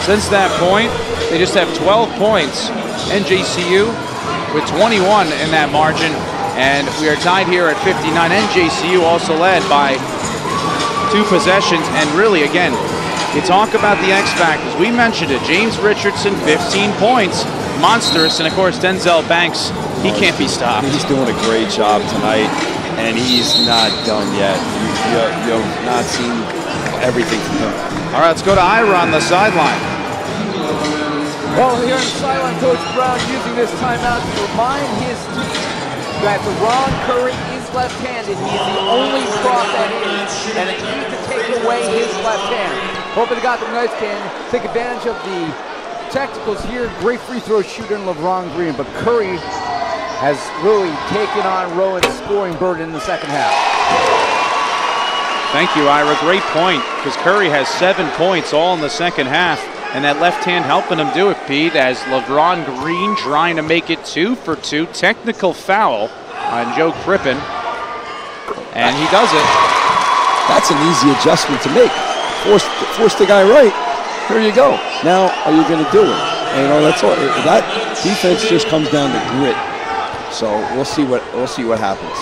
Speaker 1: Since that point, they just have 12 points. NJCU with 21 in that margin, and we are tied here at 59. NJCU also led by 2 possessions, and really, again, you talk about the X factors. We mentioned it. James Richardson, 15 points, monstrous, and of course Denzel Banks, he can't be stopped.
Speaker 4: He's doing a great job tonight, and he's not done yet. You've not seen everything from him.
Speaker 1: All right, let's go to Ira on the sideline.
Speaker 6: Well, here on the sideline, Coach Brown using this timeout to remind his team that Ron Curry is left-handed. He's the only prop that is, and they need to take away his left hand. Hoping the Gotham Knights can take advantage of the technicals here. Great free throw shooter in LeBron Green, but Curry has really taken on Rowan's scoring burden in the second half.
Speaker 1: Thank you, Ira. Great point, because Curry has 7 points all in the second half, and that left hand helping him do it, Pete, as LeBron Green trying to make it 2 for 2. Technical foul on Joe Crippen, and he does it.
Speaker 4: That's an easy adjustment to make. Force the guy right. Here you go. Now, are you going to do it? And, you know, that's all. That defense just comes down to grit. So we'll see what happens.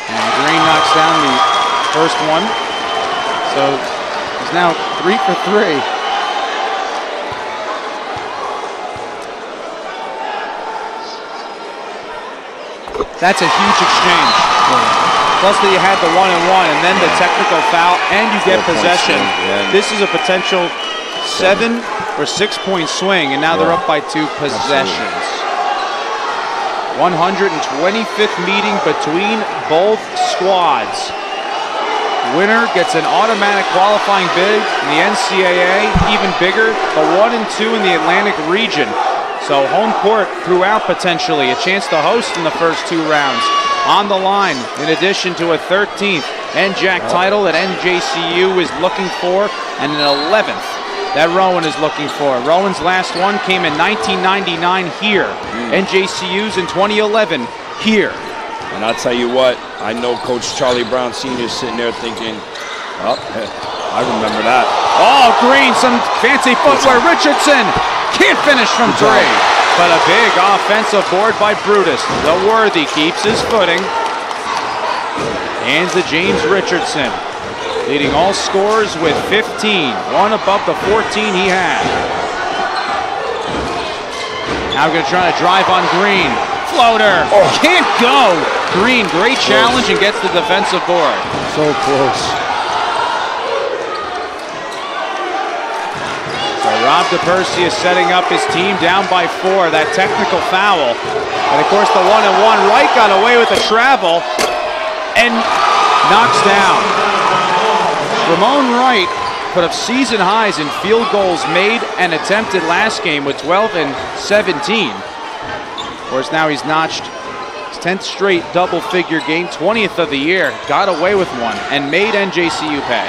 Speaker 1: And Green knocks down the first one. So he's now 3 for 3. That's a huge exchange. Plus that you had the 1-and-1 and then the technical foul and you get possession. This is a potential 7 or 6 point swing, and now they're up by 2 possessions. 125th meeting between both squads. Winner gets an automatic qualifying bid in the NCAA, even bigger, the 1 and 2 in the Atlantic region. So home court throughout potentially, a chance to host in the first 2 rounds. On the line, in addition to a 13th NJAC title that NJCU is looking for, and an 11th that Rowan is looking for. Rowan's last one came in 1999 here. NJCU's in 2011 here.
Speaker 4: And I'll tell you what, I know Coach Charlie Brown Sr. is sitting there thinking, oh, I remember that.
Speaker 1: Oh, Green, some fancy footwear. Richardson can't finish from 3. But a big offensive board by Brutus. The Worthy keeps his footing. Hands to James Richardson, leading all scorers with 15. 1 above the 14 he had. Now we're going to try to drive on Green. Floater. Can't go. Green, great challenge and gets the defensive board.
Speaker 4: So close.
Speaker 1: So Rob DePercy is setting up his team down by 4. That technical foul. And of course the 1-and-1. Wright got away with the travel and knocks down. Ramon Wright put up season highs in field goals made and attempted last game with 12 and 17. Of course now he's notched his 10th straight double-figure game, 20th of the year. Got away with 1 and made NJCU pay.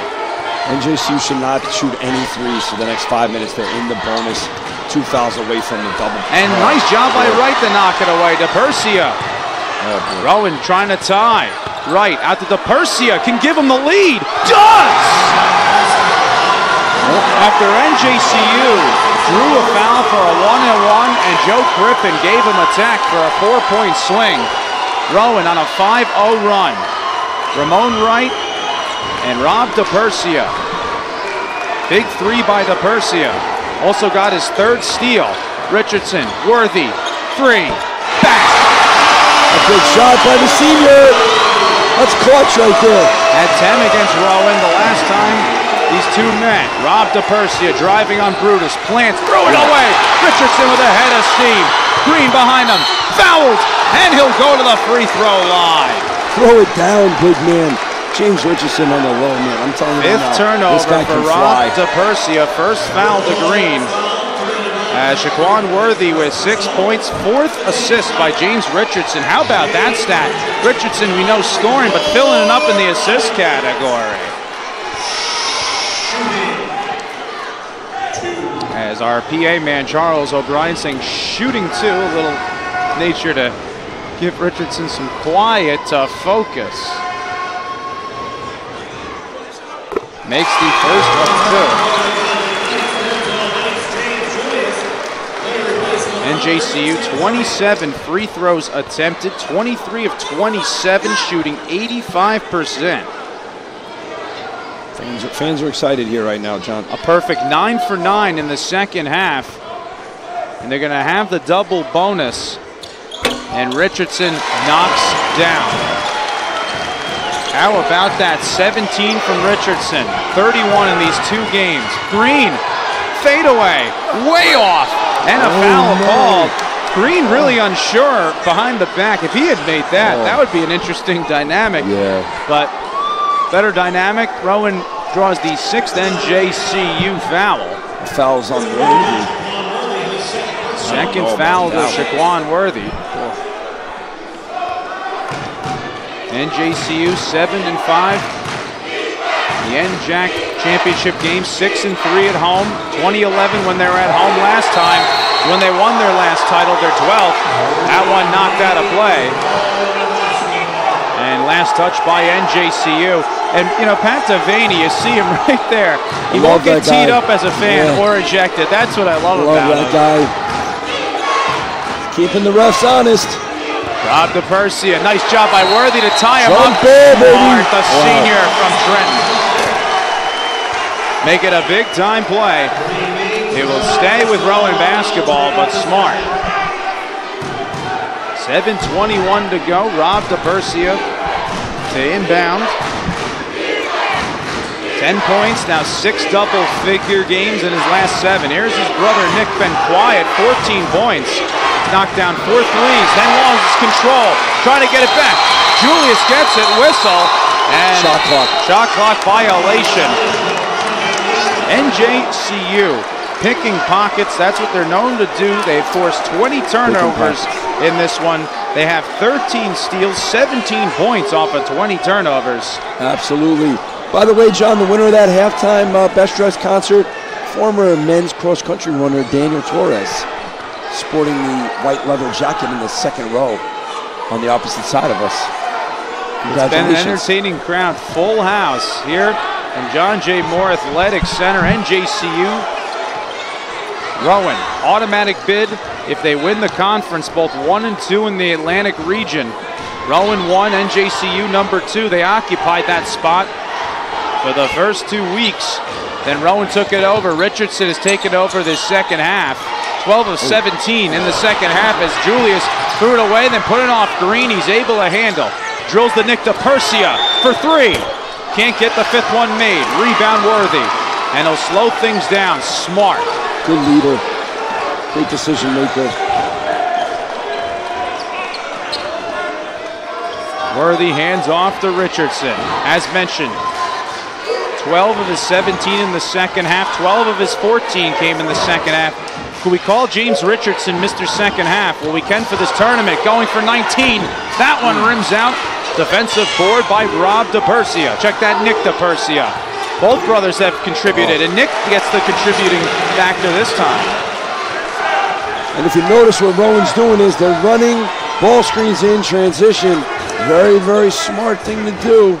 Speaker 4: NJCU should not shoot any threes for the next 5 minutes. They're in the bonus, 2 fouls away from the double.
Speaker 1: And nice job by Wright to knock it away. DePercia. Rowan trying to tie. Wright out to DePercia, can give him the lead. Does! After NJCU drew a foul for a 1-and-1 and Joe Crippen gave him a tech for a 4-point swing. Rowan on a 5-0 run. Ramon Wright and Rob DePercia. Big 3 by DePercia. Also got his 3rd steal. Richardson, Worthy, 3, back.
Speaker 4: A good shot by the senior. That's clutch right there.
Speaker 1: At 10 against Rowan the last time these 2 met. Rob DePercia driving on Brutus. Plants, throw it away. Richardson with a head of steam. Green behind him. Fouled. And he'll go to the free throw line.
Speaker 4: Throw it down, big man. James Richardson on the low, man. I'm telling you
Speaker 1: 5th turnover for Rob DePercia. First foul to Green. Shaquan Worthy with 6 points. 4th assist by James Richardson. How about that stat? Richardson, we know scoring, but filling it up in the assist category. As as our PA man Charles O'Brien saying shooting 2, a little nature to give Richardson some quiet focus. Makes the first of 2. NJCU 27 free throws attempted, 23 of 27, shooting 85%.
Speaker 4: Fans are excited here right now, John.
Speaker 1: A perfect 9 for 9 in the second half. And they're going to have the double bonus. And Richardson knocks down. How about that? 17 from Richardson. 31 in these 2 games. Green, fadeaway, way off. And a foul called. Green really unsure behind the back. If he had made that, that would be an interesting dynamic.
Speaker 4: Yeah.
Speaker 1: But better dynamic. Rowan draws the 6th NJCU foul.
Speaker 4: The foul's on Worthy.
Speaker 1: Second foul to Shaquan Worthy. NJCU 7-5. The NJAC championship game 6-3 at home. 2011 when they were at home last time. When they won their last title, their 12th. That one knocked out of play. And last touch by NJCU. And, you know, Pat Devaney, you see him right there. He won't get teed up as a fan or ejected. That's what I love about
Speaker 4: that
Speaker 1: him.
Speaker 4: Guy. Keeping the refs honest.
Speaker 1: Rob DePersia, nice job by Worthy to tie him up.
Speaker 4: Smart,
Speaker 1: the senior from Trenton. Make it a big-time play. It will stay with Rowan basketball, but Smart. 7:21 to go. Rob DePersia to inbound. 10 points, now 6 double-figure games in his last 7. Here's his brother Nick been quiet, 14 points. Knocked down 4 threes, then loses control. Trying to get it back. Julius gets it, whistle, and shot clock violation. NJCU picking pockets, that's what they're known to do. They've forced 20 turnovers in this one. They have 13 steals, 17 points off of 20 turnovers.
Speaker 4: Absolutely. By the way, John, the winner of that halftime Best Dressed concert, former men's cross-country runner Daniel Torres, sporting the white leather jacket in the second row on the opposite side of us.
Speaker 1: It's been an entertaining crowd, full house here in John J. Moore Athletic Center. NJCU, Rowan, automatic bid if they win the conference, both 1 and 2 in the Atlantic region. Rowan 1, NJCU number 2. They occupied that spot for the first 2 weeks. Then Rowan took it over. Richardson has taken over this second half. 12 of 17 in the second half as Julius threw it away, then put it off Green. He's able to handle. Drills the Nick DePersia for 3. Can't get the 5th one made. Rebound Worthy. And he'll slow things down. Smart.
Speaker 4: Good leader. Great decision maker.
Speaker 1: Worthy hands off to Richardson. As mentioned, 12 of his 17 in the second half. 12 of his 14 came in the second half. Could we call James Richardson Mr. Second Half? Well, we can for this tournament. Going for 19. That one rims out. Defensive board by Rob DePersia. Check that, Nick DePersia. Both brothers have contributed, and Nick gets the contributing factor this time.
Speaker 4: And if you notice what Rowan's doing is they're running ball screens in transition. Very, very smart thing to do.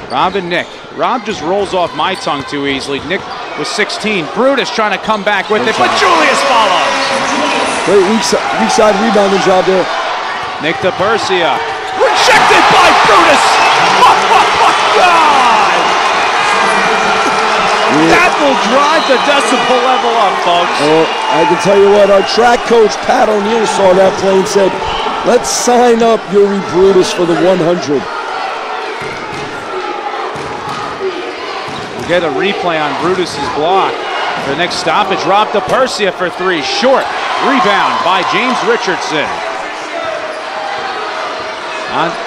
Speaker 1: Rob and Nick. Rob just rolls off my tongue too easily. Nick was 16. Brutus trying to come back with it, but Julius follows.
Speaker 4: Great weak side rebounding job there.
Speaker 1: Nick DePersia. Rejected by Brutus. Oh, God. That will drive the decibel level up, folks.
Speaker 4: Oh, I can tell you what, our track coach, Pat O'Neill, saw that play and said, let's sign up Yuri Brutus for the 100.
Speaker 1: Get a replay on Brutus's block. The next stoppage, Rob DePersia for 3. Short. Rebound by James Richardson.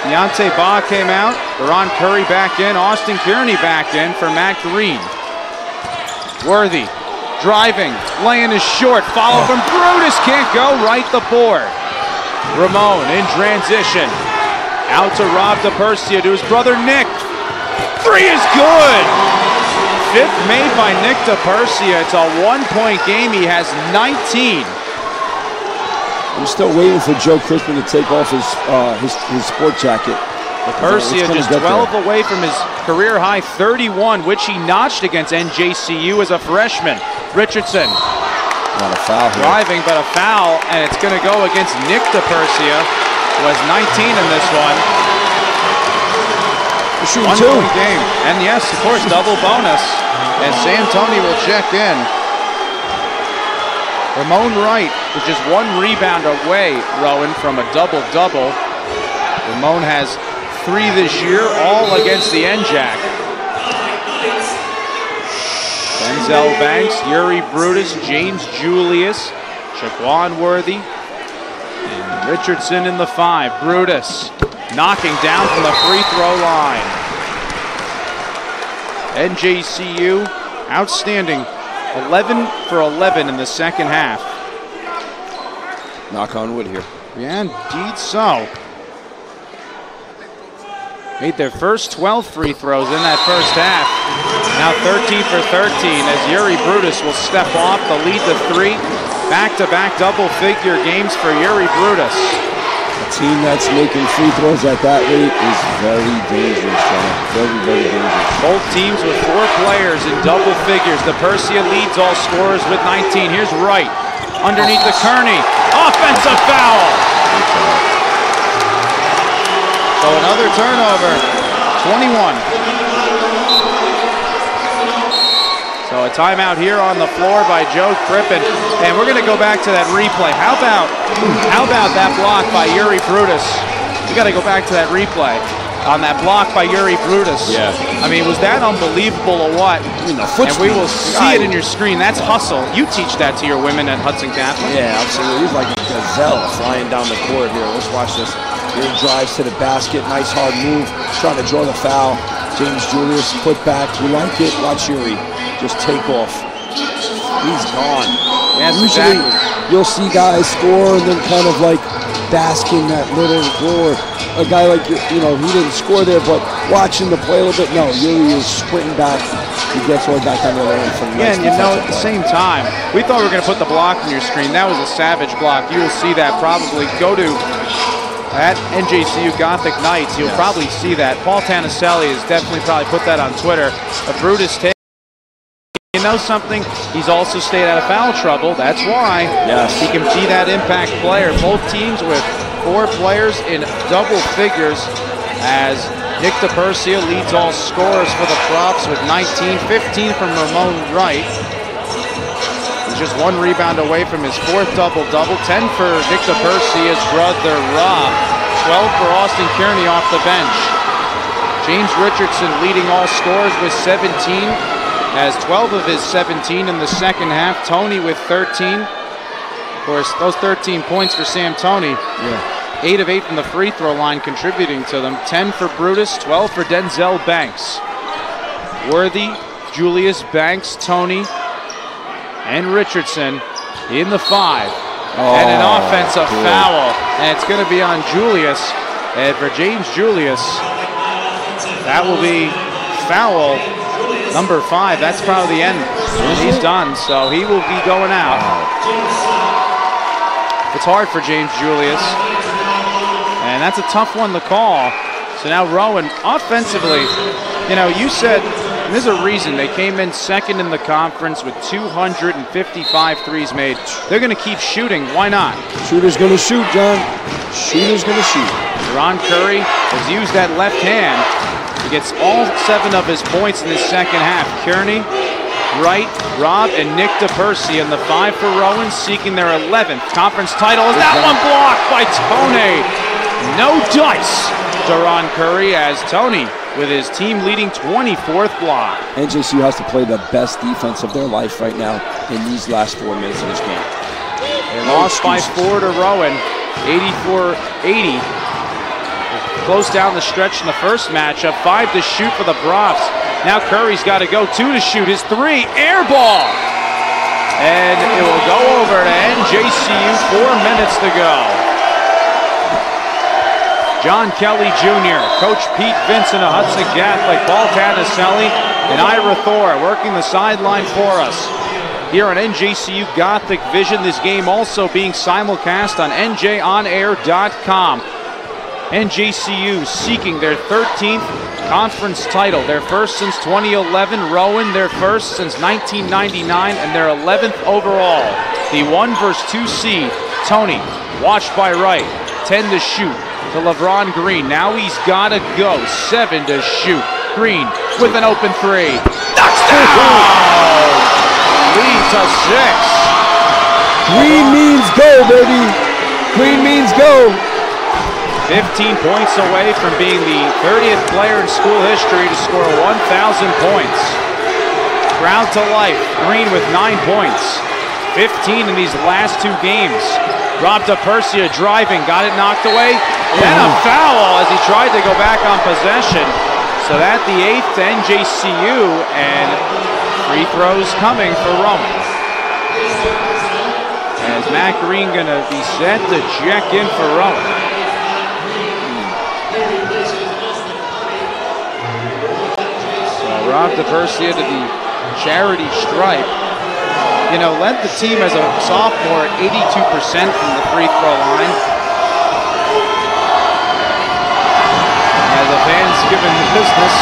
Speaker 1: Deontay Baugh came out. Deron Curry back in. Austin Kearney back in for Matt Green. Worthy. Driving. Laying is short. Follow from Brutus. Can't go. Right the board. Ramon in transition. Out to Rob DePersia to his brother Nick. 3 is good. fifth made by Nick DePersia. It's a 1-point game. He has 19.
Speaker 4: I'm still waiting for Joe Crispin to take off his sport jacket.
Speaker 1: DePersia just 12 away from his career high 31, which he notched against NJCU as a freshman. Richardson.
Speaker 4: Not a foul here.
Speaker 1: Driving, but a foul, and it's going to go against Nick DePersia, who has 19 in this one.
Speaker 4: Shooting 2.
Speaker 1: Game. And yes, of course, double bonus. And Sam Tony will check in. Ramon Wright is just 1 rebound away, Rowan, from a double-double. Ramon has 3 this year, all against the NJAC. Denzel Banks, Yuri Brutus, James Julius, Shaquan Worthy, and Richardson in the 5. Brutus knocking down from the free throw line. NJCU, outstanding, 11 for 11 in the second half.
Speaker 4: Knock on wood here.
Speaker 1: Yeah, indeed so. Made their first 12 free throws in that first half. Now 13 for 13 as Yuri Brutus will step off the lead to 3. Back-to-back double-figure games for Yuri Brutus.
Speaker 4: A team that's making free throws at that rate is very dangerous, John. Very, very dangerous.
Speaker 1: Both teams with 4 players in double figures. DePersia leads all scorers with 19. Here's Wright underneath the Kearney. Offensive foul. So another turnover, 21. So a timeout here on the floor by Joe Crippen. And we're going to go back to that replay. How about that block by Yuri Brutus? We got to go back to that replay on that block by Yuri Brutus.
Speaker 4: Yeah.
Speaker 1: I mean, was that unbelievable or what?
Speaker 4: I mean, the foot
Speaker 1: and we will
Speaker 4: speed.
Speaker 1: see it in your screen. That's hustle. You teach that to your women at Hudson Catholic.
Speaker 4: Yeah, absolutely. He's like a gazelle flying down the court here. Let's watch this. Here he drives to the basket. Nice hard move. Trying to draw the foul. James Julius put back. You like it? Watch Yuri just take off. He's gone.
Speaker 1: Yes,
Speaker 4: usually
Speaker 1: exactly.
Speaker 4: You'll see guys score and then kind of like basking that little roar. A guy like, you know, he didn't score there, but watching the play a little bit, no, Yuri is sprinting back. He gets all back on the line from
Speaker 1: yeah, and you know, at the same time, we thought we were going to put the block on your screen. That was a savage block. You will see that probably. Go to at NJCU Gothic Knights. You'll probably see that. Paul Tanaselli has definitely probably put that on Twitter. A Brutus take. You know something? He's also stayed out of foul trouble. That's why he can be that impact player. Both teams with 4 players in double figures as Nick DePersia leads all scorers for the Profs with 19, 15 from Ramon Wright. He's just 1 rebound away from his 4th double-double. 10 for Nick DePersia's brother Rob. 12 for Austin Kearney off the bench. James Richardson leading all scorers with 17. Has 12 of his 17 in the second half. Tony with 13. Of course, those 13 points for Sam Tony. 8 of 8 from the free throw line contributing to them. 10 for Brutus, 12 for Denzel Banks. Worthy, Julius, Banks, Tony, and Richardson in the 5. And an offensive foul. And it's going to be on Julius. And for James Julius, that will be foul number 5. That's probably the end. He's done, so he will be going out. It's hard for James Julius. And that's a tough one to call. So now Rowan, offensively, you know, you said, and there's a reason they came in 2nd in the conference with 255 threes made. They're going to keep shooting. Why not?
Speaker 4: Shooter's going to shoot, John. Shooter's going to shoot.
Speaker 1: Ron Curry has used that left hand. He gets all 7 of his points in the second half. Kearney, Wright, Rob, and Nick DePersia in the 5 for Rowan, seeking their 11th conference title. Is that one blocked by Tony? No dice to Ron Curry as Tony with his team-leading 24th block.
Speaker 4: NJCU has to play the best defense of their life right now in these last 4 minutes of this game.
Speaker 1: They lost by 4 to Rowan, 84-80. Close down the stretch in the first matchup. 5 to shoot for the Profs. Now Curry's got to go. 2 to shoot. His 3, air ball. And it will go over to NJCU. 4 minutes to go. John Kelly Jr., Coach Pete Vincent of Hudson Catholic, Paul Tanaselli, and Ira Thor working the sideline for us here on NJCU Gothic Vision. This game also being simulcast on NJOnAir.com. NJCU seeking their 13th conference title, their first since 2011. Rowan, their first since 1999, and their 11th overall. The 1 versus 2 seed, Tony, watched by Wright, 10 to shoot to LeBron Green. Now he's got to go, 7 to shoot. Green with an open 3. Knocks down! Lead to 6.
Speaker 4: Green means go, baby. Green means go.
Speaker 1: 15 points away from being the 30th player in school history to score 1,000 points. Crowd to life, Green with 9 points. 15 in these last 2 games. Rob DePersia driving, got it knocked away. Then a foul as he tried to go back on possession. So that the 8th to NJCU, and free throws coming for Rowan. As Matt Green gonna be set to check in for Rowan. So Rob DePersia to the charity stripe. You know, led the team as a sophomore at 82% from the free throw line. As the fans giving the business.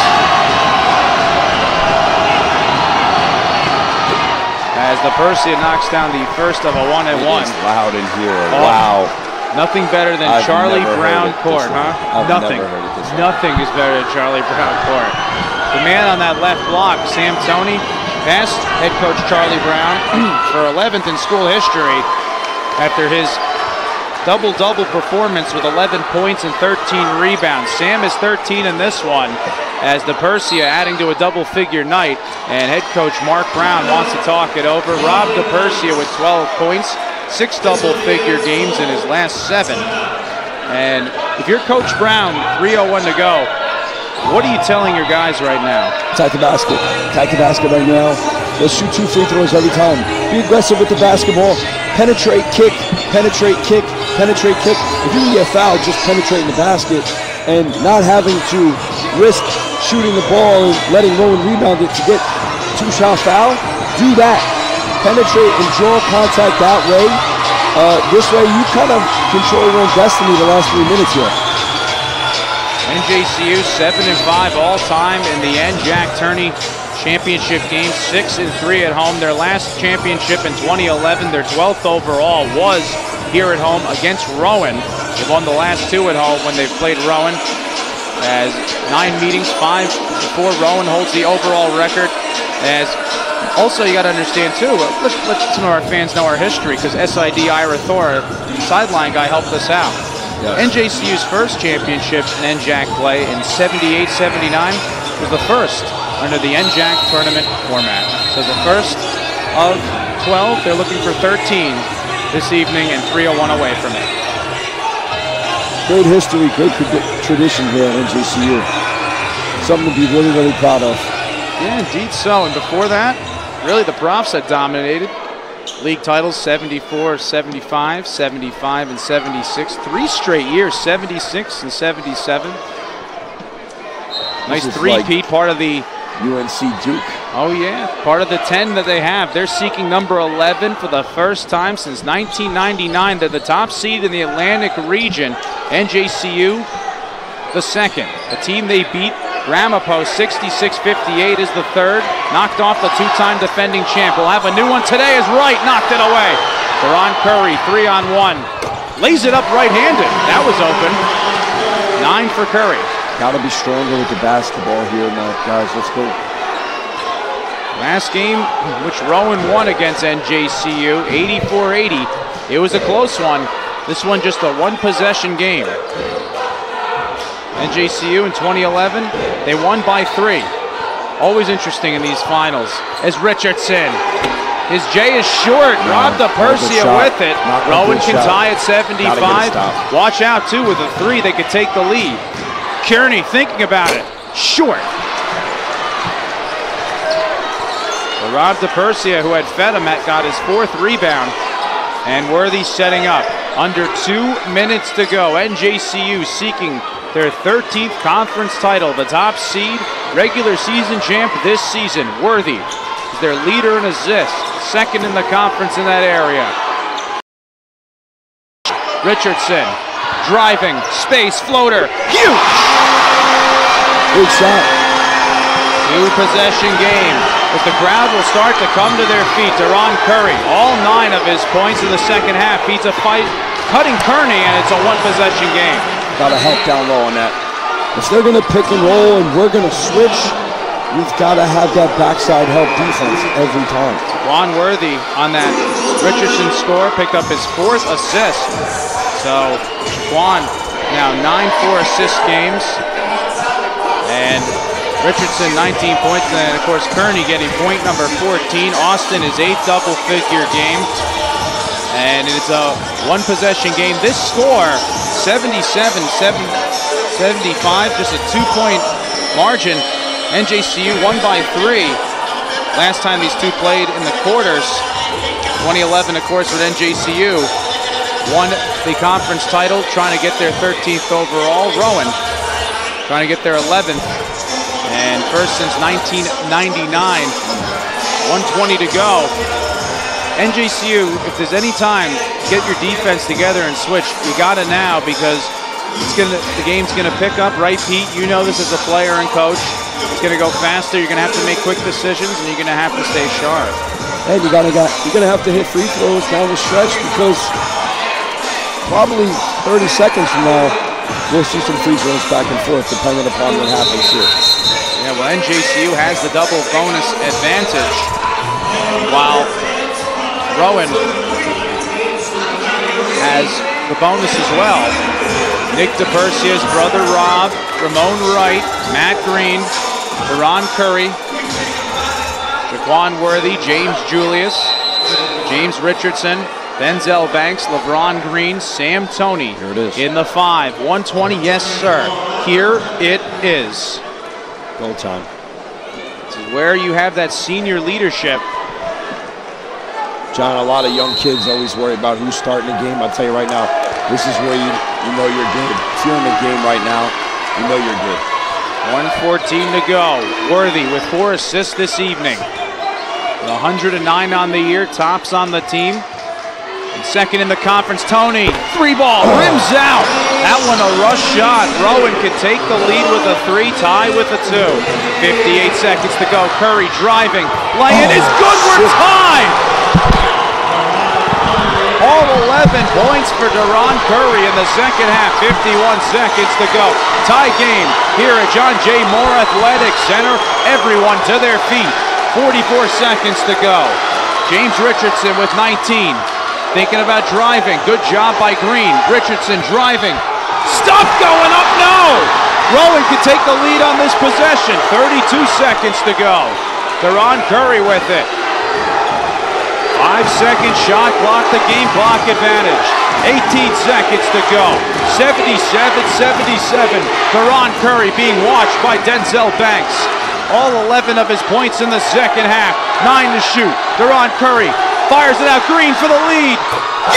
Speaker 1: As DePersia knocks down the first of a 1-and-1.
Speaker 4: It's loud in here.
Speaker 1: Oh,
Speaker 4: wow.
Speaker 1: Nothing better than Charlie Brown Court, huh?
Speaker 4: Nothing.
Speaker 1: Nothing is better than Charlie Brown Court. The man on that left block, Sam Toney, passed head coach Charlie Brown for 11th in school history after his double-double performance with 11 points and 13 rebounds. Sam is 13 in this one, as DePersia adding to a double-figure night, and head coach Mark Brown wants to talk it over. Rob DePersia with 12 points, 6 double-figure games in his last 7. And if you're Coach Brown, 3:01 to go, what are you telling your guys right now?
Speaker 4: Attack the basket. Attack the basket right now. Let's shoot 2 free throws every time. Be aggressive with the basketball. Penetrate, kick, penetrate, kick, penetrate, kick. If you can get fouled, just penetrating the basket and not having to risk shooting the ball and letting Rowan rebound it to get 2-shot foul, do that. Penetrate and draw contact that way. This way you kind of control your own destiny the last 3 minutes here.
Speaker 1: NJCU 7-5 all-time in the NJAC tourney championship game, 6-3 at home. Their last championship in 2011, their 12th overall, was here at home against Rowan. They won the last 2 at home when they've played Rowan. As 9 meetings, 5 before Rowan holds the overall record. As also you got to understand too, let some of our fans know our history, because SID Ira Thor, sideline guy, helped us out. Yes. NJCU's first championship in NJAC play in 78-79 was the first under the NJAC tournament format. So the first of 12, they're looking for 13 this evening and 3:01 away from it.
Speaker 4: Great history, great tradition here at NJCU. Something to be really, really proud of.
Speaker 1: Yeah, indeed so. And before that, really the Profs had dominated. League titles 74, 75, 75, and 76. 3 straight years, 76 and 77. Nice three-peat, part of the
Speaker 4: UNC Duke.
Speaker 1: Oh yeah, part of the 10 that they have. They're seeking number 11 for the first time since 1999. They're the top seed in the Atlantic region. NJCU, the second. The team they beat, Ramapo, 66-58, is the third. Knocked off the 2-time defending champ. We'll have a new one today as Wright knocked it away. Deron Curry, 3-on-1. Lays it up right-handed. That was open. 9 for Curry.
Speaker 4: Got to be stronger with the basketball here now, guys. Let's go.
Speaker 1: Last game, which Rowan won against NJCU, 84-80. It was a close one. This one just a 1-possession game. NJCU in 2011, they won by 3. Always interesting in these finals. As Richardson, his J is short. Rob DePersia with it. Rowan can tie at 75. Watch out too with a 3, they could take the lead. Kearney thinking about it. Short. Well, Rob DePersia, who had fed him, got his 4th rebound. And Worthy setting up. Under 2 minutes to go. NJCU seeking their 13th conference title. The top seed, regular season champ this season. Worthy is their leader in assists. Second in the conference in that area. Richardson driving, space, floater, huge!
Speaker 4: Big shot.
Speaker 1: 2-possession game. But the crowd will start to come to their feet. Deron Curry, all 9 of his points in the second half. Beats a fight, cutting Kearney, and it's a 1-possession game.
Speaker 4: Got to help down low on that. If they're going to pick and roll and we're going to switch, you've got to have that backside help defense every time.
Speaker 1: Juan Worthy on that Richardson score picked up his 4th assist. So Juan now 9 4-assist games. And Richardson 19 points, and then of course Kearney getting point number 14. Austin his 8th double-figure game. And it's a 1-possession game. This score, 77-75, just a 2-point margin. NJCU won by 3. Last time these two played in the quarters, 2011, of course, with NJCU. Won the conference title, trying to get their 13th overall. Rowan trying to get their 11th. And first since 1999, 120 to go. NJCU, if there's any time, get your defense together and switch. You got it now because the game's gonna pick up, right, Pete? You know this as a player and coach. It's gonna go faster. You're gonna have to make quick decisions, and you're gonna have to stay sharp.
Speaker 4: And you're gonna have to hit free throws down the stretch because probably 30 seconds from now, we'll see some free throws back and forth depending upon what happens here.
Speaker 1: Yeah, well, NJCU has the double bonus advantage, while Rowan has the bonus as well. Nick DePercia's brother Rob, Ramon Wright, Matt Green, Deron Curry, Jaquan Worthy, James Julius, James Richardson, Denzel Banks, LeBron Green, Sam Toney.
Speaker 4: Here it is.
Speaker 1: In the 5. 120, yes, sir. Here it is.
Speaker 4: Goal time.
Speaker 1: This is where you have that senior leadership.
Speaker 4: John, a lot of young kids always worry about who's starting the game. I'll tell you right now, this is where you know you're good. If you're in the game right now, you know you're good.
Speaker 1: 1:14 to go. Worthy with 4 assists this evening. With 109 on the year, tops on the team. And second in the conference, Toney, 3-ball, rims out. That one a rush shot. Rowan could take the lead with a 3, tie with a 2. 58 seconds to go. Curry driving, laying is good. We're tied. All 11 points for Deron Curry in the second half. 51 seconds to go. Tie game here at John J. Moore Athletic Center. Everyone to their feet. 44 seconds to go. James Richardson with 19. Thinking about driving. Good job by Green. Richardson driving. Stuff going up. No! Rowan could take the lead on this possession. 32 seconds to go. Deron Curry with it. 5-second shot clock, the game clock advantage. 18 seconds to go. 77-77. Deron Curry being watched by Denzel Banks. All 11 of his points in the second half. 9 to shoot. Deron Curry fires it out. Green for the lead.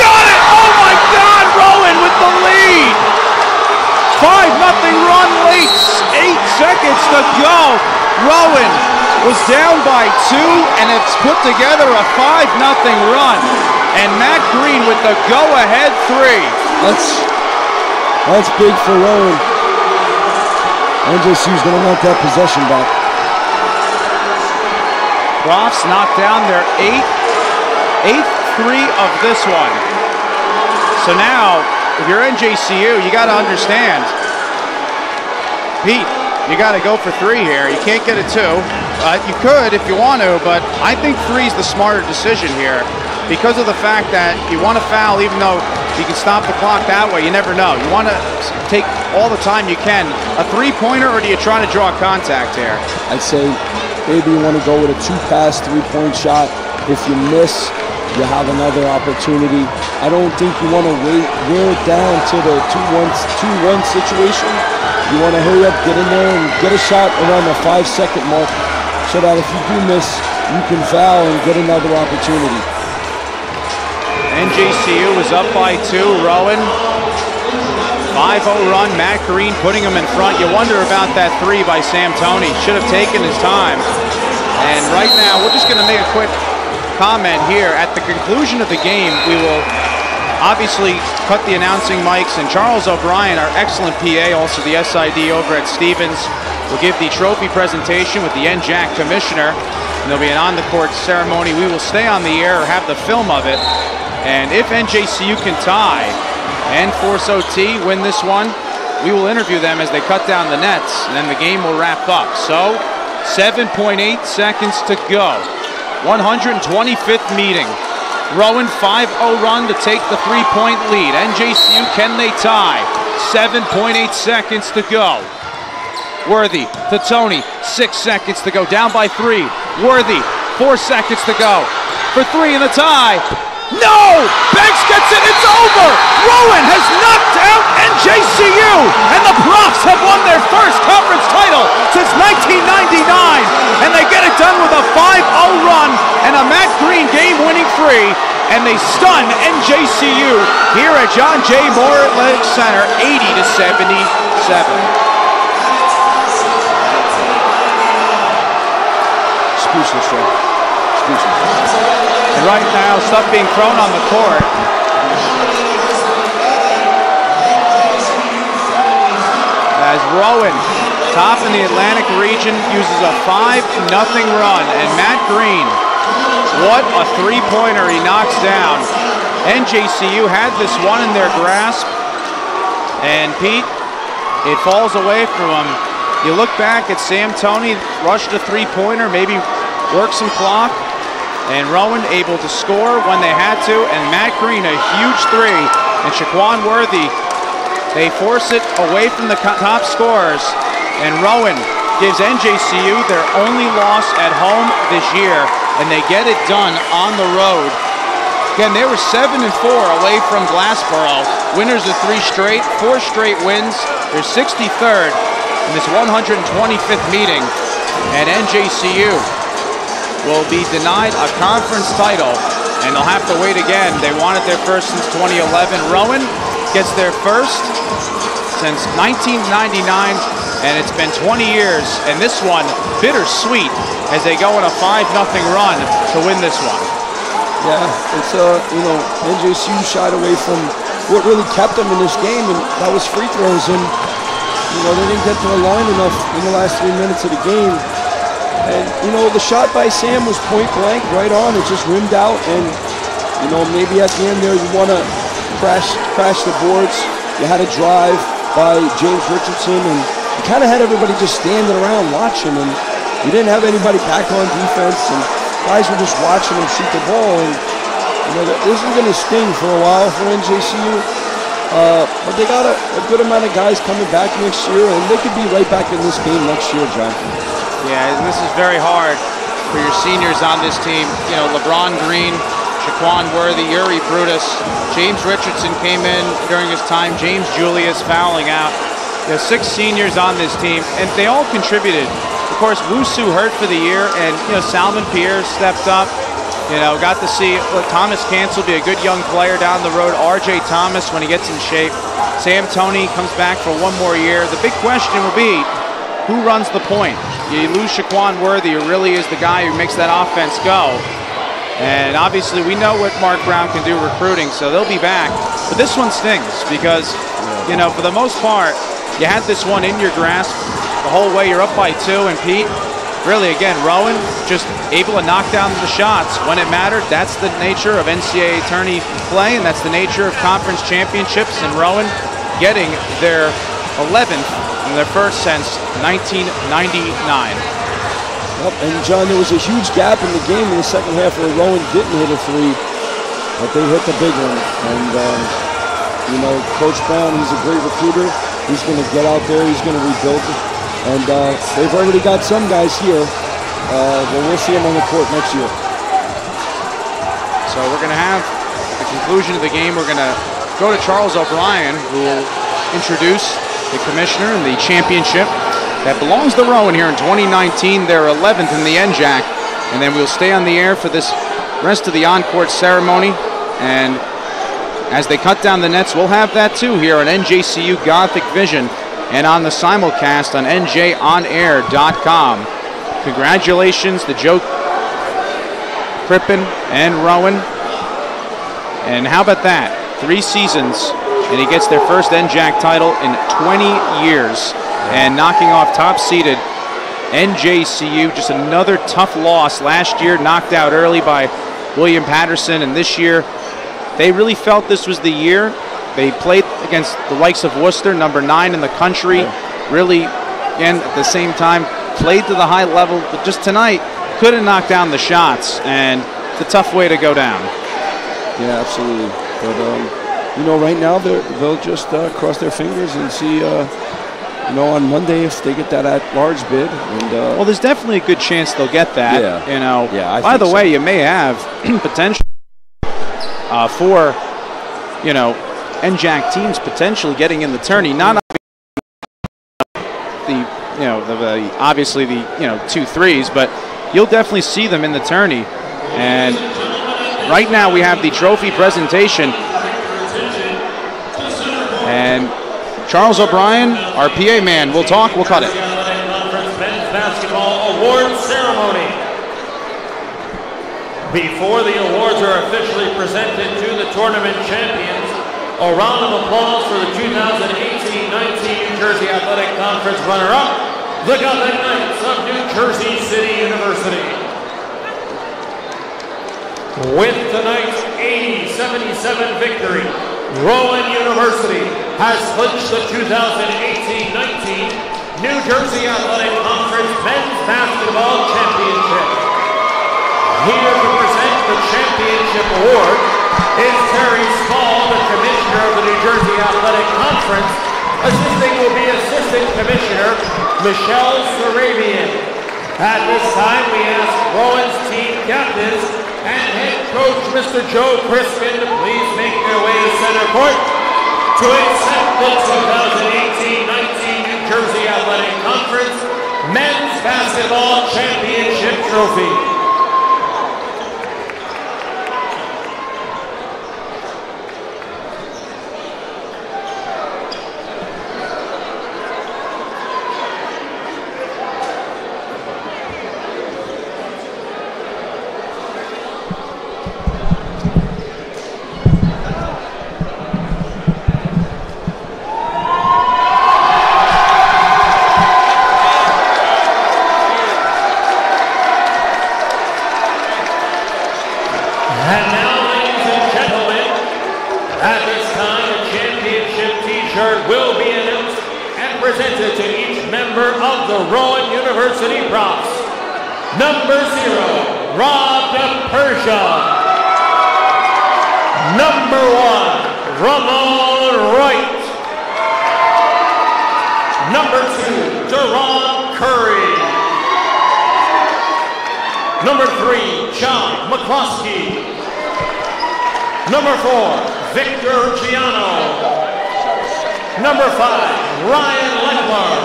Speaker 1: Got it! Oh my God! Rowan with the lead! 5-0 run late. 8 seconds to go. Rowan was down by 2 and it's put together a 5-0 run. And Matt Green with the go-ahead 3.
Speaker 4: That's big for Rowan. NJCU's going to want that possession back.
Speaker 1: Profs knocked down their 8th 3 of this one. So now, if you're NJCU, you got to understand, Pete, you got to go for 3 here. You can't get a 2. You could if you want to, but I think 3 is the smarter decision here because of the fact that you want to foul even though you can stop the clock that way. You never know. You want to take all the time you can. A 3-pointer, or do you try to draw contact here?
Speaker 4: I'd say maybe you want to go with a 2-pass, 3-point shot. If you miss, you have another opportunity. I don't think you want to wear it down to the 2-1 situation. You want to hurry up, get in there, and get a shot around the 5-second mark so that if you do miss, you can foul and get another opportunity.
Speaker 1: NJCU was up by 2. Rowan, 5-0 run. Matt Green putting him in front. You wonder about that 3 by Sam Toney. Should have taken his time. And right now, we're just going to make a quick comment here. At the conclusion of the game, we will obviously cut the announcing mics, and Charles O'Brien, our excellent PA, also the SID over at Stevens, will give the trophy presentation with the NJAC commissioner, and there'll be an on-the-court ceremony. We will stay on the air or have the film of it, and if NJCU can tie and force OT, win this one, we will interview them as they cut down the nets, and then the game will wrap up. So, 7.8 seconds to go. 125th meeting. Rowan, 5-0 run to take the 3-point lead. NJCU, can they tie? 7.8 seconds to go. Worthy to Toney, 6 seconds to go. Down by 3. Worthy, 4 seconds to go. For 3 in the tie. No! Banks gets it, it's over! Rowan has knocked out NJCU, and the Profs have won their first conference title since 1999, and they get it done with a 5-0 run and a Matt Green game-winning 3, and they stun NJCU here at John J. Moore Athletic Center, 80-77.
Speaker 4: Speechless, Ray. Speechless.
Speaker 1: And right now, stuff being thrown on the court. As Rowan, top in the Atlantic region, uses a 5-0 run. And Matt Green, what a three-pointer he knocks down. NJCU had this one in their grasp. And Pete, it falls away from him. You look back at Sam Toney, rushed a three-pointer, maybe work some clock. And Rowan able to score when they had to, and Matt Green a huge 3, and Shaquan Worthy, they force it away from the top scorers, and Rowan gives NJCU their only loss at home this year, and they get it done on the road. Again, they were 7-4 away from Glassboro, winners of 3 straight, 4 straight wins. They're 63rd in this 125th meeting, and NJCU will be denied a conference title, and they'll have to wait again. They wanted their first since 2011. Rowan gets their first since 1999, and it's been 20 years, and this one bittersweet as they go on a 5-0 run to win this one.
Speaker 4: Yeah, it's NJCU shied away from what really kept them in this game, and that was free throws, and they didn't get to the line enough in the last 3 minutes of the game. And, the shot by Sam was point blank, right on. It just rimmed out. And, maybe at the end there you want to crash the boards. You had a drive by James Richardson, and you kind of had everybody just standing around watching. And you didn't have anybody back on defense. And guys were just watching them shoot the ball. And, this is going to sting for a while for NJCU. But they got a good amount of guys coming back next year, and they could be right back in this game next year, John.
Speaker 1: Yeah, and this is very hard for your seniors on this team. LeBron Green, Shaquan Worthy, Uri Brutus, James Richardson came in during his time, James Julius fouling out. There's 6 seniors on this team, and they all contributed. Of course, Wusu hurt for the year, and Salmon Pierre stepped up. Got to see Thomas Cancel be a good young player down the road. RJ Thomas when he gets in shape. Sam Toney comes back for 1 more year. The big question will be, who runs the point? You lose Shaquan Worthy, who really is the guy who makes that offense go. And obviously we know what Mark Brown can do recruiting, so they'll be back. But this one stings because, for the most part, you had this one in your grasp the whole way. You're up by 2, and Pete, really, again, Rowan just able to knock down the shots when it mattered. That's the nature of NCAA tourney play, and that's the nature of conference championships. And Rowan getting their 11th and their first since 1999.
Speaker 4: Yep, and John, there was a huge gap in the game in the second half where Rowan didn't hit a 3, but they hit the big one. And, Coach Brown, he's a great recruiter. He's going to get out there. He's going to rebuild it. And they've already got some guys here. But we'll see them on the court next year.
Speaker 1: So we're going to have the conclusion of the game. We're going to go to Charles O'Brien, who will introduce the commissioner and the championship that belongs to Rowan here in 2019. They're 11th in the NJAC. And then we'll stay on the air for this rest of the on-court ceremony. And as they cut down the nets, we'll have that too here on NJCU Gothic Vision and on the simulcast on NJOnAir.com. Congratulations to Joe Crippen and Rowan. And how about that? 3 seasons, and he gets their first NJAC title in 20 years. And knocking off top-seeded NJCU, just another tough loss. Last year, knocked out early by William Patterson, and this year, they really felt this was the year. They played against the likes of Worcester, number 9 in the country. Really, again, at the same time, played to the high level, but just tonight, couldn't knock down the shots, and it's a tough way to go down.
Speaker 4: Yeah, absolutely. But, you know, right now, they'll just cross their fingers and see, you know, on Monday if they get that at-large bid. And,
Speaker 1: well, there's definitely a good chance they'll get that.
Speaker 4: Yeah.
Speaker 1: You know,
Speaker 4: yeah,
Speaker 1: by the way, you may have potential for, you know, NJAC teams potentially getting in the tourney. Not the, you know, obviously the, you know, 2 3s, but you'll definitely see them in the tourney. And right now we have the trophy presentation. And Charles O'Brien, our PA man, will talk, we'll cut it.
Speaker 5: Conference Men's Basketball Award Ceremony. Before the awards are officially presented to the tournament champions, a round of applause for the 2018-19 New Jersey Athletic Conference runner-up, the Gothic Knights of New Jersey City University. With tonight's 80-77 victory, Rowan University has clinched the 2018-19 New Jersey Athletic Conference Men's Basketball Championship. Here to present the championship award is Terry Small, the Commissioner of the New Jersey Athletic Conference. Assisting will be Assistant Commissioner Michelle Sarabian. At this time, we ask Rowan's team captains and head coach Mr. Joe Crispin to please make their way to center court to accept the 2018-19 New Jersey Athletic Conference Men's Basketball Championship Trophy. Number 0, Rob DePersia. Number 1, Ramon Wright. Number 2, Deron Curry. Number 3, John McCloskey. Number 4, Victor Giano. Number 5, Ryan Leckler.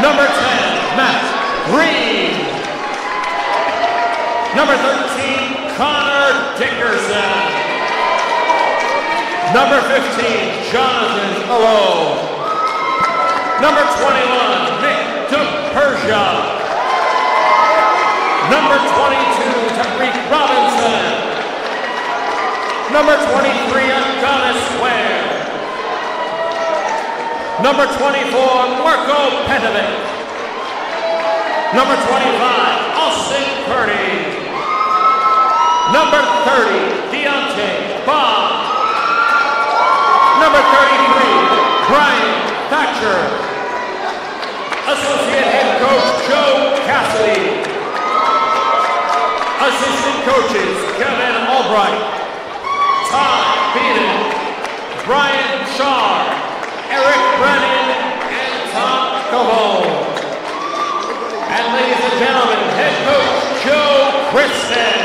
Speaker 5: Number 10, Matt Green. Number 13, Connor Dickerson. Number 15, Jonathan Alo. Number 21, Nick DePersia. Number 22, Tariq Robinson. Number 23, Adonis Ware. Number 24, Marco Petrovic. Number 25, Austin Purdy. Number 30, Deontay Bob. Number 33, Brian Thatcher. Associate Head Coach Joe Cassidy. Assistant Coaches Kevin Albright, Todd Beaton, Brian Shaw, Eric Brennan, and Tom Cavone. And ladies and gentlemen, Head Coach Joe Crispin.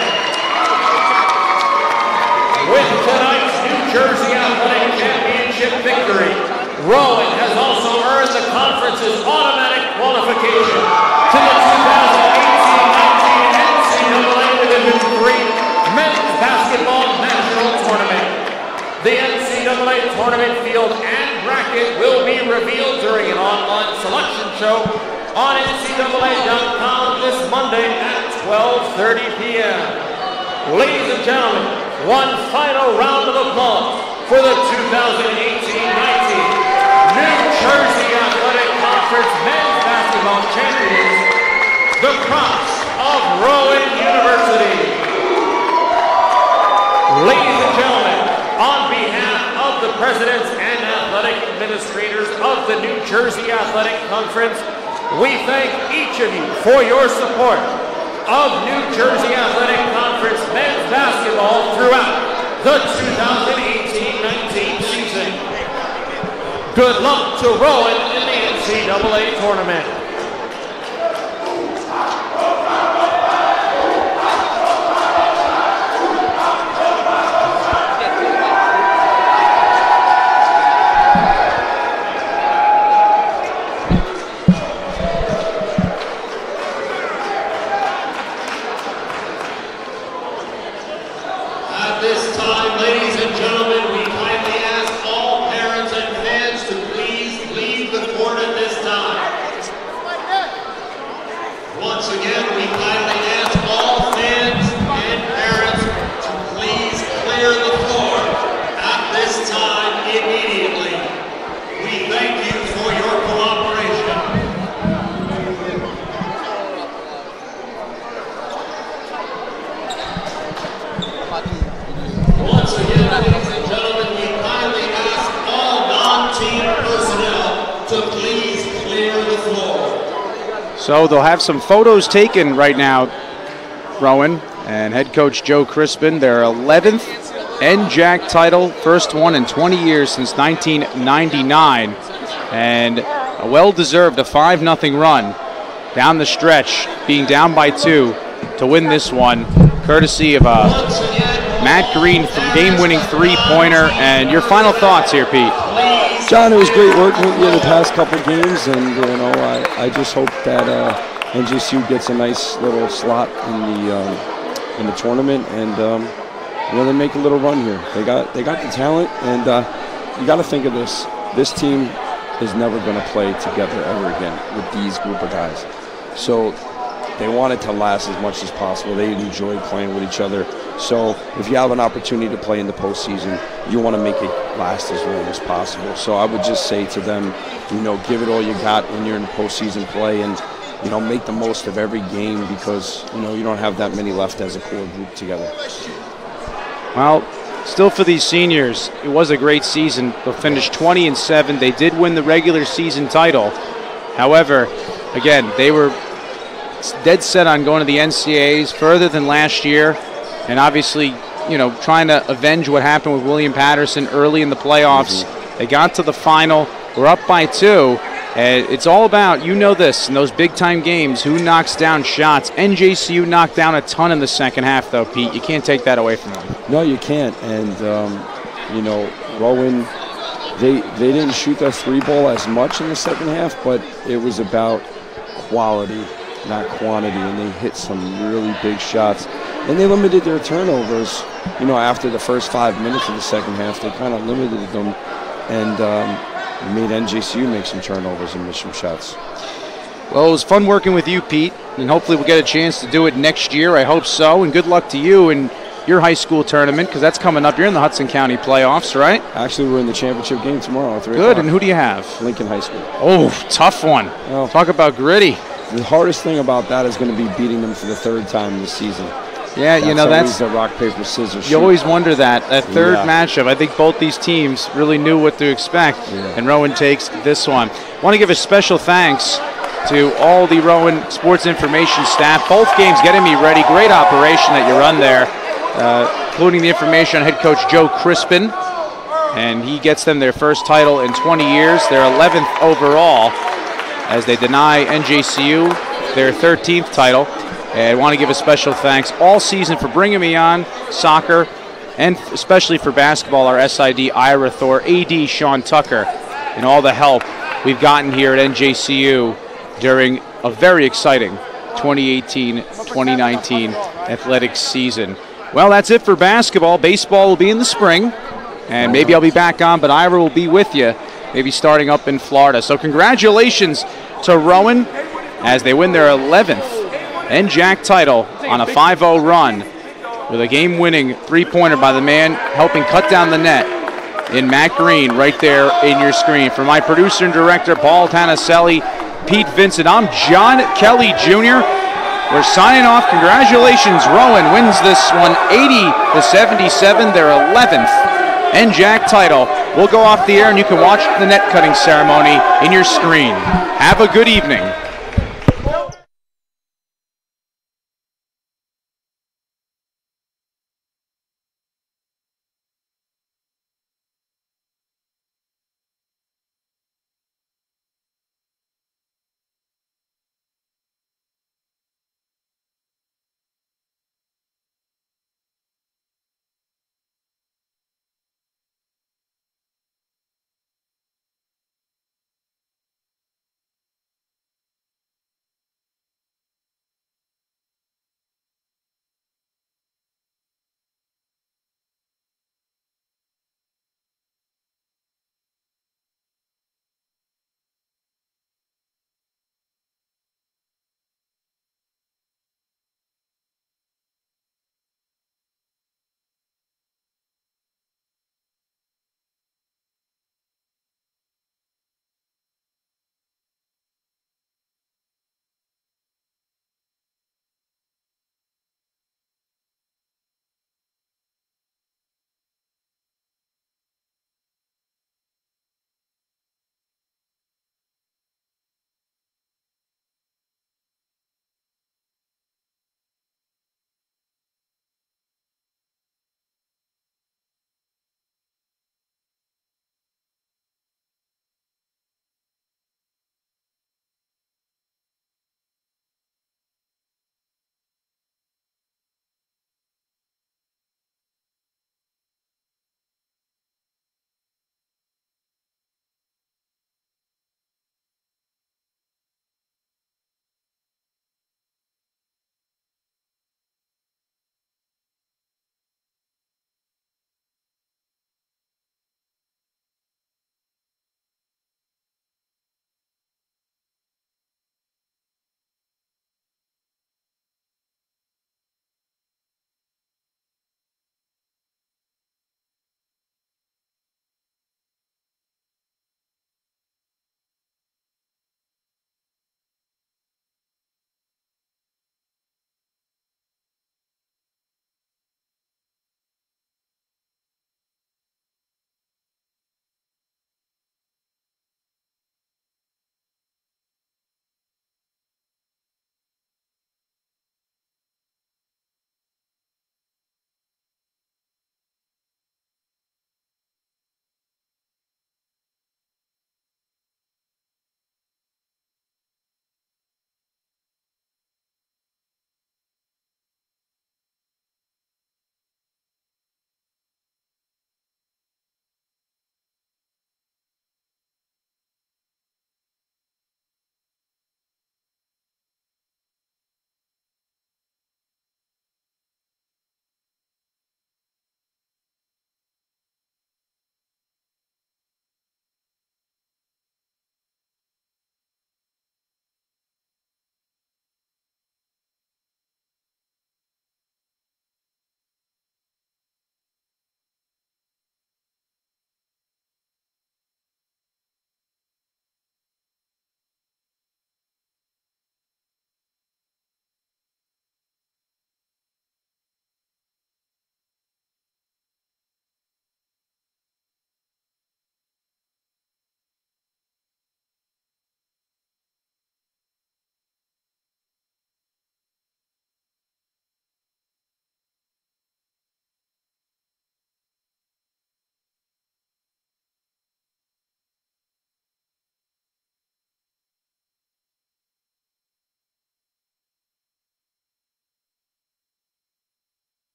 Speaker 5: With tonight's New Jersey Athletic Championship victory, Rowan has also earned the conference's automatic qualification to the 2018-19 NCAA Division III Men's Basketball The NCAA tournament field and bracket will be revealed during an online selection show on NCAA.com this Monday at 12:30 p.m. Ladies and gentlemen, one final round of applause for the 2018-19 New Jersey Athletic Conference Men's Basketball Champions, the Crocs of Rowan University. Ladies and gentlemen, on behalf of the presidents and athletic administrators of the New Jersey Athletic Conference, we thank each of you for your support of New Jersey Athletic Conference men's basketball throughout the 2018-19 season. Good luck to Rowan in the NCAA tournament. At this time, ladies and gentlemen, we kindly ask all parents and fans to please leave the court at this time. Once again, we kindly ask all fans and parents to please clear the floor at this time immediately. We thank you for your cooperation. Once again, ladies and gentlemen, we kindly ask all non-team personnel to please clear the floor.
Speaker 1: So they'll have some photos taken right now, Rowan, and head coach Joe Crispin, their 11th NJAC title, first one in 20 years since 1999, and a well-deserved 5-0 run down the stretch, being down by 2 to win this one, courtesy of Matt Green game-winning three-pointer. And your final thoughts here, Pete?
Speaker 4: John, it was great working with you the past couple games, and I just hope that NJCU gets a nice little slot in the tournament, and they make a little run here. They got the talent, and you got to think of this. This team is never going to play together ever again with these group of guys. So they want it to last as much as possible. They enjoy playing with each other. So if you have an opportunity to play in the postseason, you want to make it last as long as possible. So I would just say to them, give it all you got when you're in postseason play, and make the most of every game, because you don't have that many left as a core group together.
Speaker 1: Well, still for these seniors, it was a great season. They'll finish 20-7. They did win the regular season title. However, again, they were dead set on going to the NCAAs further than last year, and obviously, trying to avenge what happened with William Patterson early in the playoffs. Mm-hmm. They got to the final. We're up by 2, and it's all about, this, in those big-time games, who knocks down shots. NJCU knocked down a ton in the second half, though, Pete. You can't take that away from them.
Speaker 4: No, you can't. And, Rowan, they didn't shoot their 3-ball as much in the second half, but it was about quality, not quantity, and they hit some really big shots. And they limited their turnovers. After the first 5 minutes of the second half, they kind of limited them, and made NJCU make some turnovers and miss some shots.
Speaker 1: Well, it was fun working with you, Pete, and hopefully we'll get a chance to do it next year. I hope so, and good luck to you in your high school tournament, because that's coming up. You're in the Hudson County playoffs, right?
Speaker 4: Actually, we're in the championship game tomorrow at 3
Speaker 1: o'clock. Good, and who do you have?
Speaker 4: Lincoln High School.
Speaker 1: Oh, tough one. Oh. Talk about gritty.
Speaker 4: The hardest thing about that is going to be beating them for the 3rd time this season.
Speaker 1: Yeah,
Speaker 4: that's the rock, paper, scissors.
Speaker 1: You always wonder that third matchup. I think both these teams really knew what to expect, and Rowan takes this one. I want to give a special thanks to all the Rowan Sports Information staff. Both games getting me ready. Great operation that you run there, including the information on head coach Joe Crispin, and he gets them their first title in 20 years, their 11th overall, as they deny NJCU their 13th title. And I want to give a special thanks all season for bringing me on soccer, and especially for basketball, our SID Ira Thor, AD Sean Tucker, and all the help we've gotten here at NJCU during a very exciting 2018-2019 athletic season. Well, that's it for basketball. Baseball will be in the spring. And maybe I'll be back on, but Ira will be with you, maybe starting up in Florida. So congratulations to Rowan as they win their 11th NJAC title on a 5-0 run with a game-winning three-pointer by the man helping cut down the net in Matt Green right there in your screen. For my producer and director, Paul Tanaselli, Pete Vincent, I'm John Kelly Jr. We're signing off. Congratulations, Rowan wins this one 80-77, their 11th NJAC title. We'll go off the air and you can watch the net cutting ceremony in your screen. Have a good evening.